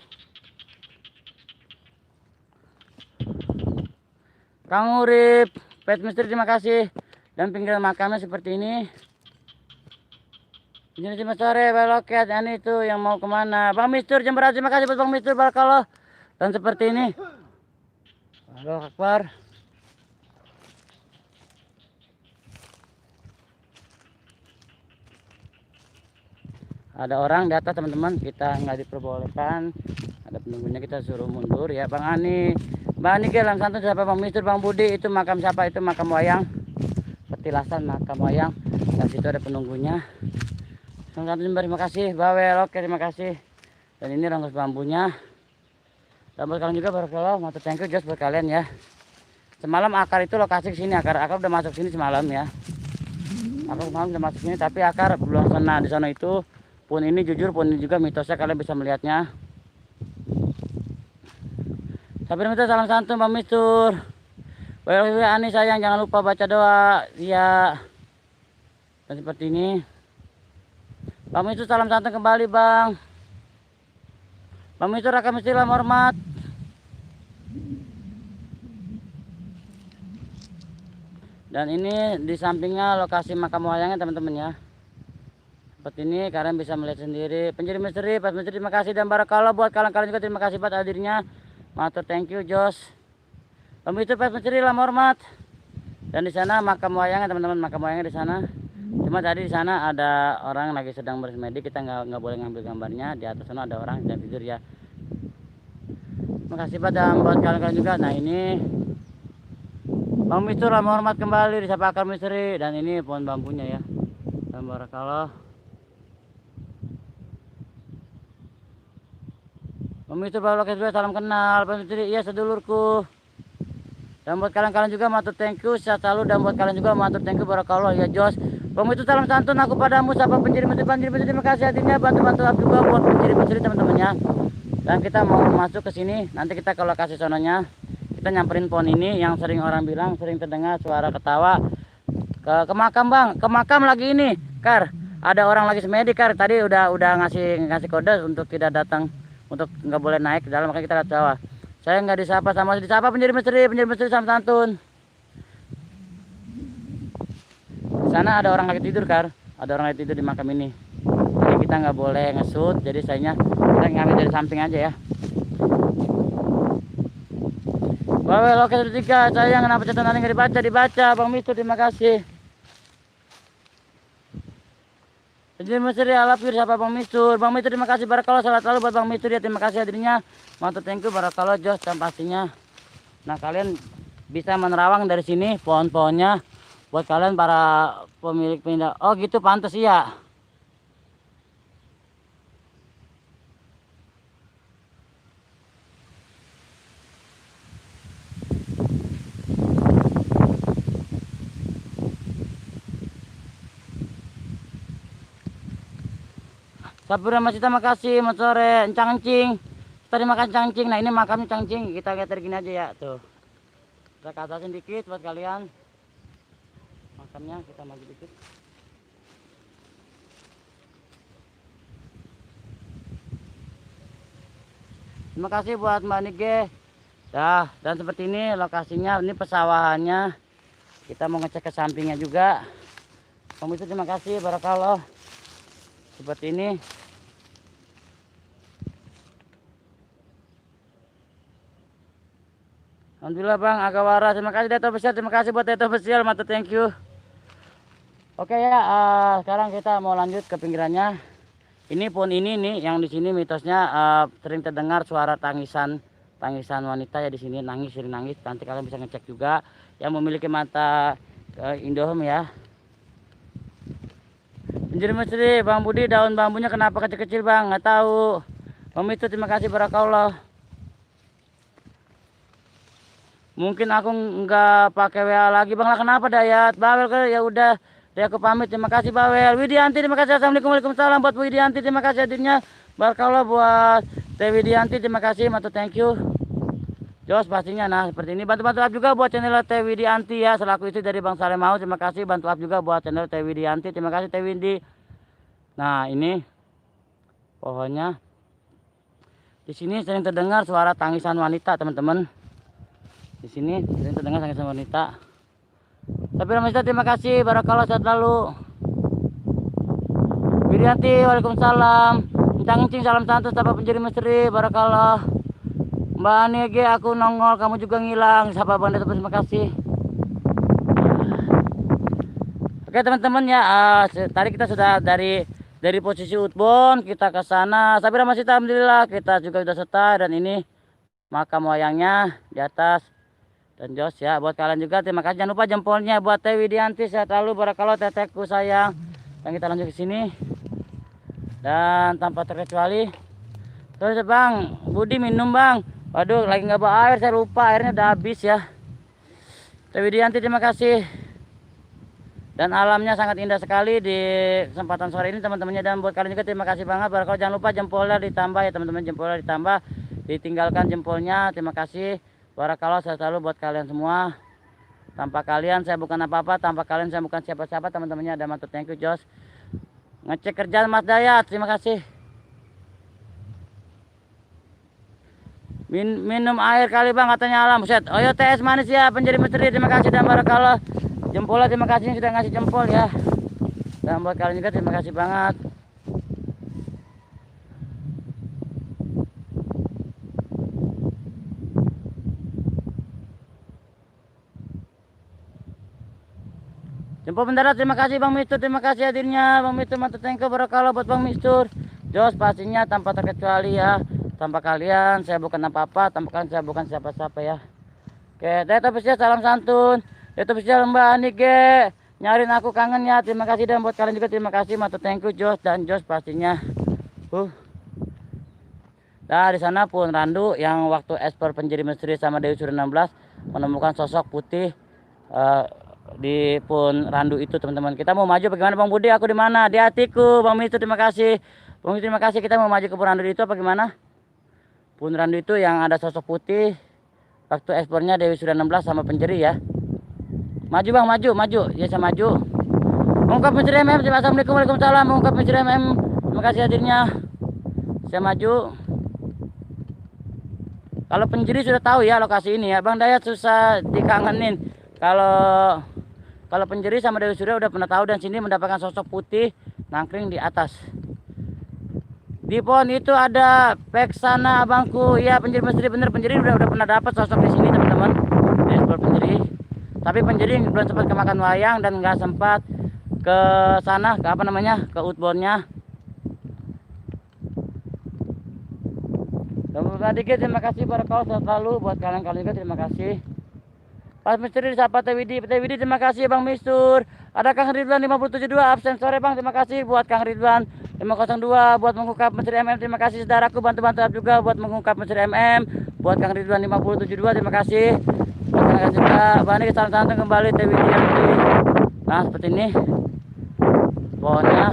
[SPEAKER 1] Kang Urip, Pet Misteri terima kasih. Dan pinggir makamnya seperti ini. Ini cuma sore beloket, ini itu yang mau kemana? Bang Mistur jam berapa? Terima kasih buat Bang Mistur barakallah. Dan seperti ini. Allahu Akbar. Ada orang di atas teman-teman, kita nggak diperbolehkan. Ada penunggunya, kita suruh mundur ya. Bang Ani, Bang Ani dalam santun siapa Bang Mistur, Bang Budi itu makam siapa? Itu makam wayang. Petilasan makam wayang. Dan situ ada penunggunya. Terima kasih Bawel, oke terima kasih. Dan ini ronggus bambunya. Dan buat kalian juga barakallah, mau thank you just buat kalian ya. Semalam akar itu lokasi sini, akar udah masuk sini semalam ya. Akar semalam udah masuk sini, tapi akar belum kena di sana itu. Pun ini jujur, pun ini juga mitosnya kalian bisa melihatnya. Sampai minta salam santun Bang Mistur. Well, Ani sayang jangan lupa baca doa ya. Dan seperti ini. Bang Mistur salam santun kembali bang. Bang Mistur akan mesti lama hormat. Dan ini di sampingnya lokasi makam wayangnya teman-teman ya. Seperti ini kalian bisa melihat sendiri. Penjuru misteri, Pak Misteri terima kasih dan barakallah buat kalian juga terima kasih buat hadirnya. Matur thank you Jos. Bang Mistur Pak Misteri lama hormat. Dan di sana makam wayangnya teman-teman, makam wayangnya di sana. Cuma tadi di sana ada orang lagi sedang bersemedi, kita nggak boleh ngambil gambarnya. Di atas sana ada orang yang tidur ya. Terima kasih pada buat kalian juga. Nah ini Bang Mistur lama hormat kembali di Sapa Akar Misteri. Dan ini pohon bambunya ya. Dan barakallah. Bang Mistur Bapak Lokes salam kenal. Bang Misteri iya sedulurku. Dan buat kalian juga matur thank you sehat selalu. Dan buat kalian juga matur thank you barakallah ya Jos. Bang itu salam santun aku padamu, sapa penjiri Mesri. Terima kasih hatinya, bantu-bantu juga buat penjiri Mesri teman-temannya. Dan kita mau masuk ke sini, nanti kita ke lokasi sononya. Kita nyamperin pohon ini yang sering orang bilang sering terdengar suara ketawa. Ke makam bang, ke makam lagi ini, Kar. Ada orang lagi semedi, Kar. Tadi udah ngasih kode untuk tidak datang, untuk nggak boleh naik ke dalam, makanya kita lihat bawah. Saya nggak disapa sama disapa penjiri Mesri salam santun. Di sana ada orang lagi tidur, Kar. Ada orang lagi tidur di makam ini. Jadi kita nggak boleh ngesut. Jadi sayanya kita ngambil dari samping aja ya. Bawel oke ketiga. Sayang kenapa catatan nggak dibaca. Bang Mistu terima kasih. Jadi Mesri alafir siapa Bang Mistur. Bang Mistur terima kasih barakallah, salat selalu buat Bang Mistur ya, terima kasih hadirnya. Mantap, thank you barakallah Jos dan pastinya. Nah kalian bisa menerawang dari sini pohon-pohonnya buat kalian para pemilik pindah. Oh gitu pantas iya. Sapura masih terima kasih, selamat sore, cangcing. Tadi makan cangcing. Nah ini makamnya cangcing. Kita lihat gini aja ya tuh. Kita ke atasin dikit buat kalian. Makamnya kita maju dikit. Terima kasih buat Mbak Nige. Dah, dan seperti ini lokasinya, ini pesawahannya. Kita mau ngecek ke sampingnya juga. Pemirsa terima kasih barakallah. Seperti ini. Alhamdulillah Bang, agak waras. Terima kasih Dato Official, terima kasih buat Dato Official, mantap, thank you. Oke ya, sekarang kita mau lanjut ke pinggirannya. Ini pun ini nih yang di sini mitosnya sering terdengar suara tangisan wanita ya di sini, sering nangis. Nanti kalian bisa ngecek juga yang memiliki mata Indohome ya. Penjiri Mesri, Bang Budi, daun bambunya kenapa kecil-kecil Bang? Nggak tahu. Bang itu terima kasih barakallah. Mungkin aku nggak pakai WA lagi Bang lah, kenapa Dayat? Bawel ke ya udah, ya aku pamit, terima kasih Bawel. Widianti terima kasih, assalamualaikum waalaikumsalam buat Widianti, terima kasih hadirnya. Barakallah buat Teh Widianti, terima kasih, mantap, thank you. Jos pastinya. Nah seperti ini, bantu up juga buat channel Teh Widianti ya, selaku istri dari Bang Saleh Mau, terima kasih. Bantu up juga buat channel Teh Widianti, terima kasih Teh Windi. Nah ini pohonnya, di sini sering terdengar suara tangisan wanita teman-teman. Di sini sering terdengar tangisan wanita. Tapi Ramadhan terima kasih barakallah, sehat lalu. Widianti waalaikumsalam. Cangcing salam santun sapa penjiri Mesri barakallah. Mbak Nege aku nongol kamu juga ngilang, sapa Bang Dato, terima kasih. Oke teman-teman ya, tadi kita sudah dari posisi outbound kita ke sana. Sabira masih alhamdulillah kita juga sudah selesai, dan ini makam wayangnya di atas. Dan Jos ya buat kalian juga terima kasih, jangan lupa jempolnya buat Teh Widianti, sehat selalu barakallah tetehku sayang. Dan kita lanjut ke sini dan tanpa terkecuali terus Bang Budi minum Bang. Waduh lagi nggak bawa air, saya lupa airnya udah habis ya. Teh Widianti terima kasih. Dan alamnya sangat indah sekali di kesempatan sore ini teman-temannya. Dan buat kalian juga terima kasih banget barakallah, jangan lupa jempolnya ditambah ya teman-teman, jempolnya ditambah, ditinggalkan jempolnya, terima kasih. Barakallah, saya selalu buat kalian semua. Tanpa kalian saya bukan apa-apa, tanpa kalian saya bukan siapa-siapa teman-temannya. Ada mantap, thank you Jos. Ngecek kerjaan Mas Dayat, terima kasih. Minum air kali Bang katanya alam. Buset. Oh ya TS manis ya penjiri Mesri, terima kasih. Dan barakallah jempolnya, terima kasih sudah ngasih jempol ya. Dan buat kalian juga terima kasih banget. Jempol mendarat, terima kasih Bang Mistur, terima kasih hadirnya Bang Mistur, mantap, thank you barakallah buat Bang Mistur. Jos pastinya tanpa terkecuali ya. Tanpa kalian saya bukan apa-apa, tanpa kalian saya bukan siapa-siapa ya. Oke, Dato Official salam santun. Dato Official Mbak Anike nyariin aku, kangen ya, terima kasih. Dan buat kalian juga terima kasih, mantap, thank you Jos. Dan Jos pastinya Nah di sana pun Randu yang waktu ekspor penjiri Mesri sama Dewi Suri 16 menemukan sosok putih di pun Randu itu teman-teman. Kita mau maju bagaimana Bang Budi? Aku di mana? Di hatiku. Bang Mister terima kasih. Bang Mister terima kasih. Kita mau maju ke pun Randu itu apa gimana? Pun Randu itu yang ada sosok putih. Waktu ekspornya Dewi sudah 16 sama Penjeri ya. Maju Bang, maju. Ya saya maju. Mengungkap Mister MM. Assalamualaikum, waalaikumsalam. Mengungkap Mister MM. Terima kasih hadirnya. Saya maju. Kalau Penjeri sudah tahu ya lokasi ini ya. Bang Dayat susah dikangenin. Kalau Penjeri sama Dewi Surya udah pernah tahu dan sini mendapatkan sosok putih nangkring di atas. Di pohon itu ada peksana abangku. Iya Penjeri Misteri bener, Penjeri udah pernah dapat sosok di sini teman-teman. Di ekspor Penjeri. Tapi Penjeri belum sempat kemakan wayang dan nggak sempat ke sana ke apa namanya ke outboundnya. Dikit terima kasih Barakallah selalu buat kalian juga terima kasih. Pas Misteri disapa Teh Widi terima kasih Bang Mistur. Ada Kang Ridwan 572 absen sore Bang terima kasih buat Kang Ridwan 502 buat mengungkap Misteri MM terima kasih saudaraku bantu-bantu juga buat mengungkap Misteri MM buat Kang Ridwan 572 terima kasih. Terima kasih juga Bang ini santai kembali Teh Widi nanti. Nah seperti ini pohonnya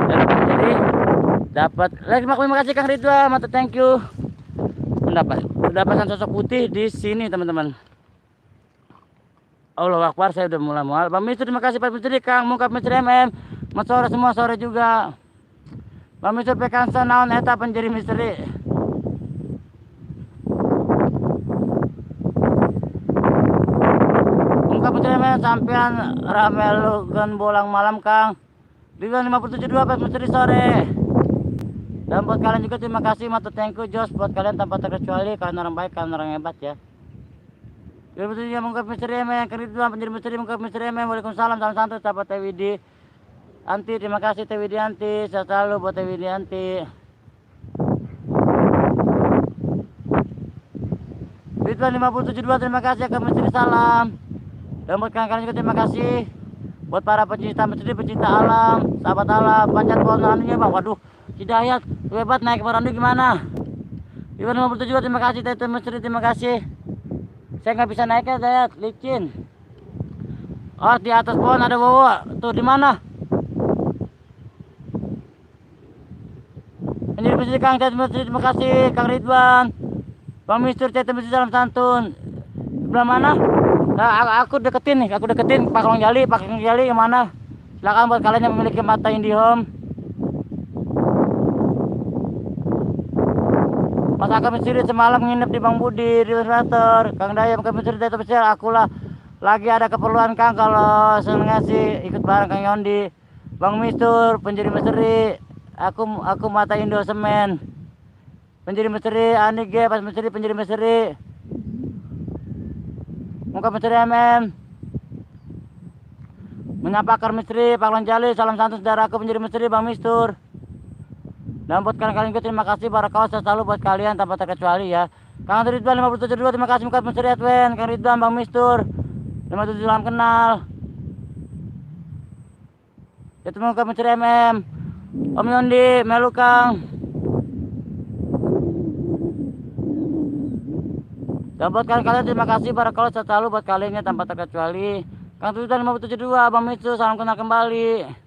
[SPEAKER 1] dan Misteri dapat lagi terima kasih Kang Ridwan mantap thank you mendapatkan sosok putih di sini teman-teman. Allah Akbar saya udah mulai mual. Bang Mistur terima kasih Pak Misteri Kang mungkap Misteri MM sore semua sore juga. Bang Mistur pekansa naon eta Penjeri Misteri. Mungkap Misteri MM sampean ramelukeun bolang malam Kang. Ridwan 572 Pak Misteri sore. Dan buat kalian juga terima kasih matu thank you Jos buat kalian tanpa terkecuali kalian orang baik kalian orang hebat ya. Betul ya mengungkap Misteri MM Kang Ridwan Penjeri Misteri mengungkap Misteri MM waalaikumsalam salam santai sahabat Teh Widi Anti terima kasih Teh Widi Anti sehat selalu buat Teh Widi Anti. Ridwan 572 terima kasih Kang Misteri salam. Dan buat kalian juga terima kasih buat para pecinta Misteri pecinta alam sahabat alam panjat pohon anunya Bang. Waduh Hidayat hebat naik ke Randu gimana? Ridwan 572 terima kasih Teh Misteri terima kasih. Saya nggak bisa naik ya Dayat licin. Oh di atas pohon ada bawa tuh di mana? Ini Misteri Kang Teh Misteri terima kasih Kang Ridwan. Bang Mistur Teh Misteri salam santun. Sebelah mana? Nah, aku deketin Pak Long Jali yang mana? Silakan buat kalian yang memiliki mata IndiHome. Mas Akam Misteri semalam nginep di Bang Budi di Illustrator. Kang Dayam Kang Misteri Data Besar akulah lagi ada keperluan Kang kalau seneng ngasih ikut bareng Kang Yondi. Bang Mistur Penjeri Misteri aku mata Indo Semen. Penjeri Misteri Ani G pas Misteri Penjeri Misteri. Muka Misteri MM. Menyapa Kar Misteri Pak Lonjali salam santun saudaraku Penjeri Misteri Bang Mistur. Dan buat kalian juga terima kasih Barakallah selalu buat kalian tanpa terkecuali ya. Kang Ridwan 572 terima kasih Muka Misteri Edwin Kang Ridwan Bang Mistur 57 salam kenal. Itu Muka Misteri MM Om Yondi melu Kang. Dan buat kalian terima kasih Barakallah selalu buat kalian tanpa terkecuali. Kang Ridwan 572 Bang Mistur salam kenal kembali.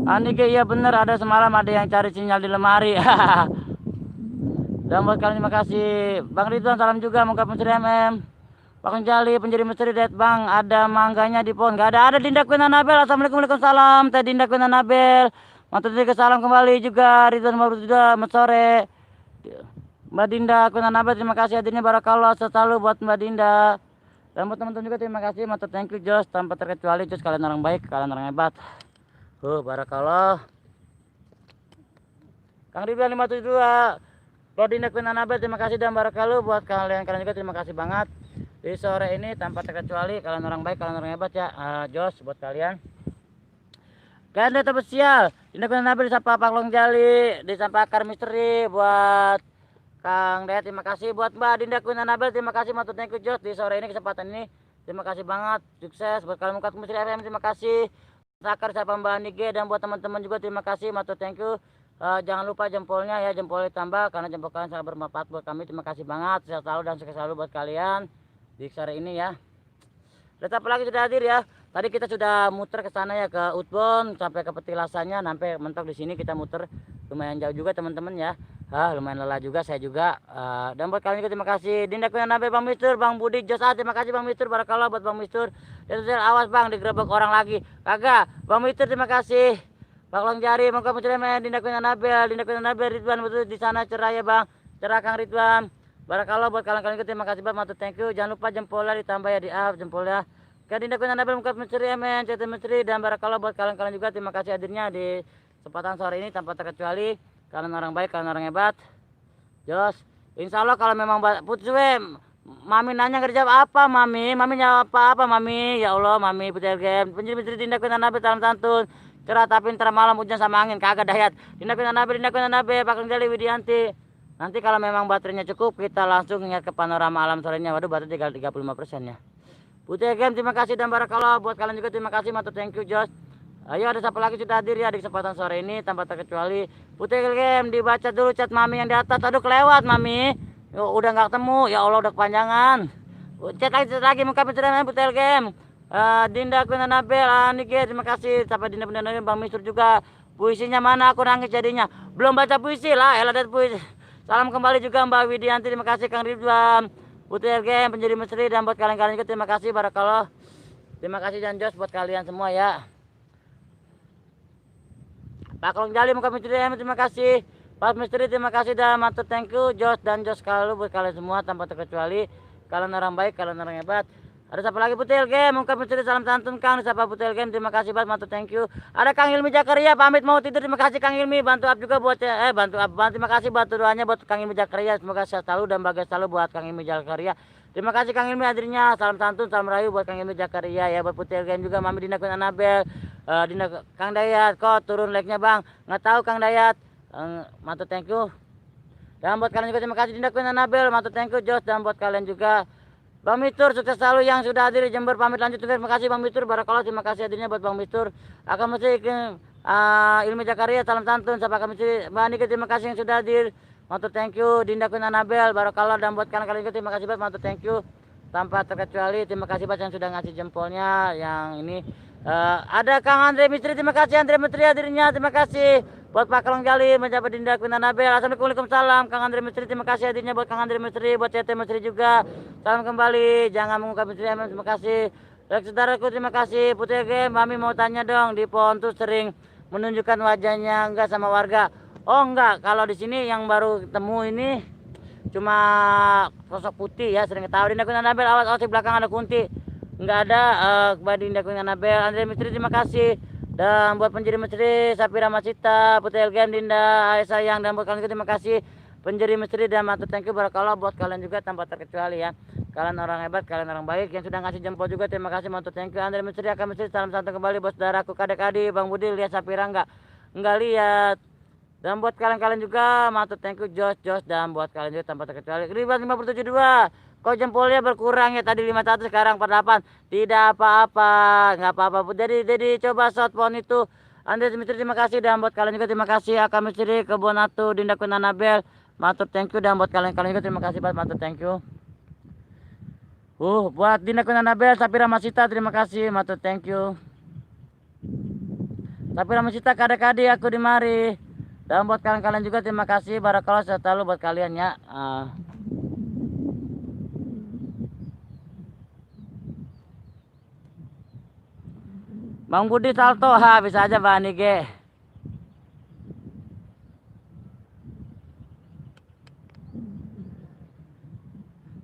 [SPEAKER 1] Andi iya bener ada semalam ada yang cari sinyal di lemari. Dan buat kalian terima kasih Bang Ridwan salam juga mengungkap Misteri MM. Pak Jali Penjeri Misteri Dead Bang ada mangganya di pohon gak ada Dinda Queen Anabel assalamualaikum waalaikumsalam Teh Dinda Queen Anabel mantu juga salam kembali juga Ridwan baru juga sore Mbak Dinda Queen Anabel terima kasih hadirnya Barakallah selalu buat Mbak Dinda. Dan buat teman-teman juga terima kasih mantu thank you Jos tanpa terkecuali Jos kalian orang baik kalian orang hebat. Barakallah. Kang Ridwan 572 Claudine Queen Anabel terima kasih dan barakallah buat kalian juga terima kasih banget di sore ini tanpa terkecuali kalian orang baik kalian orang hebat ya. Jos buat kalian. Kalian data spesial Dinda Queen Anabel disapa Pak Long Jali disapa Kar Misteri buat Kang Dayat terima kasih buat Mbak Dinda Queen Anabel terima kasih matutnya ikut Jos di sore ini kesempatan ini terima kasih banget sukses buat kalian muka Misteri FM terima kasih. Sakar siapa Mbak Nige dan buat teman-teman juga terima kasih matur thank you. Jangan lupa jempolnya ya jempolnya tambah karena jempol kalian sangat bermanfaat buat kami terima kasih banget sehat selalu dan sukses selalu buat kalian. di sore ini ya. Dan apa lagi sudah hadir ya. Tadi kita sudah muter ke sana ya, ke Outbound sampai ke Petilasannya, sampai mentok di sini kita muter lumayan jauh juga teman-teman ya. Lumayan lelah juga saya juga. Dan buat kalian juga terima kasih. Dinda Kuya Nabe, Bang Mistur, Bang Budi, Jos, terima kasih Bang Mistur, barakallah buat Bang Mistur. Dan awas Bang, digerebek orang lagi. Kagak, Bang Mistur terima kasih. Bang Long Jari, Bang Kamu Dinda Kuya Nabe, Ridwan betul di sana cerah ya Bang. Cerah Kang Ridwan. Barakallah buat kalian-kalian juga terima kasih Bang, matur thank you. Jangan lupa jempolnya ditambah ya, di up jempolnya. Dinda Kuya Nabe, Muka Menteri Emen, CT Menteri, dan barakallah buat kalian-kalian juga terima kasih hadirnya di kesempatan sore ini tanpa terkecuali. Kalian orang baik, kalian orang hebat. Jos, insya Allah kalau memang putus Mami nanya nggak dijawab apa Mami jawab apa Mami, ya Allah Mami Putel Game penjadi Menteri Dinda Kuya Nabe salam santun cerah tapi ntar malam hujan sama angin kagak dayat. Dinda Kuya Nabe Pak Jali Widianti. Nanti kalau memang baterainya cukup kita langsung ingat ke panorama alam sorenya. Waduh baterai tinggal 35% ya. Putel Game terima kasih dan barakallah buat kalian juga terima kasih, matur thank you Jos. Ayo ada siapa lagi sudah hadir ya di kesempatan sore ini tanpa terkecuali. Putel Game dibaca dulu chat Mami yang di atas. Aduh kelewat Mami. Udah nggak ketemu ya Allah, udah kepanjangan. Chat lagi muka pencerahan Putel Game. Dinda Kuya Nabe, Nige terima kasih. Sampai Dinda Kuya Nabe, Bang Mistur juga. Puisinya mana aku nangis jadinya. Belum baca puisi lah, elah dat puisi. Salam kembali juga Mbak Widianti, terima kasih Kang Ridwan. Putel Game penjadi Menteri dan buat kalian-kalian juga terima kasih barakallah. Terima kasih dan Jos buat kalian semua ya. Pak Long Jali Muka Menteri terima kasih. Pak Misteri terima kasih dan matur thank you. Jos dan Jos kalau buat kalian semua tanpa terkecuali. Kalian orang baik, kalian orang hebat. Ada siapa lagi Putel Game, Muka Misteri salam santun Kang. Siapa Putel Game terima kasih banget, matur thank you. Ada Kang Ilmi Jakaria pamit mau tidur, terima kasih Kang Ilmi. Bantu up juga buat bantu up, terima kasih bantu doanya buat Kang Ilmi Jakaria. Semoga sehat selalu dan bahagia selalu buat Kang Ilmi Jakaria. Terima kasih Kang Ilmi hadirnya. Salam santun, salam rayu buat Kang Ilmi Jakaria ya, buat Putel Game juga Mami Dinda Kuya Nabe. Dinda Kang Dayat kok turun like-nya Bang, nggak tahu Kang Dayat. Matur thank you. Dan buat kalian juga terima kasih Dinda Kuya Nabe, matur thank you Jos. Dan buat kalian juga Bang Mistur sukses selalu yang sudah hadir di Jember, pamit lanjut terima kasih Bang Mistur barakallah, terima kasih hadirnya buat Bang Mistur. Akan mesti Ilmi Jakaria salam santun sampai kami Mbak Niki terima kasih yang sudah hadir, matur thank you. Dinda Kuya Nabe barakallah dan buat kalian juga terima kasih banget, matur thank you tanpa terkecuali. Terima kasih banget yang sudah ngasih jempolnya yang ini. Ada Kang Andre Mistri, terima kasih Andre Mistri hadirnya, terima kasih. Buat Pak Long Jali menjabat Dinda Kuya Nabe, assalamualaikum waalaikumsalam. Kang Andre Mistri terima kasih hadirnya buat Kang Andre Mistri, buat CT Mistri juga. Salam kembali, jangan mengungkap Mistri, terima kasih. Saudaraku terima kasih. Putel Game, Mami mau tanya dong, di pohon tuh sering menunjukkan wajahnya enggak sama warga? Oh enggak, kalau di sini yang baru ketemu ini cuma sosok putih ya, sering ketahui. Dinda Kuya Nabe, awas di belakang ada kunti. Enggak ada kepada Dinda Kuya Nabe. Andre Mistri terima kasih. Dan buat penjadi Mistri Sapira Masita, Putel Game, Dinda sayang, dan buat kalian terima kasih penjadi Mistri dan matur thank you barakallah buat kalian juga tanpa terkecuali ya. Kalian orang hebat, kalian orang baik yang sudah ngasih jempol juga terima kasih, matur thank you. Andre Mistri akan Mistri salam santun kembali buat saudaraku kadek-adik. Bang Budi lihat Sapira enggak lihat. Dan buat kalian-kalian juga matur thank you Jos dan buat kalian juga tanpa terkecuali. Ribuan 572. Kok jempolnya berkurang ya, tadi 500 sekarang 48. Tidak apa-apa, nggak apa-apa. Jadi coba shot phone itu. Andre Mistri terima kasih dan buat kalian juga terima kasih. Akan Mistri Kebonatu Dinda Kuya Nabe, matur thank you dan buat kalian juga terima kasih banget, matur thank you. Buat Dinda Kuya Nabe, Sapira Masita terima kasih, matur thank you. Sapira Masita kadek-kadek aku di mari. Dan buat kalian juga terima kasih barakallah selalu buat kalian ya. Bang Budi salto, bisa aja Bang Nige.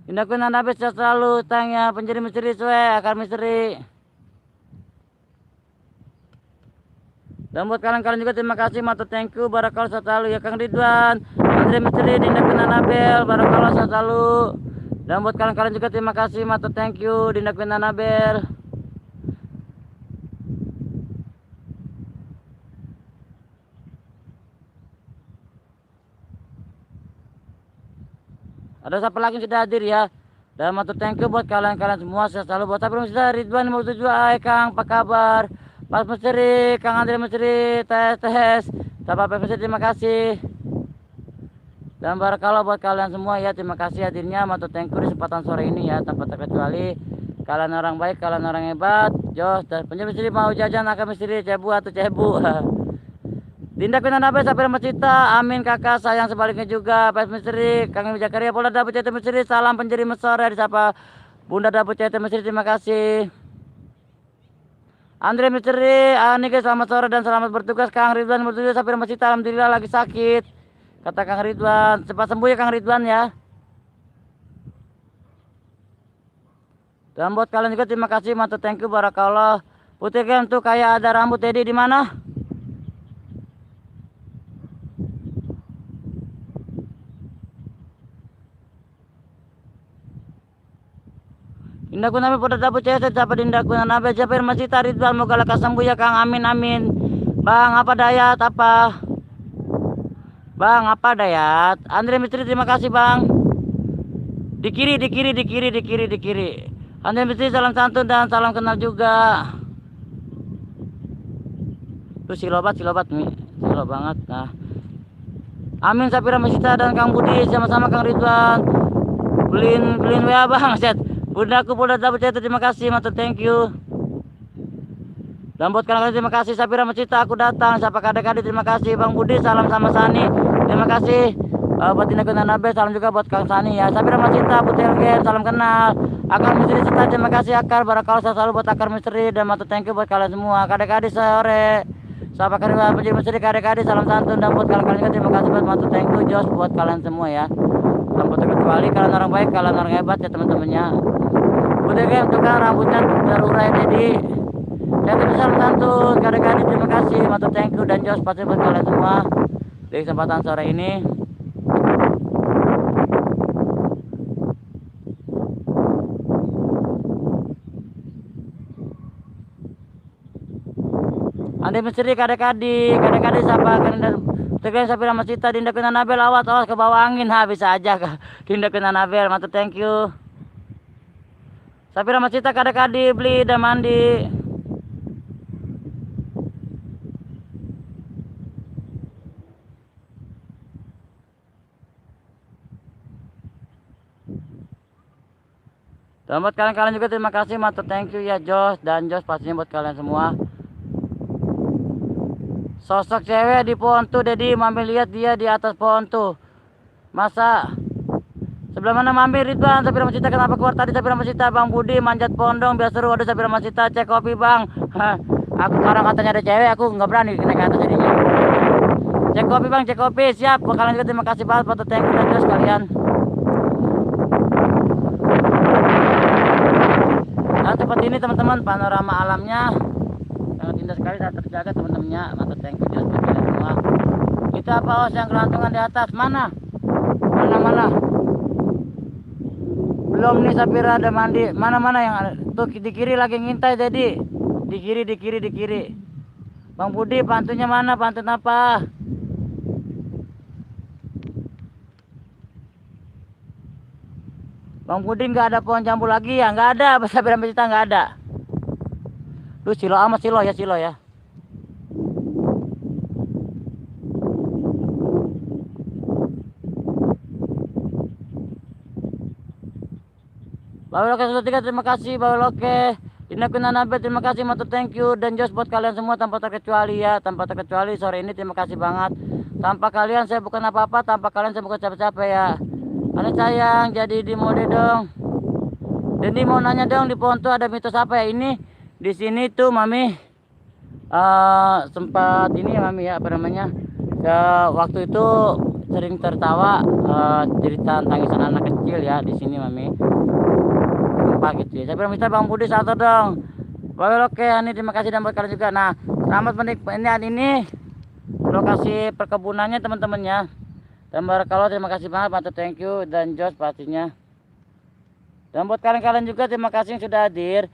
[SPEAKER 1] Dinda Kuya Nabe selalu tanya penjadi Mistri akar Mistri. Dan buat kalian juga terima kasih, matur thank you barakallah selalu ya Kang Ridwan, Andre Mistri, Dinda Kuya Nabe barakallah selalu. Dan buat kalian juga terima kasih, matur thank you Dinda Kuya Nabe. Ada siapa lagi yang sudah hadir ya. Dan matur thank you buat kalian semua selalu. Buat Sapira Masita, Ridwan 57, Kang apa kabar? Pak Misteri, Kang Andre Misteri, tes. Bapak Misteri terima kasih. Dan barakallah buat kalian semua ya. Terima kasih hadirnya Matur thank you di kesempatan sore ini ya, tanpa terkecuali. Kalian orang baik, kalian orang hebat. Jos dan penjual misteri mau jajan akan misteri cebu atau cebu. Dinda Kunan Abe Sapir Macita, amin kakak sayang sebaliknya juga. Pes misteri, Kang Jakaria Polda Dapur Cete Misteri, salam penjeri mesor ya disapa Bunda Dapur Cete Misteri, terima kasih. Andre Misteri, Anike selamat sore dan selamat bertugas. Kang Ridwan bertugas Sapir Macita, alhamdulillah lagi sakit. Kata Kang Ridwan, cepat sembuh ya Kang Ridwan ya. Dan buat kalian juga terima kasih, Matur thank you barakallah. Putih Game tuh kayak ada rambut Dedi di mana? Dinda Kunabe pada dapur CS siapa Dinda Kunabe siapa yang masih tarik Ridwan moga lekas sembuh ya Kang, amin amin. Bang apa Dayat apa? Bang apa Dayat? Andre Misteri terima kasih Bang. Di kiri. Andre Misteri salam santun dan salam kenal juga. Tuh silobat nih, silo banget. Nah, amin Sapira Masita dan Kang Budi sama-sama Kang Ridwan. Beliin WA Bang set. Bundaku Polda Dapur Cete terima kasih, Matur thank you. Dan buat kalian terima kasih Sapira Masita aku datang. Siapa kadek-kadek terima kasih Bang Budi, salam sama Sani. Terima kasih. Buat Dinda Kunan Abe salam juga buat Kang Sani ya. Sapira Masita Putih Elgen salam kenal. Akar Misteri serta terima kasih Akar, barakallah selalu buat Akar Misteri dan Matur thank you buat kalian semua. Kadek-kadek sore. Siapa kadek penjadi Misteri kadek-kadek salam santun dan buat kalian juga terima kasih buat Matur thank you Jos buat kalian semua ya. Tanpa terkecuali kalian orang baik, kalian orang hebat ya teman-temannya. Udah Game tukang rambutnya terurai jadi. Saya salam santun, kadek-kadek terima kasih, Matur thank you dan Jos pasti buat kalian semua di kesempatan sore ini. Andi Misteri kadek-kadek siapa kan Tegan Sapira Masita Dinda Kunan Abel awas ke bawah angin bisa aja Dinda Kunan Abel Matur thank you. Sapira Masita kadek-kadek beli dan mandi. Dan buat kalian juga terima kasih, Matur thank you ya Jos dan Jos pastinya buat kalian semua. Sosok cewek di pohon tuh Dedi, Mami lihat dia di atas pohon tuh. Masa sebelah mana Mami? Ridwan Sapira Masita kenapa keluar tadi? Sapira Masita Bang Budi manjat pondong biar seru. Aduh Sapira Masita cek kopi Bang. Aku sekarang katanya ada cewek, aku nggak berani naik ke atas jadinya. Cek kopi Bang, cek kopi siap. Buat kalian juga terima kasih banget Matur thank you dan Jos kalian. Dan seperti ini teman-teman panorama alamnya sangat indah sekali, sangat terjaga teman-temannya. Matur thank you Jos buat kalian semua. Itu apa os yang gelantungan di atas mana? Mana? Belum nih Sapira ada mandi. Mana yang ada? Tuh di kiri lagi ngintai jadi. Di kiri. Bang Budi pantunnya mana? Pantun apa? Bang Budi nggak ada pohon jambu lagi ya? Nggak ada. Sapira Masita nggak ada. Duh silo ya. Bawel Oke 13 terima kasih Bawel Oke. Dinda Kunan Abe terima kasih, Matur thank you dan Jos buat kalian semua tanpa terkecuali ya. Tanpa terkecuali sore ini terima kasih banget. Tanpa kalian saya bukan apa-apa, tanpa kalian saya bukan capek-capek ya. Kalian sayang jadi di mode dong. Jadi mau nanya dong di pohon tuh ada mitos apa ya ini? Di sini tuh Mami sempat ini ya Mami ya apa namanya? Waktu itu sering tertawa cerita tangisan anak kecil ya di sini Mami. Gitu ya. Saya bilang Mister Bang Budi satu dong. Bawel Oke, ini terima kasih dan buat kalian juga. Nah, selamat menikmati ini lokasi perkebunannya teman-temannya. Dan barakallah terima kasih banget, Matur thank you dan Jos pastinya. Dan buat kalian juga terima kasih yang sudah hadir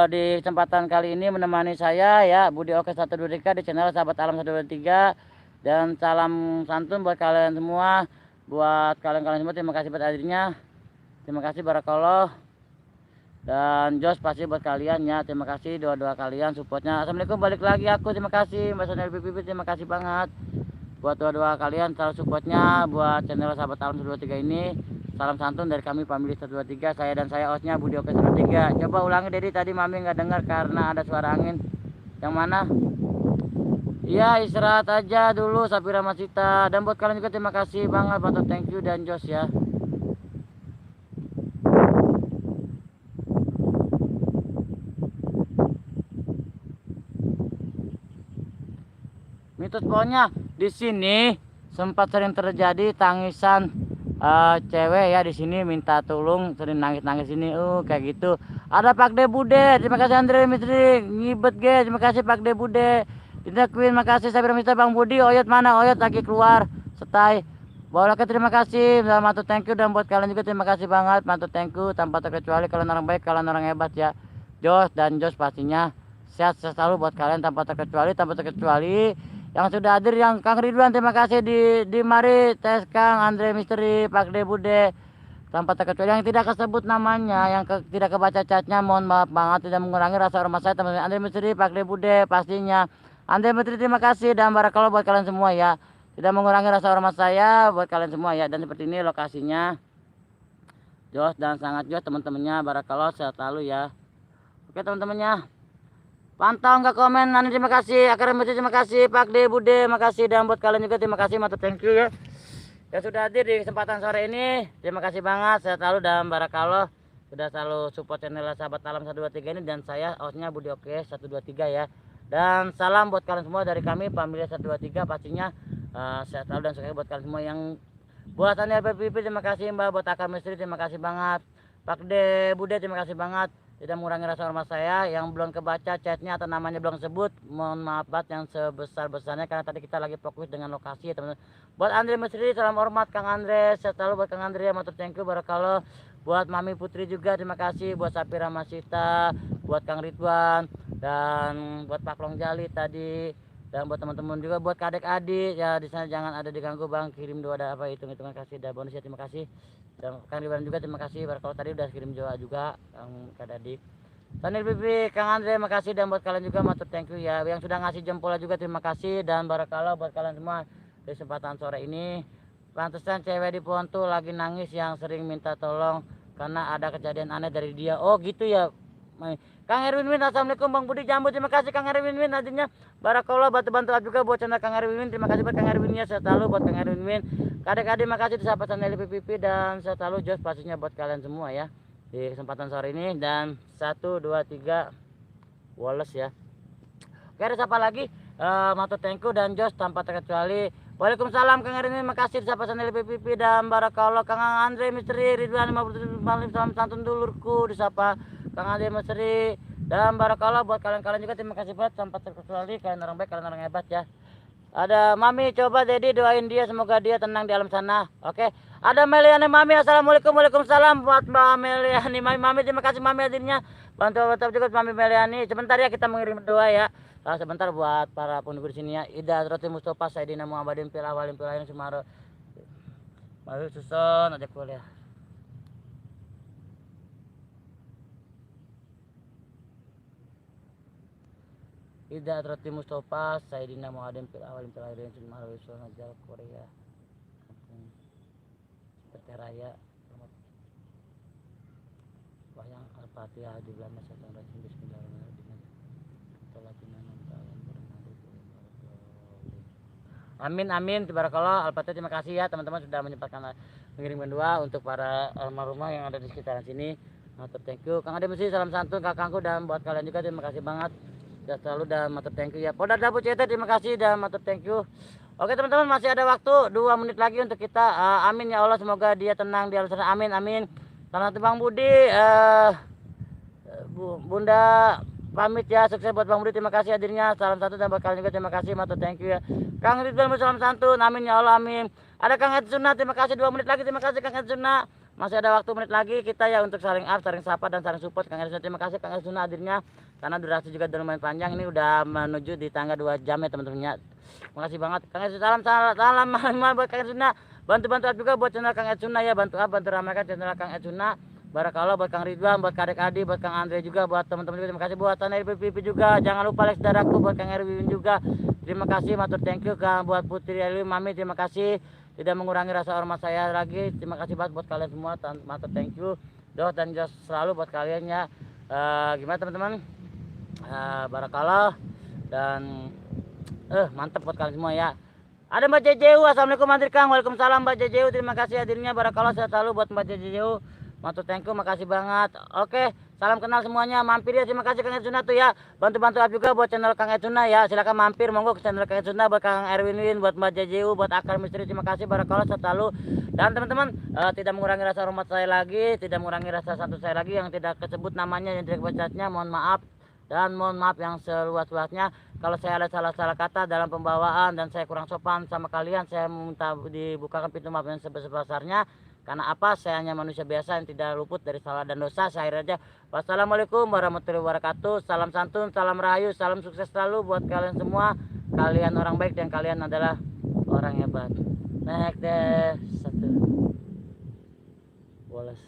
[SPEAKER 1] di kesempatan kali ini menemani saya ya Budi Oke 123 di channel Sahabat Alam 123 dan salam santun buat kalian semua. Buat kalian semua terima kasih buat hadirnya. Terima kasih barakallah. Dan Jos pasti buat kalian ya, terima kasih doa-doa kalian supportnya. Assalamualaikum balik lagi aku, terima kasih Mbak Sonel Bibi, terima kasih banget. buat doa-doa kalian, selalu supportnya buat channel Sahabat Alam 123 ini. Salam santun dari kami family 123, saya dan saya hostnya Budi Oke 123. Coba ulangi Dedi, tadi Mami nggak dengar karena ada suara angin. Yang mana? Iya, istirahat aja dulu Sapira Masita. Dan buat kalian juga terima kasih banget, bantu thank you dan Jos ya. Mitos pokoknya di sini sempat sering terjadi tangisan cewek ya, di sini minta tolong, sering nangis-nangis ini kayak gitu. Ada Pak De Bude, terima kasih Andre Mistri ngibet ge, terima kasih Pak De Bude. Dinda Queen, makasih Sabira Mista. Bang Budi, Oyot mana? Oyot lagi keluar setai. Boleh, terima kasih, mantu thank you. Dan buat kalian juga terima kasih banget, mantu thank you. Tanpa terkecuali kalian orang baik, kalian orang hebat ya. Jos dan Jos pastinya sehat selalu buat kalian tanpa terkecuali yang sudah hadir, yang Kang Ridwan terima kasih di mari tes Kang Andre Misteri, Pak De Bude, tanpa terkecuali yang tidak kesebut namanya, yang tidak kebaca chatnya, mohon maaf banget, tidak mengurangi rasa hormat saya teman-teman. Andre Misteri, Pak De Bude pastinya. Andre Misteri terima kasih dan barakallah buat kalian semua ya, tidak mengurangi rasa hormat saya buat kalian semua ya. Dan seperti ini lokasinya jos dan sangat jos teman-temannya, barakallah sehat selalu ya. Oke teman-temannya, pantau nggak komen, nanti terima kasih, Akademi terima kasih, Pak De Bude makasih, dan buat kalian juga terima kasih, mata thank you ya yang sudah hadir di kesempatan sore ini. Terima kasih banget, sehat selalu dan barakallah sudah selalu support channel Sahabat Alam 123 ini, dan saya hostnya Budi Oke 123 ya. Dan salam buat kalian semua dari kami family 123 pastinya, sehat selalu dan sukses buat kalian semua. Yang buat Anil PPP terima kasih Mbak, buat Akam Misteri terima kasih banget, Pak De Bude terima kasih banget, tidak mengurangi rasa hormat saya. Yang belum kebaca chatnya atau namanya belum sebut, mohon maaf banget yang sebesar-besarnya karena tadi kita lagi fokus dengan lokasi ya teman-teman. Buat Andre Mesri salam hormat Kang Andre, sehat selalu buat Kang Andre, matur thank you barakallah. Buat Mami Putri juga terima kasih, buat Sapira Masita, buat Kang Ridwan, dan buat Pak Long Jali tadi, dan buat teman-teman juga, buat kadek adik ya di sana jangan ada diganggu Bang, kirim doa ada apa hitung-hitungan kasih dan bonus ya terima kasih. Dan Kang Ridwan juga terima kasih barakallah, tadi udah kirim doa juga Kang Kadadik. Sanil Bibi, Kang Andre makasih, dan buat kalian juga matur thank you ya. Yang sudah ngasih jempol juga terima kasih, dan barakallah buat kalian semua di kesempatan sore ini. Pantesan cewek di pohon tuh lagi nangis yang sering minta tolong karena ada kejadian aneh dari dia. Oh gitu ya. Kang Erwin, assalamualaikum Bang Budi Jambu, terima kasih Kang Erwin hadirnya. Barakallah bantu juga buat channel Kang Erwin, terima kasih buat Kang Erwin ya, sehat selalu buat Kang Erwin. Kadek-kadek makasih di sahabat channel PPP, dan sehat selalu jos pastinya buat kalian semua ya di kesempatan sore ini. Dan 1 2 3 Wallace ya. Oke, ada siapa lagi? Matur thank you dan jos tanpa terkecuali. Waalaikumsalam Kang Erwin, makasih di sahabat channel PPP, dan barakallah Kang Andre Misteri Ridwan 50 salam santun dulurku disapa Kang Andre Misteri, dan barakallah buat kalian juga terima kasih banget tanpa terkecuali, kalian orang baik, kalian orang hebat ya. Ada Mami, coba Dedi doain dia semoga dia tenang di alam sana. Oke. Ada Meliani Mami, assalamualaikum, waalaikumsalam buat Mbak Meliani Mami, terima kasih Mami hadirnya. Bantu juga Mami Meliani. Sebentar ya kita mengirim doa ya. Sebentar buat para penduduk di sini ya. Ida Roti Mustafa Saidina Muhammadin fil awalin fil akhirin sumaro. Mari susun aja kuliah. Ida Roti Mustafa Saidina Muhammadin fil awalin fil akhirin sumaro aja Korea. Raya wayang Al-Fatihah di belakang setan rajim bismillahirrahmanirrahim. Amin barakallah. Al-Fatihah, terima kasih ya teman-teman sudah menyempatkan mengirimkan doa untuk para almarhumah yang ada di sekitaran sini. Matur thank you. Kang Ade mesti salam santun kakangku, dan buat kalian juga terima kasih banget ya selalu, dan matur thank you ya. Polda Dabu CT terima kasih dan matur thank you. Oke teman-teman, masih ada waktu 2 menit lagi untuk kita. Amin ya Allah, semoga dia tenang di alam sana. Amin. Salam satu Bang Budi, Bunda pamit ya, sukses buat Bang Budi, terima kasih hadirnya. Salam satu dan buat kalian juga terima kasih, matur thank you ya. Kang Ridwan salam santun, amin ya Allah, amin. Ada Kang Edzuna, terima kasih 2 menit lagi, terima kasih Kang Edzuna. Masih ada waktu menit lagi kita ya untuk saling up, saling sapa dan saling support. Kang Edzuna terima kasih Kang Edzuna hadirnya, karena durasi juga udah lumayan panjang, ini udah menuju di tangga 2 jam ya teman-teman ya. Makasih banget Kang Edzuna, salam buat Kang Edzuna. Bantu up juga buat channel Kang Edzuna ya, bantu ramaikan channel Kang Edzuna. Barakallah buat Kang Ridwan, buat Kadek Adi, buat Kang Andre juga, buat teman-teman juga terima kasih, buat Tanah PPP juga. Jangan lupa like saudaraku, buat Kang Erwin juga. Terima kasih, matur thank you buat Putri Eli, Mami, terima kasih. Tidak mengurangi rasa hormat saya lagi. Terima kasih banget buat kalian semua, matur thank you. Doa dan just selalu buat kalian ya. Gimana teman-teman? Barakallah dan mantap buat kalian semua ya. Ada Mbak JJU, assalamualaikum Mandir Kang. Waalaikumsalam Mbak JJU, terima kasih hadirnya. Barakallah, sehat selalu buat Mbak JJU. Matur thank you, makasih banget. Oke, salam kenal semuanya. Mampir ya, terima kasih Kang Etsuna tuh ya. Bantu-bantu up juga buat channel Kang Etsuna ya. Silakan mampir monggo ke channel Kang Etsuna, buat Kang Erwin, buat Mbak JJU, buat Akar Misteri. Terima kasih, barakallah, sehat selalu. Dan teman-teman, tidak mengurangi rasa hormat saya lagi, tidak mengurangi rasa santun saya lagi yang tidak kesebut namanya, yang tidak bacanya, mohon maaf. Dan mohon maaf yang seluas-luasnya kalau saya ada salah-salah kata dalam pembawaan dan saya kurang sopan sama kalian. Saya meminta dibukakan pintu maaf yang sebesar-besarnya. Karena apa? Saya hanya manusia biasa yang tidak luput dari salah dan dosa. Saya akhir aja. Wassalamualaikum warahmatullahi wabarakatuh. Salam santun, salam rahayu, salam sukses selalu buat kalian semua. Kalian orang baik dan kalian adalah orang hebat. Naik deh satu. Bolas.